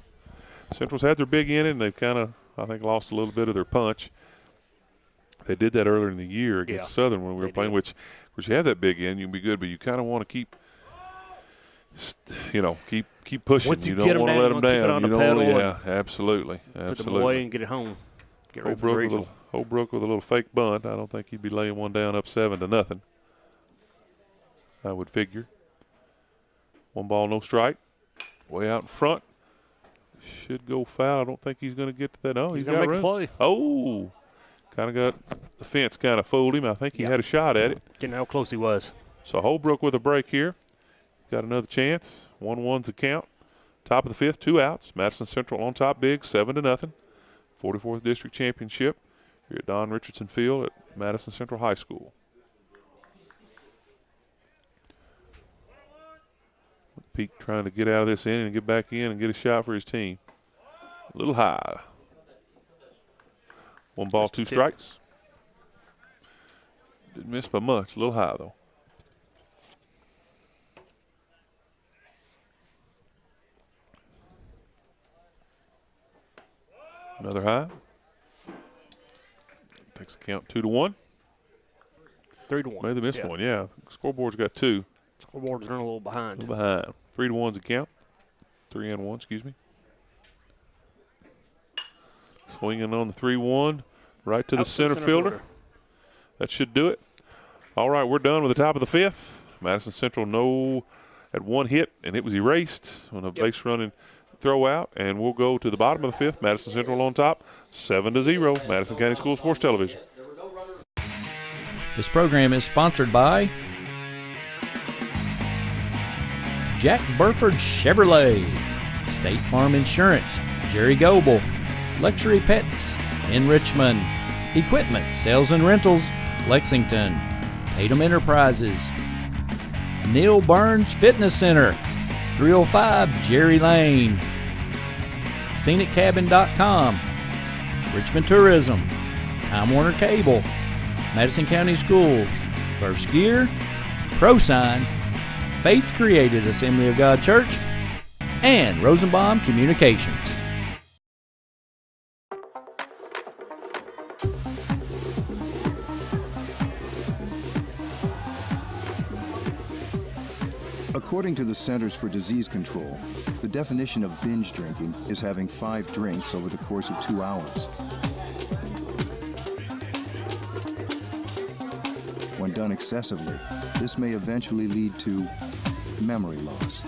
Central's had their big inning. They've kind of, I think, lost a little bit of their punch. They did that earlier in the year against Southern when we were playing, which you have that big in, you can be good, but you kind of want to keep pushing. Once you don't get 'em want to down, let you them wanna keep it down. on You the don't wanna- pedal yeah, absolutely. Put them away and get it home. Get ready for the regional. Holbrook with a little fake bunt. I don't think he'd be laying one down up 7-0. I would figure. 1 ball, no strike. Way out in front. Should go foul. I don't think he's going to get to that. Oh, He's got gonna make a room. play. Oh, kind of got the fence kind of fooled him. I think he had a shot at it. Getting how close he was. So Holbrook with a break here. Got another chance. 1-1's the count. Top of the fifth, 2 outs. Madison Central on top big, 7-0. 44th District Championship here at Don Richardson Field at Madison Central High School. Peak trying to get out of this inning and get back in and get a shot for his team. A little high. 1 ball, 2 strikes. Didn't miss by much. A little high, though. Another high. Takes the count 2-1. 3-1. May they missed one, yeah. Scoreboard's got 2. Scoreboard's running a little behind. 3-1's the count. 3-1, excuse me. Swinging on the 3-1, right to the center fielder. That should do it. All right, we're done with the top of the 5th. Madison Central had 1 hit, and it was erased on a base running throw out, and we'll go to the bottom of the 5th. Madison Central on top, 7-0. Madison County School Sports Television. This program is sponsored by Jack Burford Chevrolet, State Farm Insurance, Jerry Goebel, Luxury Pets in Richmond, Equipment Sales and Rentals, Lexington, Tatum Enterprises, Neil Burns Fitness Center, 305 Jerry Lane, ScenicCabin.com, Richmond Tourism, Time Warner Cable, Madison County Schools, First Gear, ProSigns, Faith Created Assembly of God Church, and Rosenbaum Communications. According to the Centers for Disease Control, the definition of binge drinking is having 5 drinks over the course of 2 hours. When done excessively, this may eventually lead to memory loss,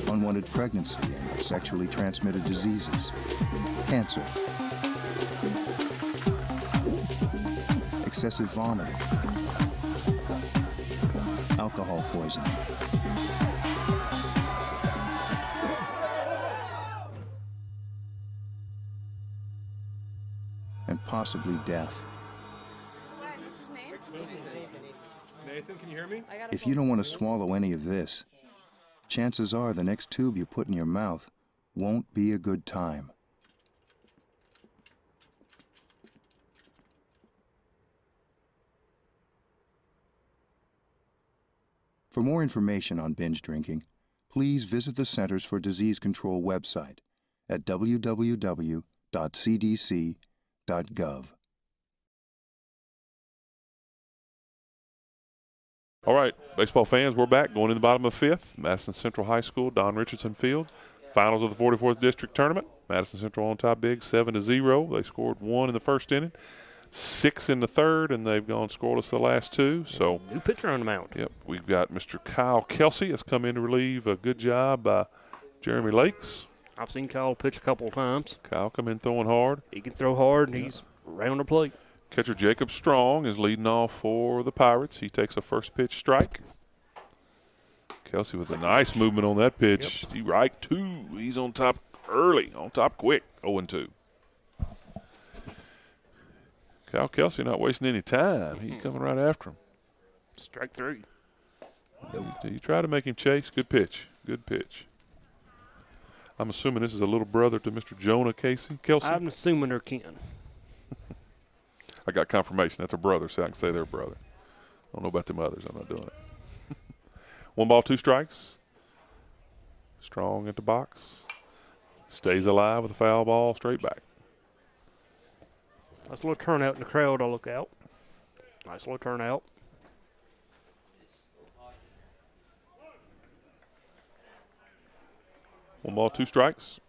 unwanted pregnancy, and sexually transmitted diseases, cancer, excessive vomiting, alcohol poisoning, and possibly death. Nathan, can you hear me? If you don't want to swallow any of this, chances are the next tube you put in your mouth won't be a good time. For more information on binge drinking, please visit the Centers for Disease Control website at www.cdc.gov. All right, baseball fans, we're back going in the bottom of the 5th. Madison Central High School, Don Richardson Field. Finals of the 44th District Tournament. Madison Central on top big, 7-0. They scored 1 in the first inning, 6 in the third, and they've gone scoreless the last 2. So new pitcher on the mound. Yep, we've got Mr. Kyle Kelsey has come in to relieve a good job by Jeremy Lakes. I've seen Kyle pitch a couple of times. Kyle come in throwing hard. He can throw hard, and he's around the plate. Catcher Jacob Strong is leading off for the Pirates. He takes a first pitch strike. Kelsey with a nice movement on that pitch. Yep. Strike 2. He's on top early, on top quick, 0-2. Kyle Kelsey not wasting any time. He's coming right after him. Strike 3. You try to make him chase. Good pitch. Good pitch. I'm assuming this is a little brother to Mr. Jonah Kelsey. I'm assuming they're kin. I got confirmation. That's a brother, so I can say they're a brother. I don't know about them others. I'm not doing it. 1 ball, 2 strikes. Strong at the box. Stays alive with a foul ball straight back. Nice little turnout in the crowd. I'll look out. Nice little turnout. One ball, 2 strikes.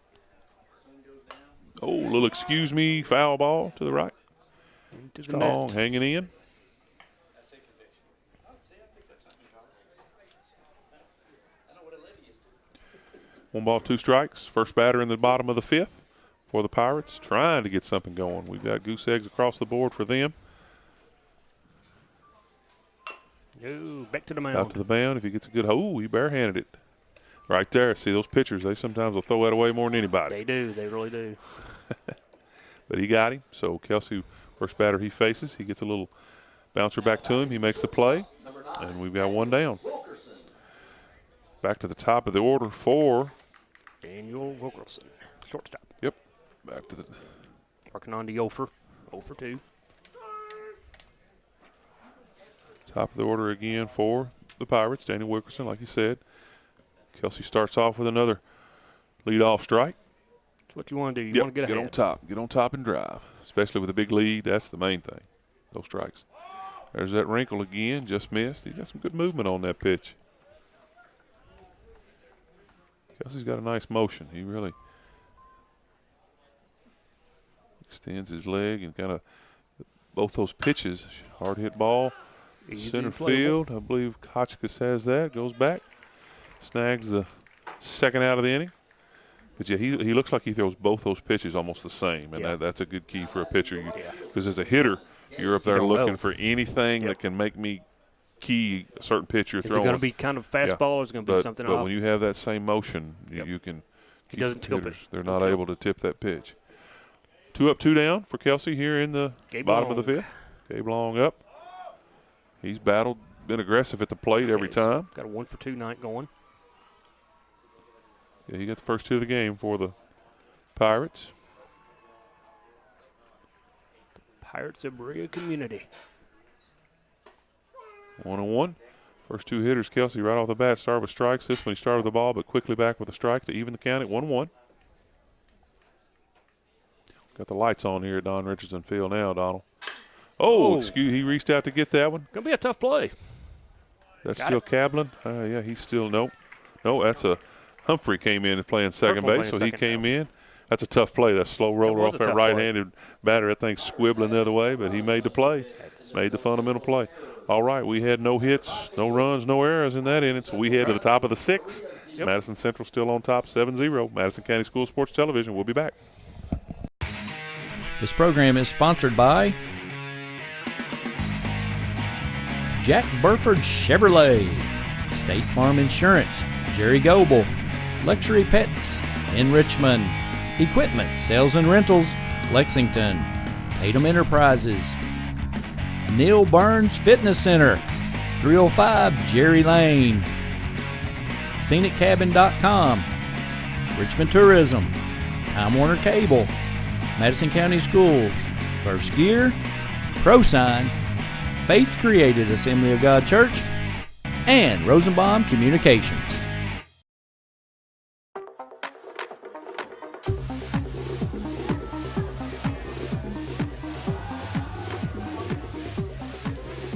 Oh, a little excuse me, foul ball to the right. Strong, hanging in. One ball, 2 strikes. First batter in the bottom of the 5th for the Pirates, trying to get something going. We've got goose eggs across the board for them. Ooh, back to the mound. Out to the mound. If he gets a good, he barehanded it. Right there. See those pitchers, they sometimes will throw that away more than anybody. They do. They really do. But he got him. So Kelsey, first batter he faces, he gets a little bouncer back to him. He makes the play, and we've got 1 down. Back to the top of the order for Daniel Wilkerson, shortstop. Yep. Back to the working on the 0 for 2. Top of the order again for the Pirates. Daniel Wilkerson, like you said. Kelsey starts off with another leadoff strike. That's what you want to do. You want to get ahead. On top. Get on top and drive, especially with a big lead. That's the main thing, those strikes. There's that wrinkle again, just missed. He got some good movement on that pitch. Kelsey's got a nice motion. He really extends his leg and kind of both those pitches. Hard hit ball, Easy center playable. field. I believe Hotchkiss has that. Goes back, snags the second out of the inning. But yeah, he looks like he throws both those pitches almost the same, and that's a good key for a pitcher. Because as a hitter, you're up there looking for anything that can make me key a certain pitch you're throwing. Is it going to be kind of fastball or is it going to be something But off? when you have that same motion, you can keep doesn't the tip hitters. it. They're not able to tip that pitch. 2 up, 2 down for Kelsey here in the bottom of the fifth. Gabe Long up. He's battled, been aggressive at the plate every time. Got a 1-for-2 night going. Yeah, he got the first 2 of the game for the Pirates. Pirates of Berea community. 1-1. First 2 hitters, Kelsey right off the bat started with strikes. This one he started with the ball, but quickly back with a strike to even the count at 1-1. Got the lights on here at Don Richardson Field now, Donald. Oh, excuse, he reached out to get that one. Going to be a tough play. That's still Kaplan. Yeah, he's still, no, that's a Humphrey came in and playing second base, so he came in. That's a tough play. That slow roller off that right-handed batter. That thing's squibbling the other way, but he made the play, made the fundamental play. All right, we had no hits, no runs, no errors in that inning, so we head to the top of the 6th. Madison Central still on top 7-0. Madison County School Sports Television. We'll be back. This program is sponsored by Jack Burford Chevrolet, State Farm Insurance, Jerry Goebel, Luxury Pets in Richmond, Equipment Sales and Rentals, Lexington, Tatum Enterprises, Neil Burns Fitness Center, 305 Jerry Lane, ScenicCabin.com, Richmond Tourism, Time Warner Cable, Madison County Schools, First Gear, ProSigns, Faith Created Assembly of God Church, and Rosenbaum Communications.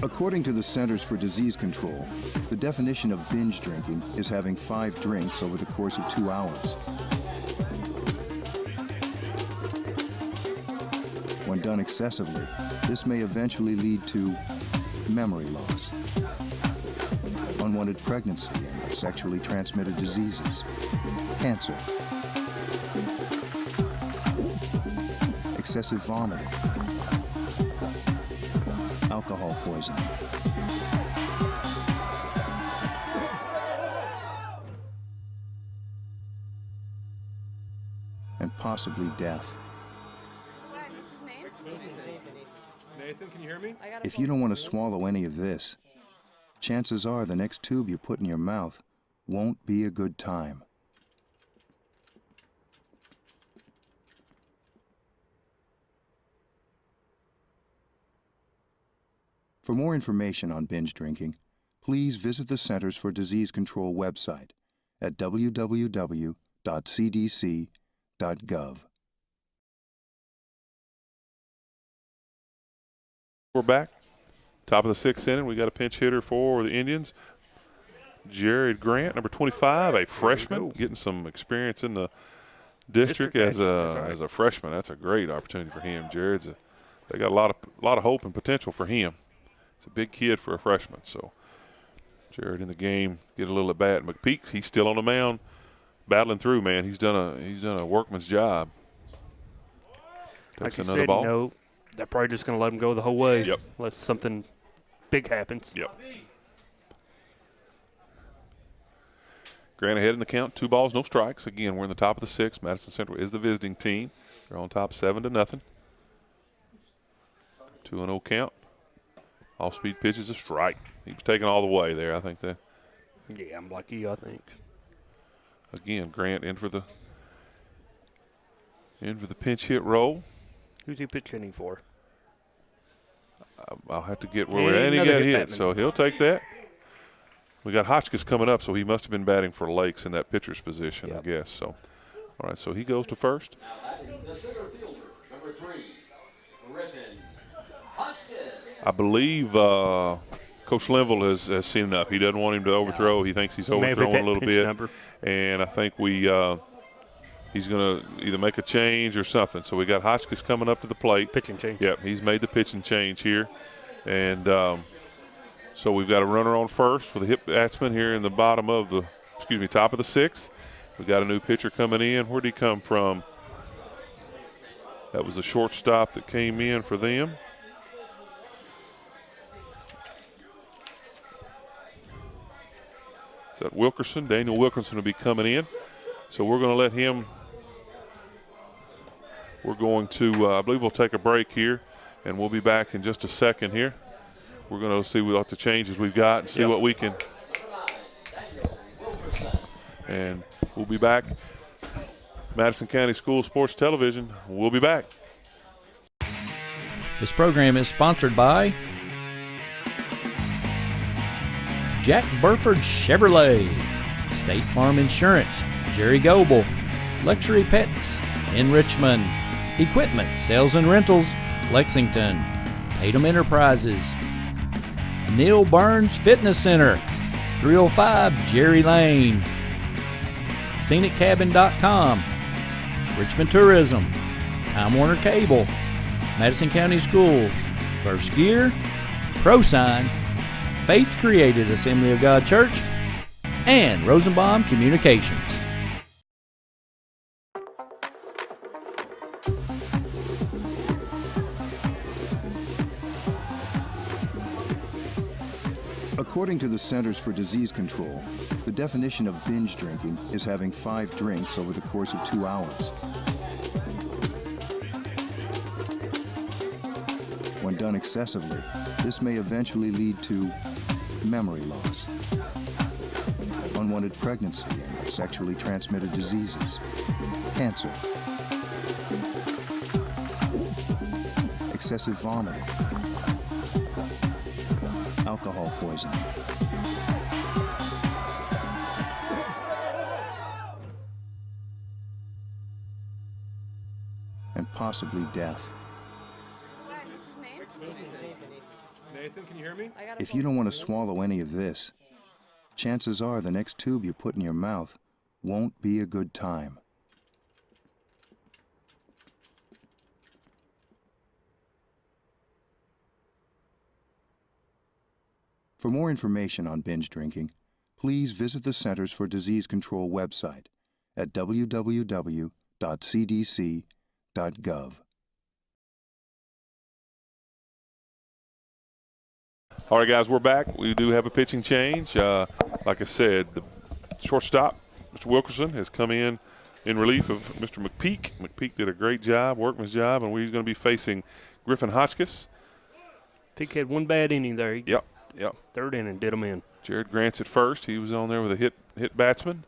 According to the Centers for Disease Control, the definition of binge drinking is having 5 drinks over the course of 2 hours. When done excessively, this may eventually lead to memory loss, unwanted pregnancy, and sexually transmitted diseases, cancer, excessive vomiting, alcohol poisoning, and possibly death. Nathan, can you hear me? If you don't want to swallow any of this, chances are the next tube you put in your mouth won't be a good time. For more information on binge drinking, please visit the Centers for Disease Control website at www.cdc.gov. We're back. Top of the 6th inning. We got a pinch hitter for the Indians. Jared Grant, number 25, a freshman, getting some experience in the district as a freshman. That's a great opportunity for him. They got a lot of hope and potential for him. It's a big kid for a freshman. So Jared in the game, get a little at bat. McPeak, he's still on the mound, battling through. Man, he's done a workman's job. Takes like another ball. They're probably just going to let him go the whole way. Yep. Unless something big happens. Yep. Grant ahead in the count, 2 balls, no strikes. Again, we're in the top of the 6th. Madison Central is the visiting team. They're on top 7-0. 2-0 count. Off-speed pitch is a strike. He was taken all the way there. I think that. Yeah, I'm like you, I think. Again, Grant in for the pinch hit role. Who's he pitch hitting for? I'll have to get where we're at. And he got hit, so he'll take that. We got Hotchkiss coming up, so he must have been batting for Lakes in that pitcher's position, I guess. So, all right, so he goes to first. The center fielder, number 3, Griffin Hotchkiss. I believe Coach Linville has seen enough. He doesn't want him to overthrow. He thinks he's overthrowing a little bit. And I think he's going to either make a change or something. So we got Hotchkiss coming up to the plate. Pitching change. Yep, he's made the pitching change here. And so we've got a runner on first with a hip batsman here in the top of the sixth. We've got a new pitcher coming in. Where'd he come from? That was a shortstop that came in for them. Is that Wilkerson? Daniel Wilkerson will be coming in. So we're going to let him. We're going to, I believe we'll take a break here, and we'll be back in just a second here. We're going to see what the changes we've got and see what we can. And we'll be back. Madison County School Sports Television. We'll be back. This program is sponsored by Jack Burford Chevrolet, State Farm Insurance, Jerry Goebel, Luxury Pets in Richmond, Equipment Sales and Rentals, Lexington, Tatum Enterprises, Neil Burns Fitness Center, 305 Jerry Lane, ScenicCabin.com, Richmond Tourism, Time Warner Cable, Madison County Schools, First Gear, ProSigns, Faith Created Assembly of God Church, and Rosenbaum Communications. According to the Centers for Disease Control, the definition of binge drinking is having 5 drinks over the course of 2 hours. When done excessively, this may eventually lead to memory loss, unwanted pregnancy, and sexually transmitted diseases, cancer, excessive vomiting, alcohol poisoning, and possibly death. Nathan, can you hear me? If you don't want to swallow any of this, chances are the next tube you put in your mouth won't be a good time. For more information on binge drinking, please visit the Centers for Disease Control website at www.cdc.gov. All right, guys, we're back. We do have a pitching change. Like I said, the shortstop, Mr. Wilkerson, has come in relief of Mr. McPeak. McPeak did a great job, workman's job, and we're going to be facing Griffin Hotchkiss. Peak had one bad inning there. Yep. Third inning, did him in. Jared Grant's at first. He was on there with a hit batsman.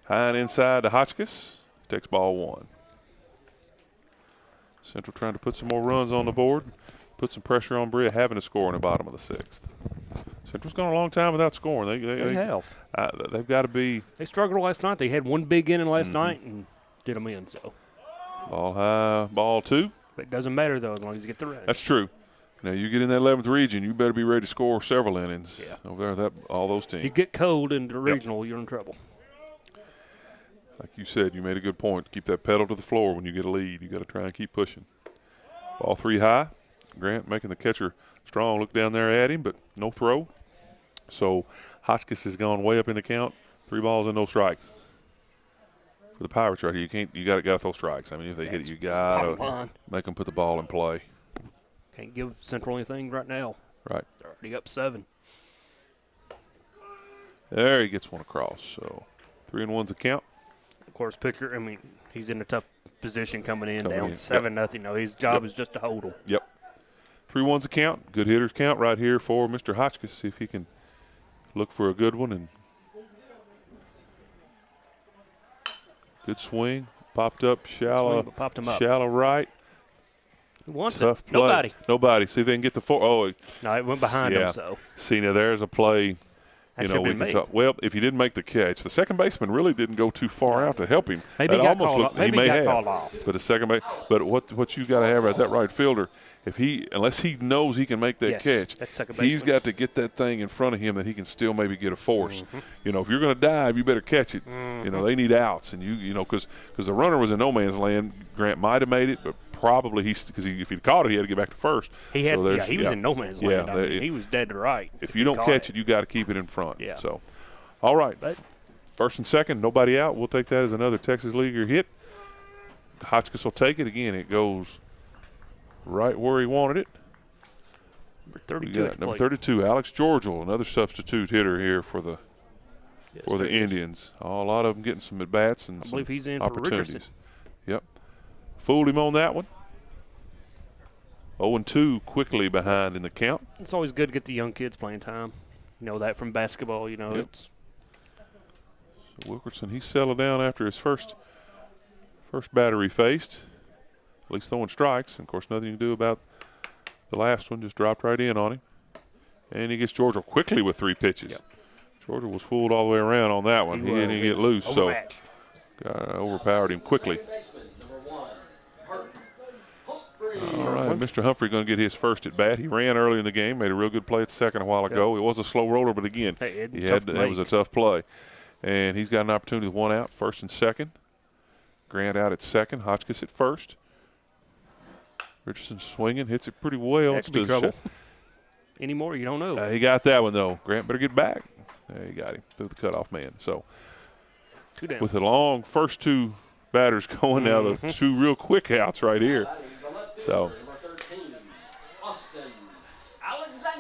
High and inside to Hotchkiss. Takes ball 1. Central trying to put some more runs on the board. Put some pressure on Berea, having to score in the bottom of the 6th. Central's gone a long time without scoring. They have. They've got to be. They struggled last night. They had one big inning last night and did them in. So Ball high, ball 2. But it doesn't matter, though, as long as you get the run. That's true. Now, you get in that 11th region, you better be ready to score several innings. Yeah. Over there, all those teams. If you get cold in the regional, you're in trouble. Like you said, you made a good point. Keep that pedal to the floor when you get a lead. You got to try and keep pushing. Ball 3 high. Grant making the catcher strong. Look down there at him, but no throw. So Hotchkiss has gone way up in the count. 3 balls and no strikes. For the Pirates right here, you got to throw strikes. I mean, if they hit it, you got to make them put the ball in play. Can't give Central anything right now. Right. They're already up 7. There he gets one across. So 3-1's a count. Of course, pitcher, I mean, he's in a tough position coming in down 7-0. No, his job is just to hold him. Yep. 3-1's a count. Good hitters count right here for Mr. Hotchkiss. See if he can look for a good one. And good swing. Popped up shallow. Popped him up. Shallow right. Who wants Tough it? play. Nobody. See if they can get the 4. Oh, no, it went behind him. So see, now there's a play. You know, we can talk. Well, if he didn't make the catch, the second baseman really didn't go too far out to help him. Maybe that he got almost called looked, off. Maybe he may got have, called off. But the second base. But what you got to have that right fielder, unless he knows he can make that catch, he's got to get that thing in front of him that he can still maybe get a force. You know, if you're going to dive, you better catch it. You know, they need outs, and you know, because the runner was in no man's land. Grant might have made it, but probably if he'd caught it, he had to get back to first. He was in no man's land. I mean, he was dead to right. If you don't catch it, you got to keep it in front. Yeah. So, all right. First and second, nobody out. We'll take that as another Texas Leaguer hit. Hotchkiss will take it. Again, it goes right where he wanted it. Number 32. Number 32, Alex Georgial, another substitute hitter here for the Indians. A lot of them getting some at-bats and I believe he's in opportunities. For Richardson. Yep. Fooled him on that one. 0-2 quickly behind in the count. It's always good to get the young kids playing time. You know that from basketball, you know. It's so Wilkerson, he settled down after his first batter he faced. At least throwing strikes. And, of course, nothing you can do about the last one. Just dropped right in on him. And he gets Georgial quickly with 3 pitches. Yep. Georgial was fooled all the way around on that one. He didn't get loose, so overpowered him quickly. All right, Mr. Humphrey going to get his first at bat. He ran early in the game, made a real good play at second a while ago. It was a slow roller, but again, that was a tough play. And he's got an opportunity with 1 out, first and second. Grant out at second, Hotchkiss at first. Richardson swinging, hits it pretty well. That could be trouble. Anymore, you don't know. He got that one, though. Grant better get back. There you got him through the cutoff man. So 2 down. With the long first 2 batters going now, the 2 real quick outs right here. So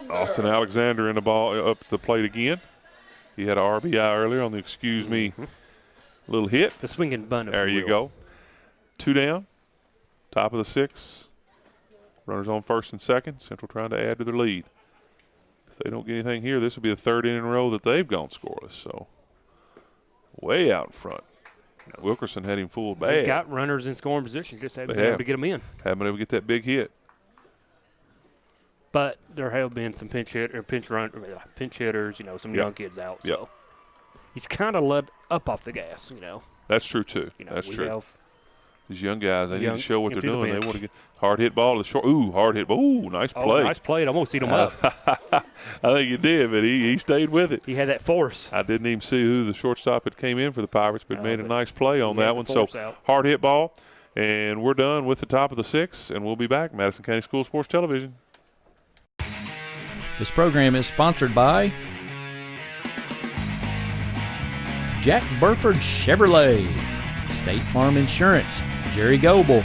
Austin Alexander in the ball up the plate again. He had an RBI earlier on the little hit. The swinging bunt. There you go. 2 down. Top of the 6th. Runners on first and second. Central trying to add to their lead. If they don't get anything here, this will be the 3rd inning in a row that they've gone scoreless. So way out in front. Wilkerson had him fooled bad. They got runners in scoring positions, just haven't been able to get them in. Haven't been able to get that big hit. But there have been some pinch hitters, you know, some young kids out. So he's kind of let up off the gas, you know. That's true, too. You know, that's true. These young guys, they need to show what they're doing. They want to get hard hit ball to the short. Ooh, hard hit ball. Ooh, nice play. Nice play. It almost eat him up. I think he did, but he stayed with it. He had that force. I didn't even see who the shortstop had came in for the Pirates, but made a nice play on that one. So hard hit ball, and we're done with the top of the 6th, and we'll be back. Madison County School Sports Television. This program is sponsored by Jack Burford Chevrolet, State Farm Insurance, Jerry Goebel,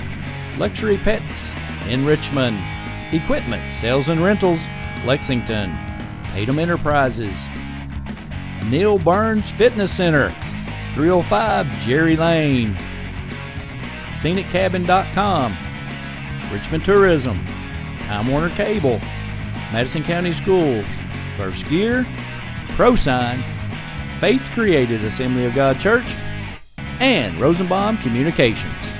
Luxury Pets in Richmond, Equipment Sales and Rentals, Lexington, Tatum Enterprises, Neil Burns Fitness Center, 305 Jerry Lane, ScenicCabin.com, Richmond Tourism, Time Warner Cable, Madison County Schools, First Gear, ProSigns, Faith Created Assembly of God Church, and Rosenbaum Communications.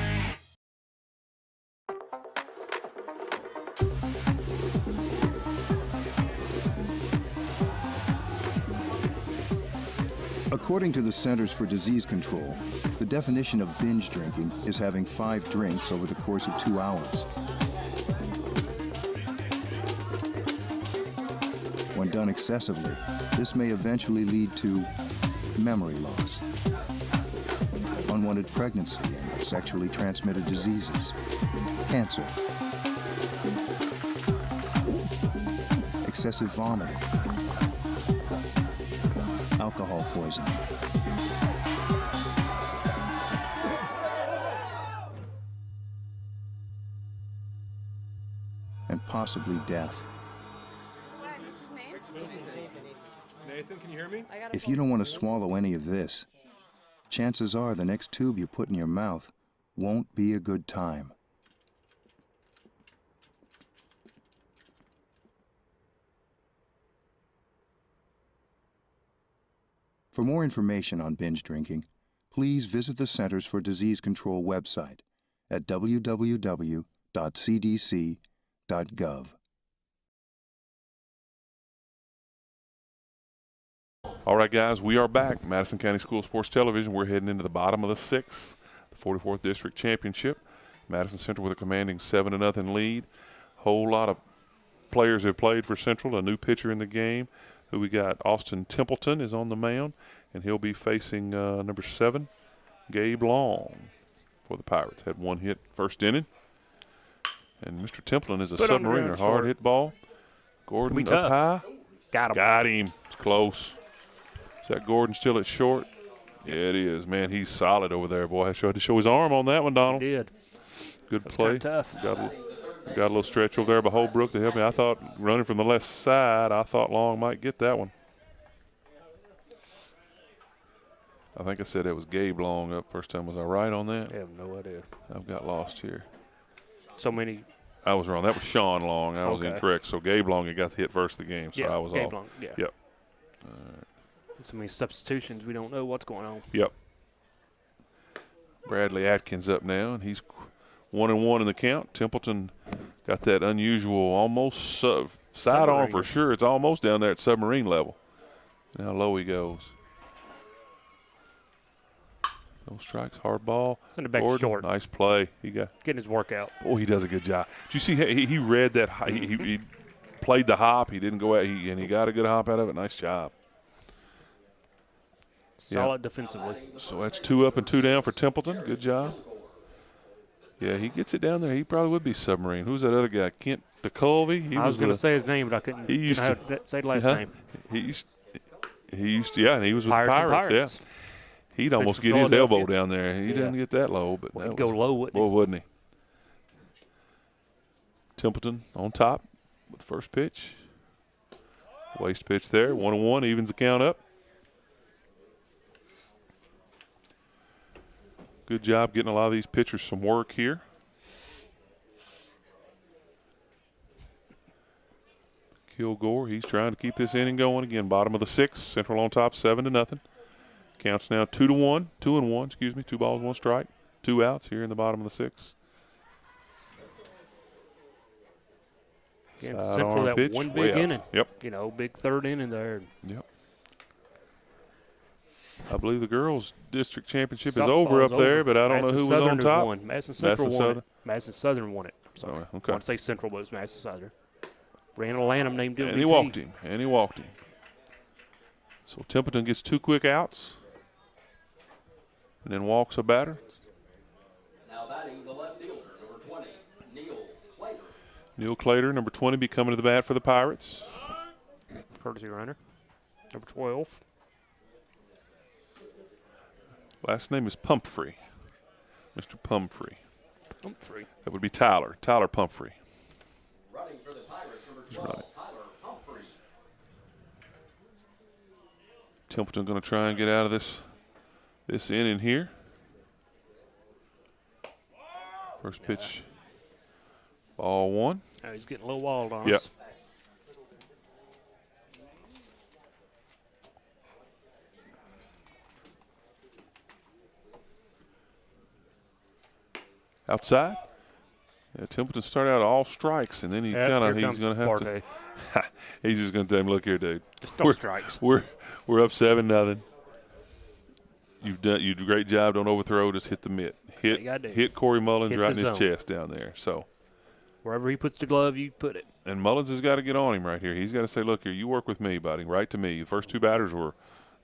According to the Centers for Disease Control, the definition of binge drinking is having 5 drinks over the course of 2 hours. When done excessively, this may eventually lead to memory loss, unwanted pregnancy, and sexually transmitted diseases, cancer, excessive vomiting, alcohol poisoning, and possibly death. Nathan, can you hear me? If you don't want to swallow any of this, chances are the next tube you put in your mouth won't be a good time. For more information on binge drinking, please visit the Centers for Disease Control website at www.cdc.gov. All right, guys, we are back. Madison County School Sports Television. We're heading into the bottom of the 6th, the 44th District Championship. Madison Central with a commanding 7-0 lead. Whole lot of players have played for Central. A new pitcher in the game. Who we got? Austin Templeton is on the mound, and he'll be facing number 7, Gabe Long, for the Pirates. Had 1 hit first inning. And Mr. Templeton is a submariner. Hard hit ball. Gordon up high. Got him. It's close. Is that Gordon still at short? Yeah, it is. Man, he's solid over there, boy. I had to show his arm on that one, Donald. He did. Good play. Tough. Got a little stretch over there by Holbrook to help me. I thought running from the left side, I thought Long might get that one. I think I said it was Gabe Long up first time. Was I right on that? I have no idea. I've got lost here. So many. I was wrong. That was Sean Long. I was incorrect. So Gabe Long had got the hit first of the game. So I was Gabe off. Long. Yeah. Yep. So many substitutions. We don't know what's going on. Yep. Bradley Atkins up now, and he's 1-1 in the count. Templeton got that unusual almost sidearm for sure. It's almost down there at submarine level. And how low he goes. No strikes, hard ball. Send it back short. Nice play. He got getting his workout. Oh, he does a good job. Did you see he read that? He played the hop. He didn't go out. And he got a good hop out of it. Nice job. Solid defensively. So that's 2 up and 2 down for Templeton. Good job. Yeah, he gets it down there. He probably would be submarine. Who's that other guy? Kent DeCulvey? I was going to say his name, but I couldn't. He used to say the last name. He used to, yeah, and he was with the Pirates. Yeah. He'd almost get his elbow down there. He didn't get that low, but he'd go low, wouldn't he? Templeton on top with the first pitch. Waste pitch there. 1-1 evens the count up. Good job getting a lot of these pitchers some work here. Kilgore, he's trying to keep this inning going again. Bottom of the 6th, Central on top, 7-0. Counts now 2-1, 2-1, excuse me, 2 balls, 1 strike. 2 outs here in the bottom of the 6th. Again, Central that pitch, one big inning. Yep. You know, big 3rd inning there. Yep. I believe the girls' district championship is over up there, but I don't know who was on top. Won. Madison Central won it. Madison Southern won it. Sorry. Okay. I want to say Central, but it was Madison Southern. Randall Lanham named him. And he walked him. So Templeton gets 2 quick outs and then walks a batter. Now batting the left fielder, number 20, Neil Clater. Neil Clater, number 20, be coming to the bat for the Pirates. Courtesy runner, number 12. Last name is Pumphrey. Mr. Pumphrey. Pumphrey. That would be Tyler. Tyler Pumphrey. Running for the Pirates, number 12, Tyler Pumphrey. Templeton going to try and get out of this inning here. First pitch, ball 1. Oh, he's getting a little wild on Yep. us. Outside. Yeah, Templeton started out all strikes, and then he's going to have to. He's just going to tell him, "Look here, dude. Just throw strikes. We're up 7-0. You did a great job. Don't overthrow. Just hit the mitt. Hit Corey Mullins right in his chest down there. So wherever he puts the glove, you put it. And Mullins has got to get on him right here. He's got to say, "Look here, you work with me, buddy. Right to me. The first 2 batters were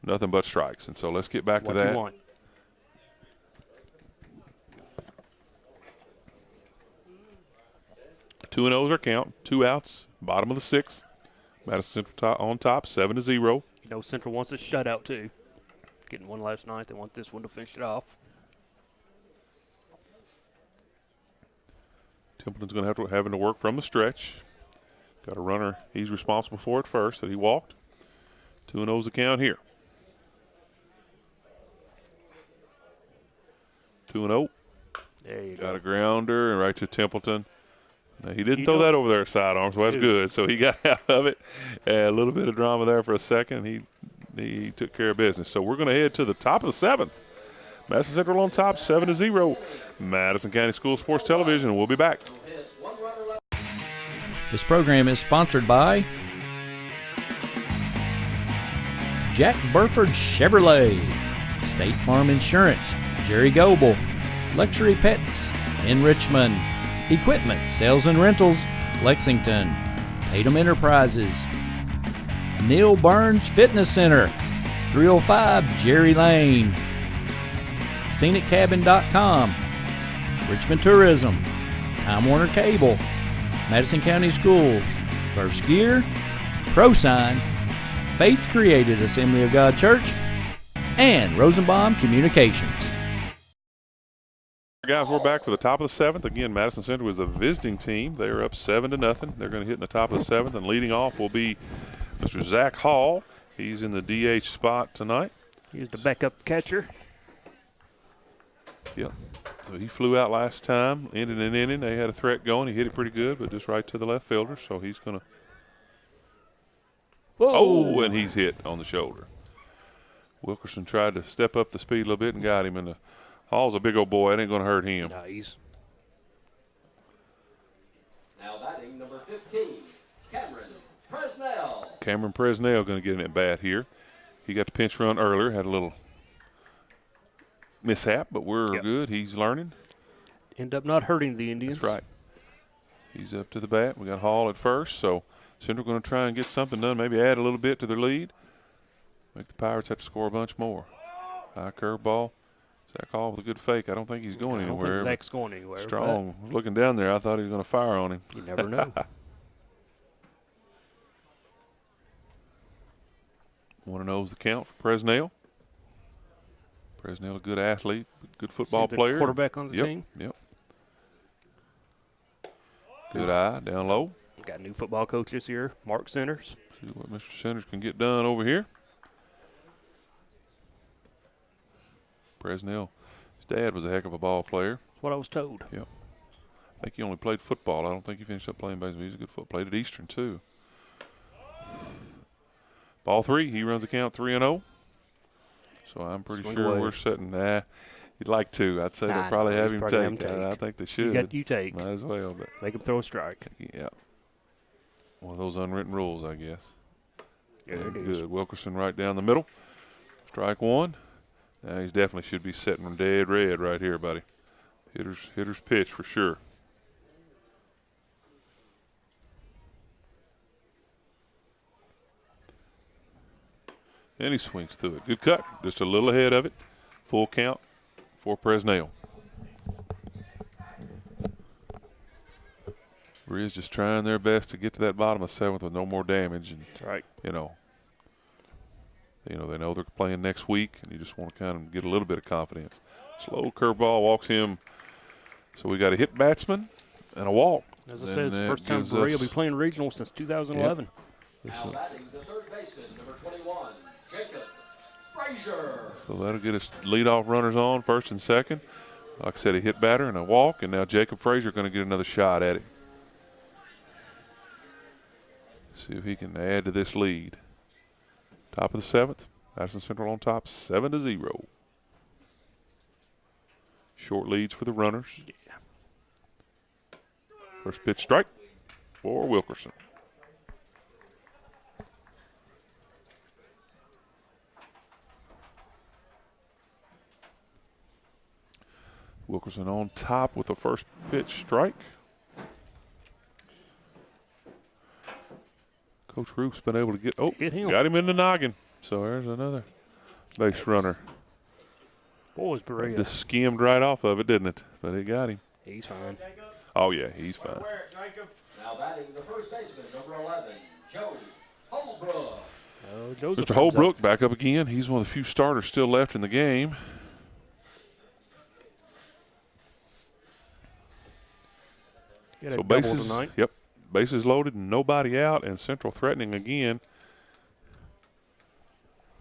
nothing but strikes, and so let's get back to that." What you want. 2-0 our count. 2 outs. Bottom of the 6th. Madison Central on top, 7-0. You know, Central wants a shutout too. Getting one last night, they want this one to finish it off. Templeton's going to having to work from the stretch. Got a runner he's responsible for at first that he walked. 2-0's the count here. 2-0. There you Got a grounder and right to Templeton. Now, he didn't throw that over there sidearm, so that's good. So he got out of it. A little bit of drama there for a second. He took care of business. So we're going to head to the top of the 7th. Madison Central on top, 7-0. Madison County School Sports Television. We'll be back. This program is sponsored by Jack Burford Chevrolet, State Farm Insurance, Jerry Goebel, Luxury Pets in Richmond, Equipment Sales and Rentals, Lexington, Tatum Enterprises, Neil Burns Fitness Center, 305 Jerry Lane, ScenicCabin.com, Richmond Tourism, Time Warner Cable, Madison County Schools, First Gear, ProSigns, Faith Created Assembly of God Church, and Rosenbaum Communications. Guys, we're back for the top of the seventh. Again, Madison Central is the visiting team. They are up 7-0. They're going to hit in the top of the seventh, and leading off will be Mr. Zach Hall. He's in the DH spot tonight. He's the backup catcher. Yep. So he flew out last time, ended an inning. They had a threat going. He hit it pretty good, but just right to the left fielder. So he's going to. Oh, and he's hit on the shoulder. Wilkerson tried to step up the speed a little bit and got him. And Hall's a big old boy. It ain't going to hurt him. Nice. Now batting number 15, Cameron Presnell. Cameron Presnell going to get an at bat here. He got the pinch run earlier, had a little mishap, but we're good. He's learning. End up not hurting the Indians. That's right. He's up to the bat. We got Hall at first, so Central going to try and get something done, maybe add a little bit to their lead. Make the Pirates have to score a bunch more. High curveball. Zach Hall with a good fake. I don't think he's going anywhere. I don't think Zach's going anywhere. Strong. Looking down there, I thought he was going to fire on him. You never know. 1-0 is the count for Presnell. Presnell, a good athlete, good football player. Quarterback on the team. Yep. Good eye, down low. Got a new football coach this year, Mark Centers. See what Mr. Centers can get done over here. Presnell, his dad was a heck of a ball player. That's what I was told. Yep. I think he only played football. I don't think he finished up playing baseball. He's a good football. Played at Eastern, too. Ball 3, he runs the count 3-0. So I'm pretty sure we're sitting. You'd like to. I'd say they'll probably have him take. I think they should. You take. Might as well. But make him throw a strike. Yeah. One of those unwritten rules, I guess. Yeah, it good. is. Wilkerson right down the middle. Strike one. Now he definitely should be sitting dead red right here, buddy. Hitter's pitch for sure. And he swings through it. Good cut. Just a little ahead of it. Full count for Presnell. Berea's just trying their best to get to that bottom of seventh with no more damage. And, that's right. You know, they know they're playing next week, and you just want to kind of get a little bit of confidence. Slow curveball walks him. So we got a hit batsman and a walk. As I said, it's the first time Berea will be playing regional since 2011. Now batting the third baseman, number 21, Jacob Frazier. So that'll get us leadoff runners on, first and second. Like I said, a hit batter and a walk, and now Jacob Frazier going to get another shot at it. See if he can add to this lead. Top of the seventh. Madison Central on top, 7-0. Short leads for the runners. Yeah. First pitch strike for Wilkerson. Wilkerson on top with a first pitch strike. Coach Roof's been able to got him in the noggin. So there's another base runner. Boys, Berea. Just skimmed right off of it, didn't it? But it got him. He's fine. Oh, yeah, he's fine. Now batting the first baseman, number 11, Joe Holbrook. Mr. Holbrook back up again. He's one of the few starters still left in the game. So bases loaded and nobody out, and Central threatening again.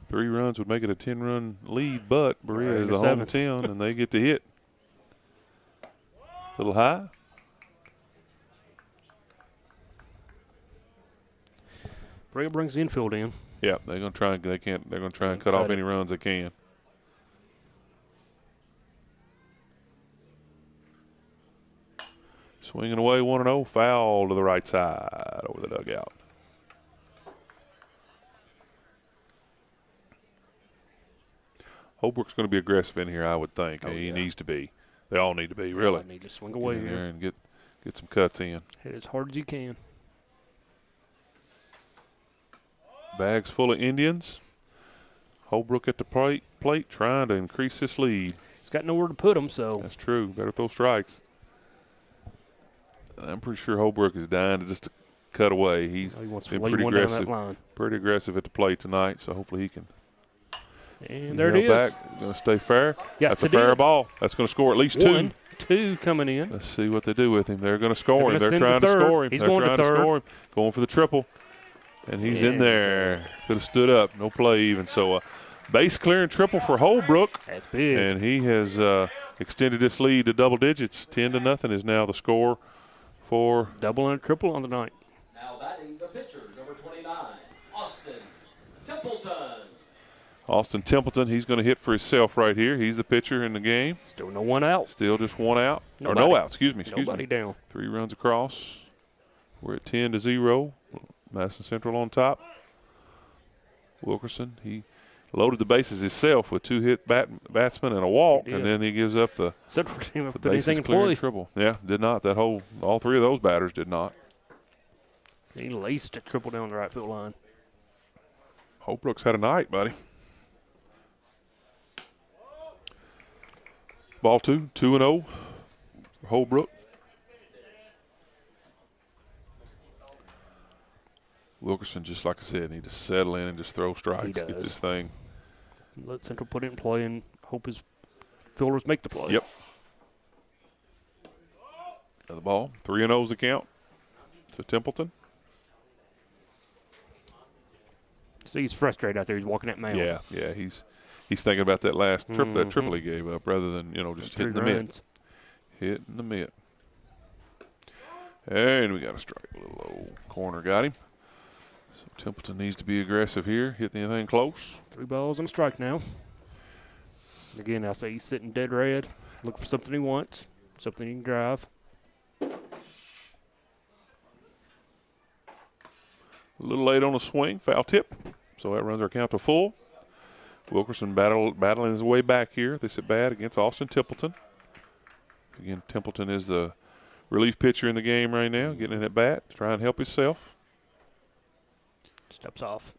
3 runs would make it a 10-run lead, but Berea is the home team, and they get to hit. A little high. Berea brings the infield in. Yeah, they're gonna try. They're gonna try and cut off any runs they can. Swinging away 1-0, foul to the right side over the dugout. Holbrook's going to be aggressive in here, I would think. He needs to be. They all need to be, really. Need to swing away Get in here there and get some cuts in. Hit as hard as you can. Bags full of Indians. Holbrook at the plate trying to increase this lead. He's got nowhere to put them, so. That's true. Better throw strikes. I'm pretty sure Holbrook is dying to just cut away. He's he wants to been lay pretty one down aggressive. that line. Pretty aggressive at the plate tonight, so hopefully he can. And there it is. Back. Going to stay fair. Yes, That's a fair ball. That's going to score at least 2. 1, 2 coming in. Let's see what they do with him. They're going to score him. They're send trying to third. score him. He's They're going to trying to third. score him. Going for the triple. And he's in there. Could have stood up. No play even. So base clearing triple for Holbrook. That's big. And he has extended this lead to double digits. 10-0 is now the score for. Double and triple on the night. Now batting the pitcher, number 29, Austin Templeton. Austin Templeton, he's going to hit for himself right here. He's the pitcher in the game. Still no one out. Still just 1 out. Nobody. Or no out, excuse me. Nobody down. 3 runs across. We're at 10-0. Madison Central on top. Wilkerson, he loaded the bases himself with 2 hit batsmen and a walk, and then he gives up the Central team put bases anything in clearing play. triple. Yeah, did not. All 3 of those batters did not. He laced a triple down the right field line. Holbrook's had a night, buddy. Ball 2, 2-0 for Holbrook. Wilkerson, just like I said, need to settle in and just throw strikes. Get this thing. Let Central put it in play and hope his fielders make the play. Yep. Another ball. 3-0's the count to Templeton. See, he's frustrated out there. He's walking that mound. Yeah, he's thinking about that last that triple he gave up rather than, just hitting the mitt. Hitting the mitt. And we got a strike. A little low corner got him. So Templeton needs to be aggressive here. Hit anything close. 3 balls and a strike now. Again, I say he's sitting dead red. Looking for something he wants. Something he can drive. A little late on the swing. Foul tip. So that runs our count to full. Wilkerson battling his way back here. This at bat against Austin Templeton. Again, Templeton is the relief pitcher in the game right now, getting in at bat, trying to help himself. Steps off.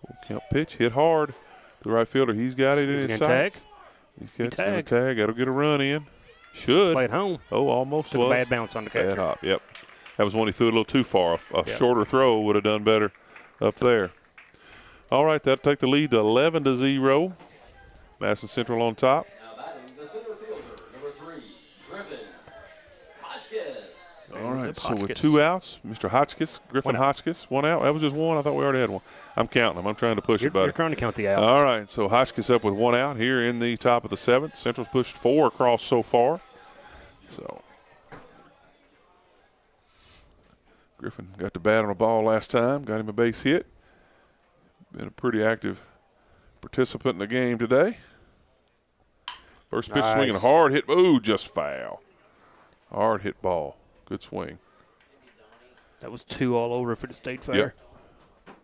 Full count pitch, hit hard. The right fielder, he's got it in his sights. He's going to tag. That'll get a run in. Should. Play it home. Oh, almost Took was. a bad bounce on the catcher. Bad hop, yep. That was one he threw a little too far. A shorter throw would have done better up there. All right, that'll take the lead to 11-0. Madison Central on top. Now batting the center fielder, number 3, Griffin Hotchkiss. All right, so with 2 outs, Mr. Hotchkiss, Griffin Hotchkiss, 1 out. That was just 1. I thought we already had 1. I'm counting them. I'm trying to push it, buddy. You're trying to count the outs. All right, so Hotchkiss up with 1 out here in the top of the 7th. Central's pushed 4 across so far. So Griffin got to bat on a ball last time, got him a base hit. Been a pretty active participant in the game today. First pitch swinging, hard hit. Ooh, just foul. Hard hit ball. Good swing. That was 2 all over if it had stayed fair. Yep.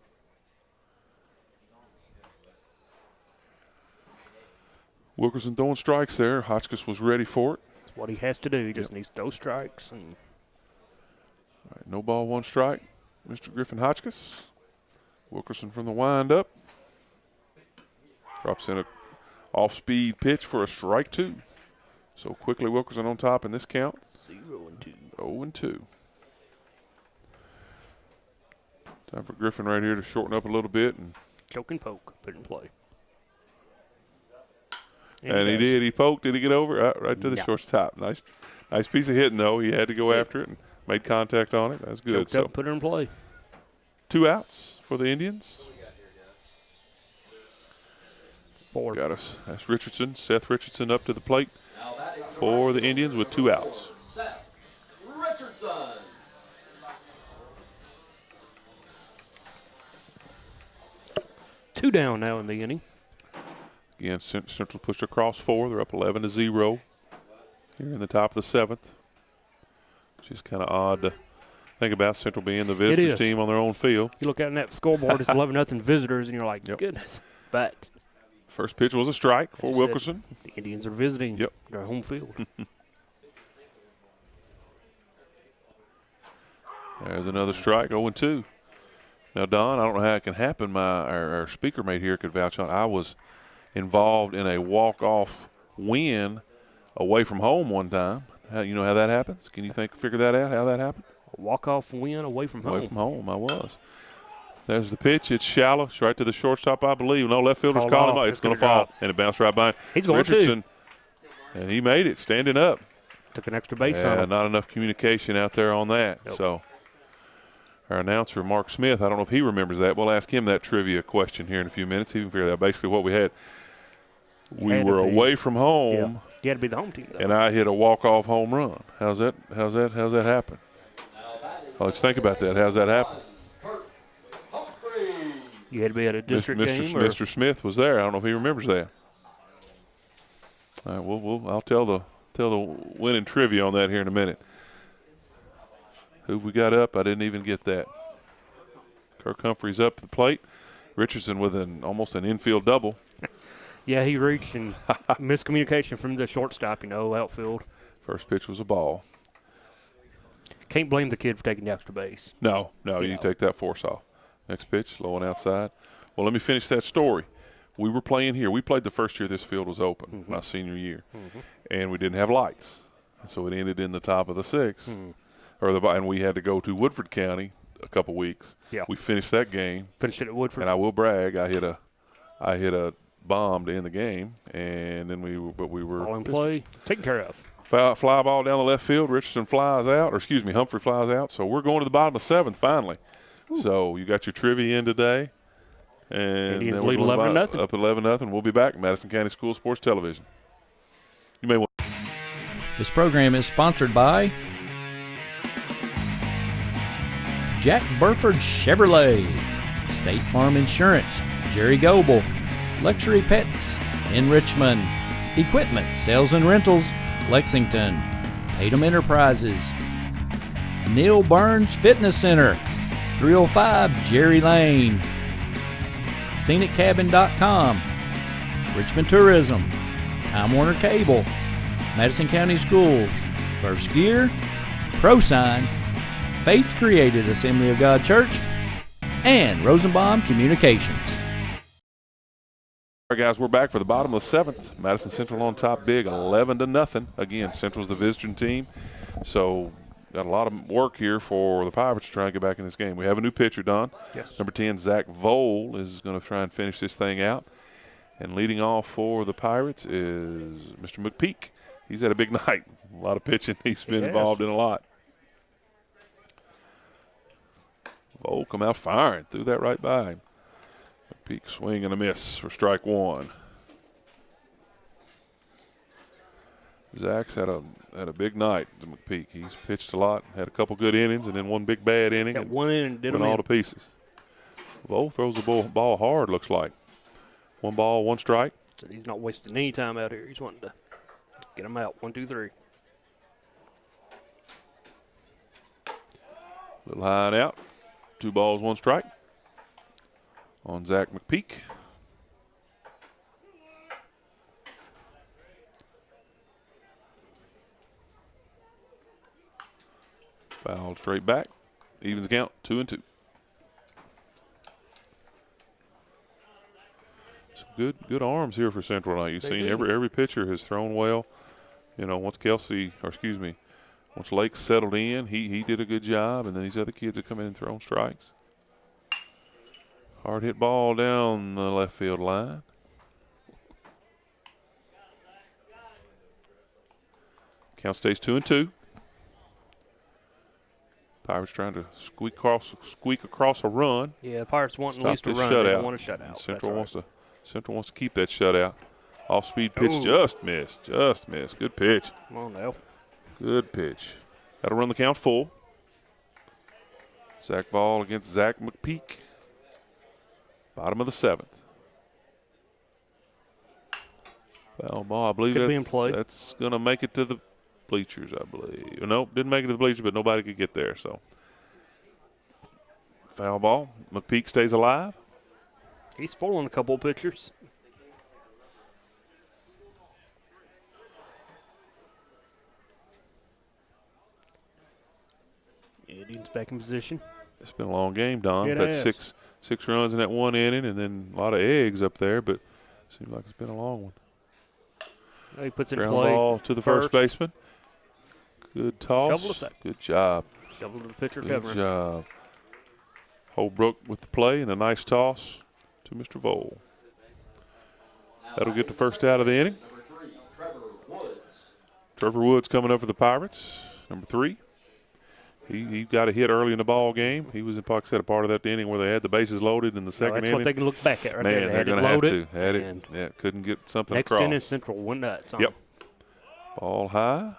Wilkerson throwing strikes there. Hotchkiss was ready for it. That's what he has to do. He just needs those strikes. And all right, no ball, 1 strike. Mr. Griffin Hotchkiss. Wilkerson from the windup. Drops in a off-speed pitch for a strike 2. So quickly Wilkerson on top in this count. 0-2. 0-2. Time for Griffin right here to shorten up a little bit. And choke and poke. Put it in play. And he did. He poked. Did he get over? Right to the shortstop. Nice piece of hitting, though. He had to go after it and made contact on it. That's good. Choked up, put it in play. 2 outs for the Indians. 4. Got us. That's Richardson. Seth Richardson up to the plate for the Indians with 2 outs. Seth Richardson. Two down now in the inning. Again, Central pushed across 4. They're up 11-0 here in the top of the 7th. Which is kind of odd to Think about Central being the visitors team on their own field. You look at that scoreboard, it's 11-0 visitors, and you're like, goodness. But first pitch was a strike for Wilkerson. The Indians are visiting their home field. There's another strike, 0-2. Now, Don, I don't know how it can happen. Our speaker mate here could vouch on. I was involved in a walk-off win away from home one time. You know how that happens? Can you figure that out, how that happened? A walk-off win away from home. Away from home, I was. There's the pitch. It's shallow. It's right to the shortstop, I believe. No, left fielder's calling him. It's going to fall, and it bounced right by him. He's going Richardson, and he made it, standing up. Took an extra base on him. Not enough communication out there on that. Nope. So our announcer, Mark Smith, I don't know if he remembers that. We'll ask him that trivia question here in a few minutes. He can figure out basically what we had. We were away from home. Yeah. You had to be the home team, though. And I hit a walk-off home run. How's that happen? Let's think about that. How's that happen? You had to be at a district game? Mr. Smith was there. I don't know if he remembers that. All right, I'll tell the winning trivia on that here in a minute. Who we got up? I didn't even get that. Kirk Humphrey's up at the plate. Richardson with almost an infield double. Yeah, he reached and miscommunication from the shortstop, outfield. First pitch was a ball. Can't blame the kid for taking the extra base. No, you take that force off. Next pitch, low and outside. Well, let me finish that story. We were playing here. We played the first year this field was open, my senior year, and we didn't have lights. So it ended in the top of the sixth, and we had to go to Woodford County a couple weeks. Yeah. We finished that game. Finished it at Woodford. And I will brag, I hit a bomb to end the game, and then we were all in play, taken care of. Fly ball down the left field. Richardson flies out, Humphrey flies out. So we're going to the bottom of the seventh finally. Ooh. So you got your trivia in today, and Indians then lead 11-0. Up 11-0. We'll be back. Madison County School Sports Television. You may want. This program is sponsored by Jack Burford Chevrolet, State Farm Insurance, Jerry Goebel, Luxury Pets in Richmond, Equipment Sales and Rentals, Lexington, Tatum Enterprises, Neil Burns Fitness Center, 305 Jerry Lane, ScenicCabin.com, Richmond Tourism, Time Warner Cable, Madison County Schools, First Gear, Pro Signs, Faith Created Assembly of God Church, and Rosenbaum Communications. All right, guys, we're back for the bottom of the seventh. Madison Central on top big, 11-0. Again, Central's the visiting team. So got a lot of work here for the Pirates to try and get back in this game. We have a new pitcher, Don. Yes. Number 10, Zach Vole, is going to try and finish this thing out. And leading off for the Pirates is Mr. McPeak. He's had a big night. A lot of pitching. He's been involved in a lot. Vole come out firing. Threw that right by him. McPeak swing and a miss for strike one. Zach's had a big night to McPeak. He's pitched a lot, had a couple good innings, and then one big bad inning. Got one inning, did went all to pieces. Vole throws the ball hard, looks like. 1 ball, 1 strike. So he's not wasting any time out here. He's wanting to get him out. 1, 2, 3. Little high and out. 2 balls, 1 strike on Zach McPeak. Foul straight back. Evens count, 2-2. Some good arms here for Central tonight. You've seen every pitcher has thrown well. Once Lake settled in, he did a good job, and then these other kids have come in and thrown strikes. Hard hit ball down the left field line. Count stays 2-2. Pirates trying to squeak across a run. Yeah, Pirates want at least a run. They don't want a shutout. Central wants to keep that shutout. Off-speed pitch just missed. Good pitch. Come on now. Good pitch. That'll run the count full. Zach Vole against Zach McPeak. Bottom of the 7th. Foul ball, I believe that's going to make it to the bleachers, I believe. No, didn't make it to the bleachers, but nobody could get there. So Foul ball. McPeak stays alive. He's spoiling a couple of pitchers. Indians back in position. It's been a long game, Don. It We've had has. six runs in that one inning, and then a lot of eggs up there, but it seems like it's been a long one. He puts it in Ground play. ball to the first baseman. Good toss. Shovel to second. Good job. Shovel to the pitcher Good covering. job. Holbrook with the play and a nice toss to Mr. Vole. That'll get the first out of the inning. Number 3, Trevor Woods. Trevor Woods coming up for the Pirates, number 3. He got a hit early in the ball game. He was, like I said, a part of that inning where they had the bases loaded in the second That's inning. what they can look back at right Man, there. They they're had going it to have loaded. to. Had it. And Yeah, couldn't get something next across. inning, Central went nuts on Yep. them. Ball high.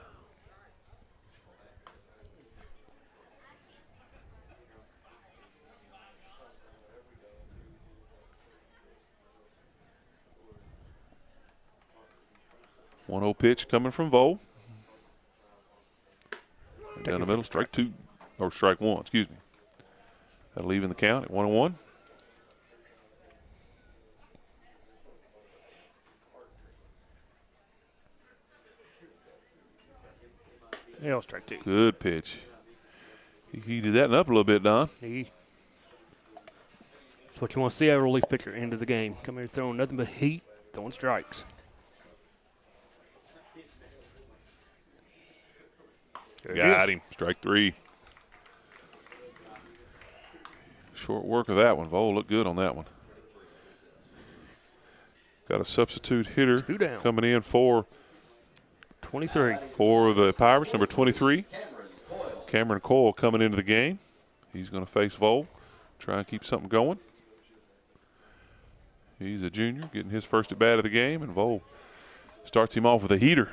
One 0 pitch coming from Vole. Down the middle, strike 2, or strike 1, excuse me. That'll leave in the count at 1-1. Yeah, strike 2. Good pitch. He heated that up a little bit, Don. That's what you want to see out of a relief pitcher into the game. Come here throwing nothing but heat, throwing strikes. There it Got is. him. Strike 3. Short work of that one. Vole looked good on that one. Got a substitute hitter 2 down. coming in for 23. the Pirates, number 23. Cameron Coyle coming into the game. He's going to face Vole, try and keep something going. He's a junior, getting his first at bat of the game, and Vole starts him off with a heater.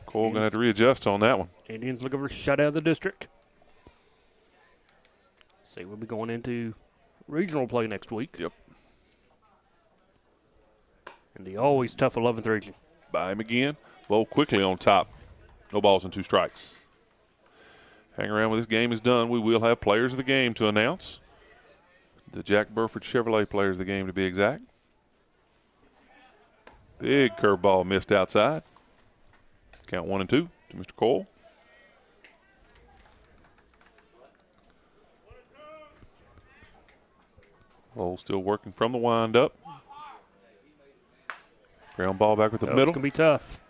Coyle going to have to readjust on that one. Indians looking for a shutout of the district. See, we'll be going into regional play next week. Yep. In the always tough 11th region. By him again. Vole quickly on top. No balls and 2 strikes. Hang around when this game is done. We will have players of the game to announce. The Jack Burford Chevrolet players of the game, to be exact. Big curveball missed outside. Count 1 and 2 to Mr. Cole. Vole still working from the windup. Ground ball back with the It's middle. going to be tough.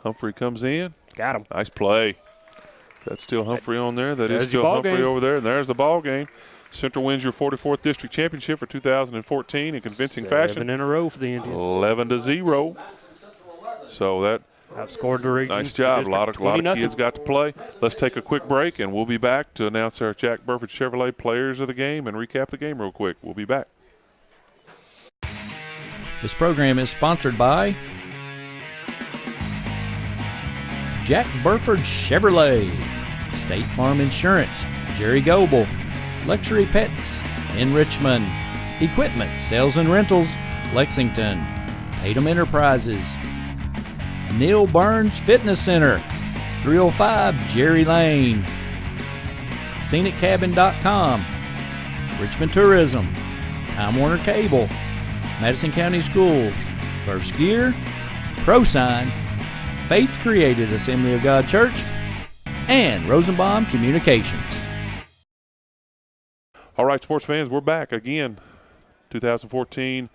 Humphrey comes in. Got him. Nice play. That's still Humphrey on there. That is There's still your ball Humphrey game. over there. And there's the ball game. Central wins your 44th district championship for 2014 in convincing 7 fashion. in a row for the Indians. 11-0. So that Outscored the region. nice job. A lot of 20-0. kids got to play. Let's take a quick break, and we'll be back to announce our Jack Burford Chevrolet players of the game and recap the game real quick. We'll be back. This program is sponsored by Jack Burford Chevrolet, State Farm Insurance, Jerry Goebel, Luxury Pets in Richmond, Equipment Sales and Rentals, Lexington, Tatum Enterprises, Neil Burns Fitness Center, 305 Jerry Lane, ScenicCabin.com, Richmond Tourism, Time Warner Cable, Madison County Schools, First Gear, ProSigns, Faith Created Assembly of God Church, and Rosenbaum Communications. All right, sports fans, we're back again. 2014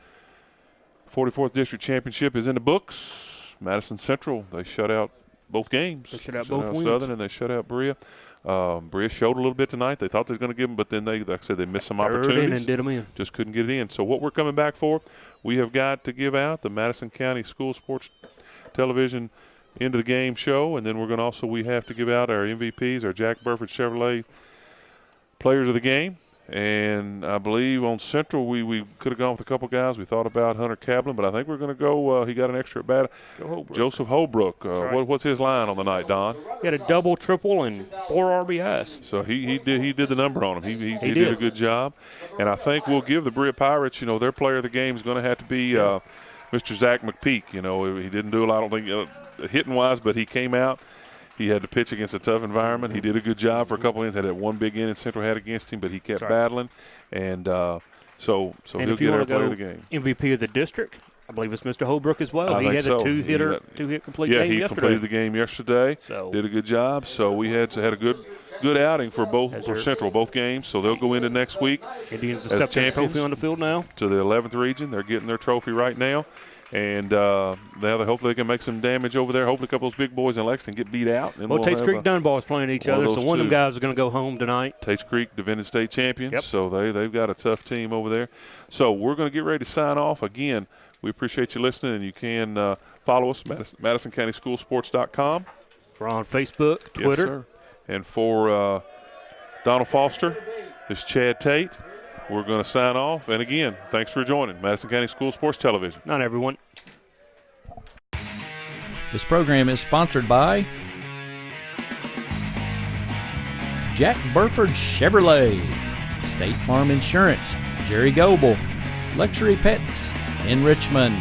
44th District Championship is in the books. Madison Central, they shut out both games. They shut out both wins. Southern, and they shut out Berea. Berea showed a little bit tonight. They thought they were going to give them, but then like I said, they missed some Third opportunities. inning did them in. Just couldn't get it in. So what we're coming back for, we have got to give out the Madison County School Sports Television Into the Game show, and then we're going to also, we have to give out our MVPs, our Jack Burford Chevrolet players of the game. And I believe on Central we could have gone with a couple guys. We thought about Hunter Kaplan, but I think we're going to go. He got an extra at bat. Joseph Holbrook. right. What's his line on the night, Don? He had a double, triple, and 4 RBIs. So he did the number on him. He did did. a good job. And I think we'll give the Berea Pirates, their player of the game is going to have to be Mr. Zach McPeak. He didn't do a lot, I don't think, hitting-wise, but he came out He had to pitch against a tough environment. He did a good job for a couple innings. Had that one big inning Central had against him, but he kept battling. And so he'll get our player of the game. MVP of the district, I believe it's Mr. Holbrook as well. He had a two-hit complete game yesterday. Yeah, he completed the game yesterday. So did a good job. So we had a good outing for Central, both games. So they'll go into next week Indians as champions trophy on the field now to the 11th region. They're getting their trophy right now. And now hopefully they can make some damage over there. Hopefully a couple of those big boys in Lexington get beat out. And Tates Creek Dunbar is playing each other, so one of them guys are going to go home tonight. Tates Creek, defending state champions. Yep. So they've got a tough team over there. So we're going to get ready to sign off. Again, we appreciate you listening, and you can follow us, MadisonCountySchoolSports.com. We're on Facebook, Twitter. Yes, sir. And for Donald Foster, it's Chad Tate. We're going to sign off. And again, thanks for joining Madison County School Sports Television. Not everyone. This program is sponsored by Jack Burford Chevrolet, State Farm Insurance, Jerry Goebel, Luxury Pets in Richmond,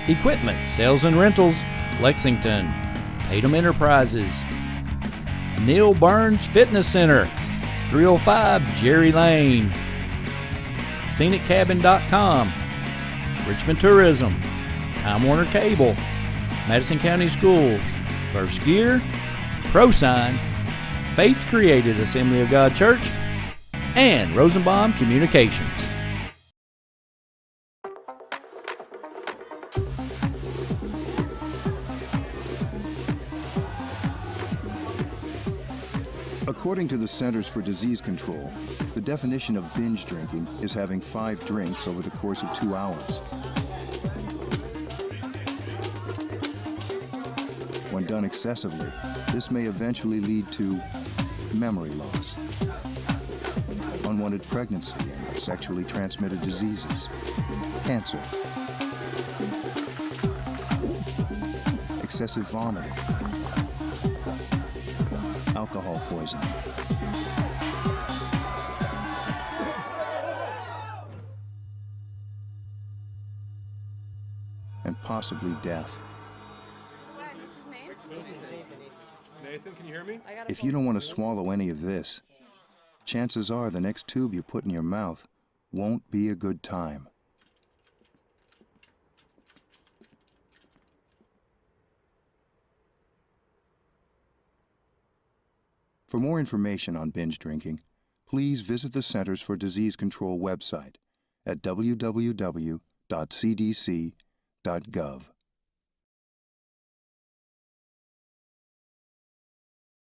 Equipment Sales and Rentals, Lexington, Tatum Enterprises, Neil Burns Fitness Center, 305 Jerry Lane, ScenicCabin.com, Richmond Tourism, Time Warner Cable, Madison County Schools, First Gear, ProSigns, Faith Created Assembly of God Church, and Rosenbaum Communications. According to the Centers for Disease Control, the definition of binge drinking is having 5 drinks over the course of 2 hours. When done excessively, this may eventually lead to memory loss, unwanted pregnancy, and sexually transmitted diseases, cancer, excessive vomiting, alcohol poisoning, and possibly death. Nathan, can you hear me? If you don't want to swallow any of this, chances are the next tube you put in your mouth won't be a good time. For more information on binge drinking, please visit the Centers for Disease Control website at www.cdc.gov.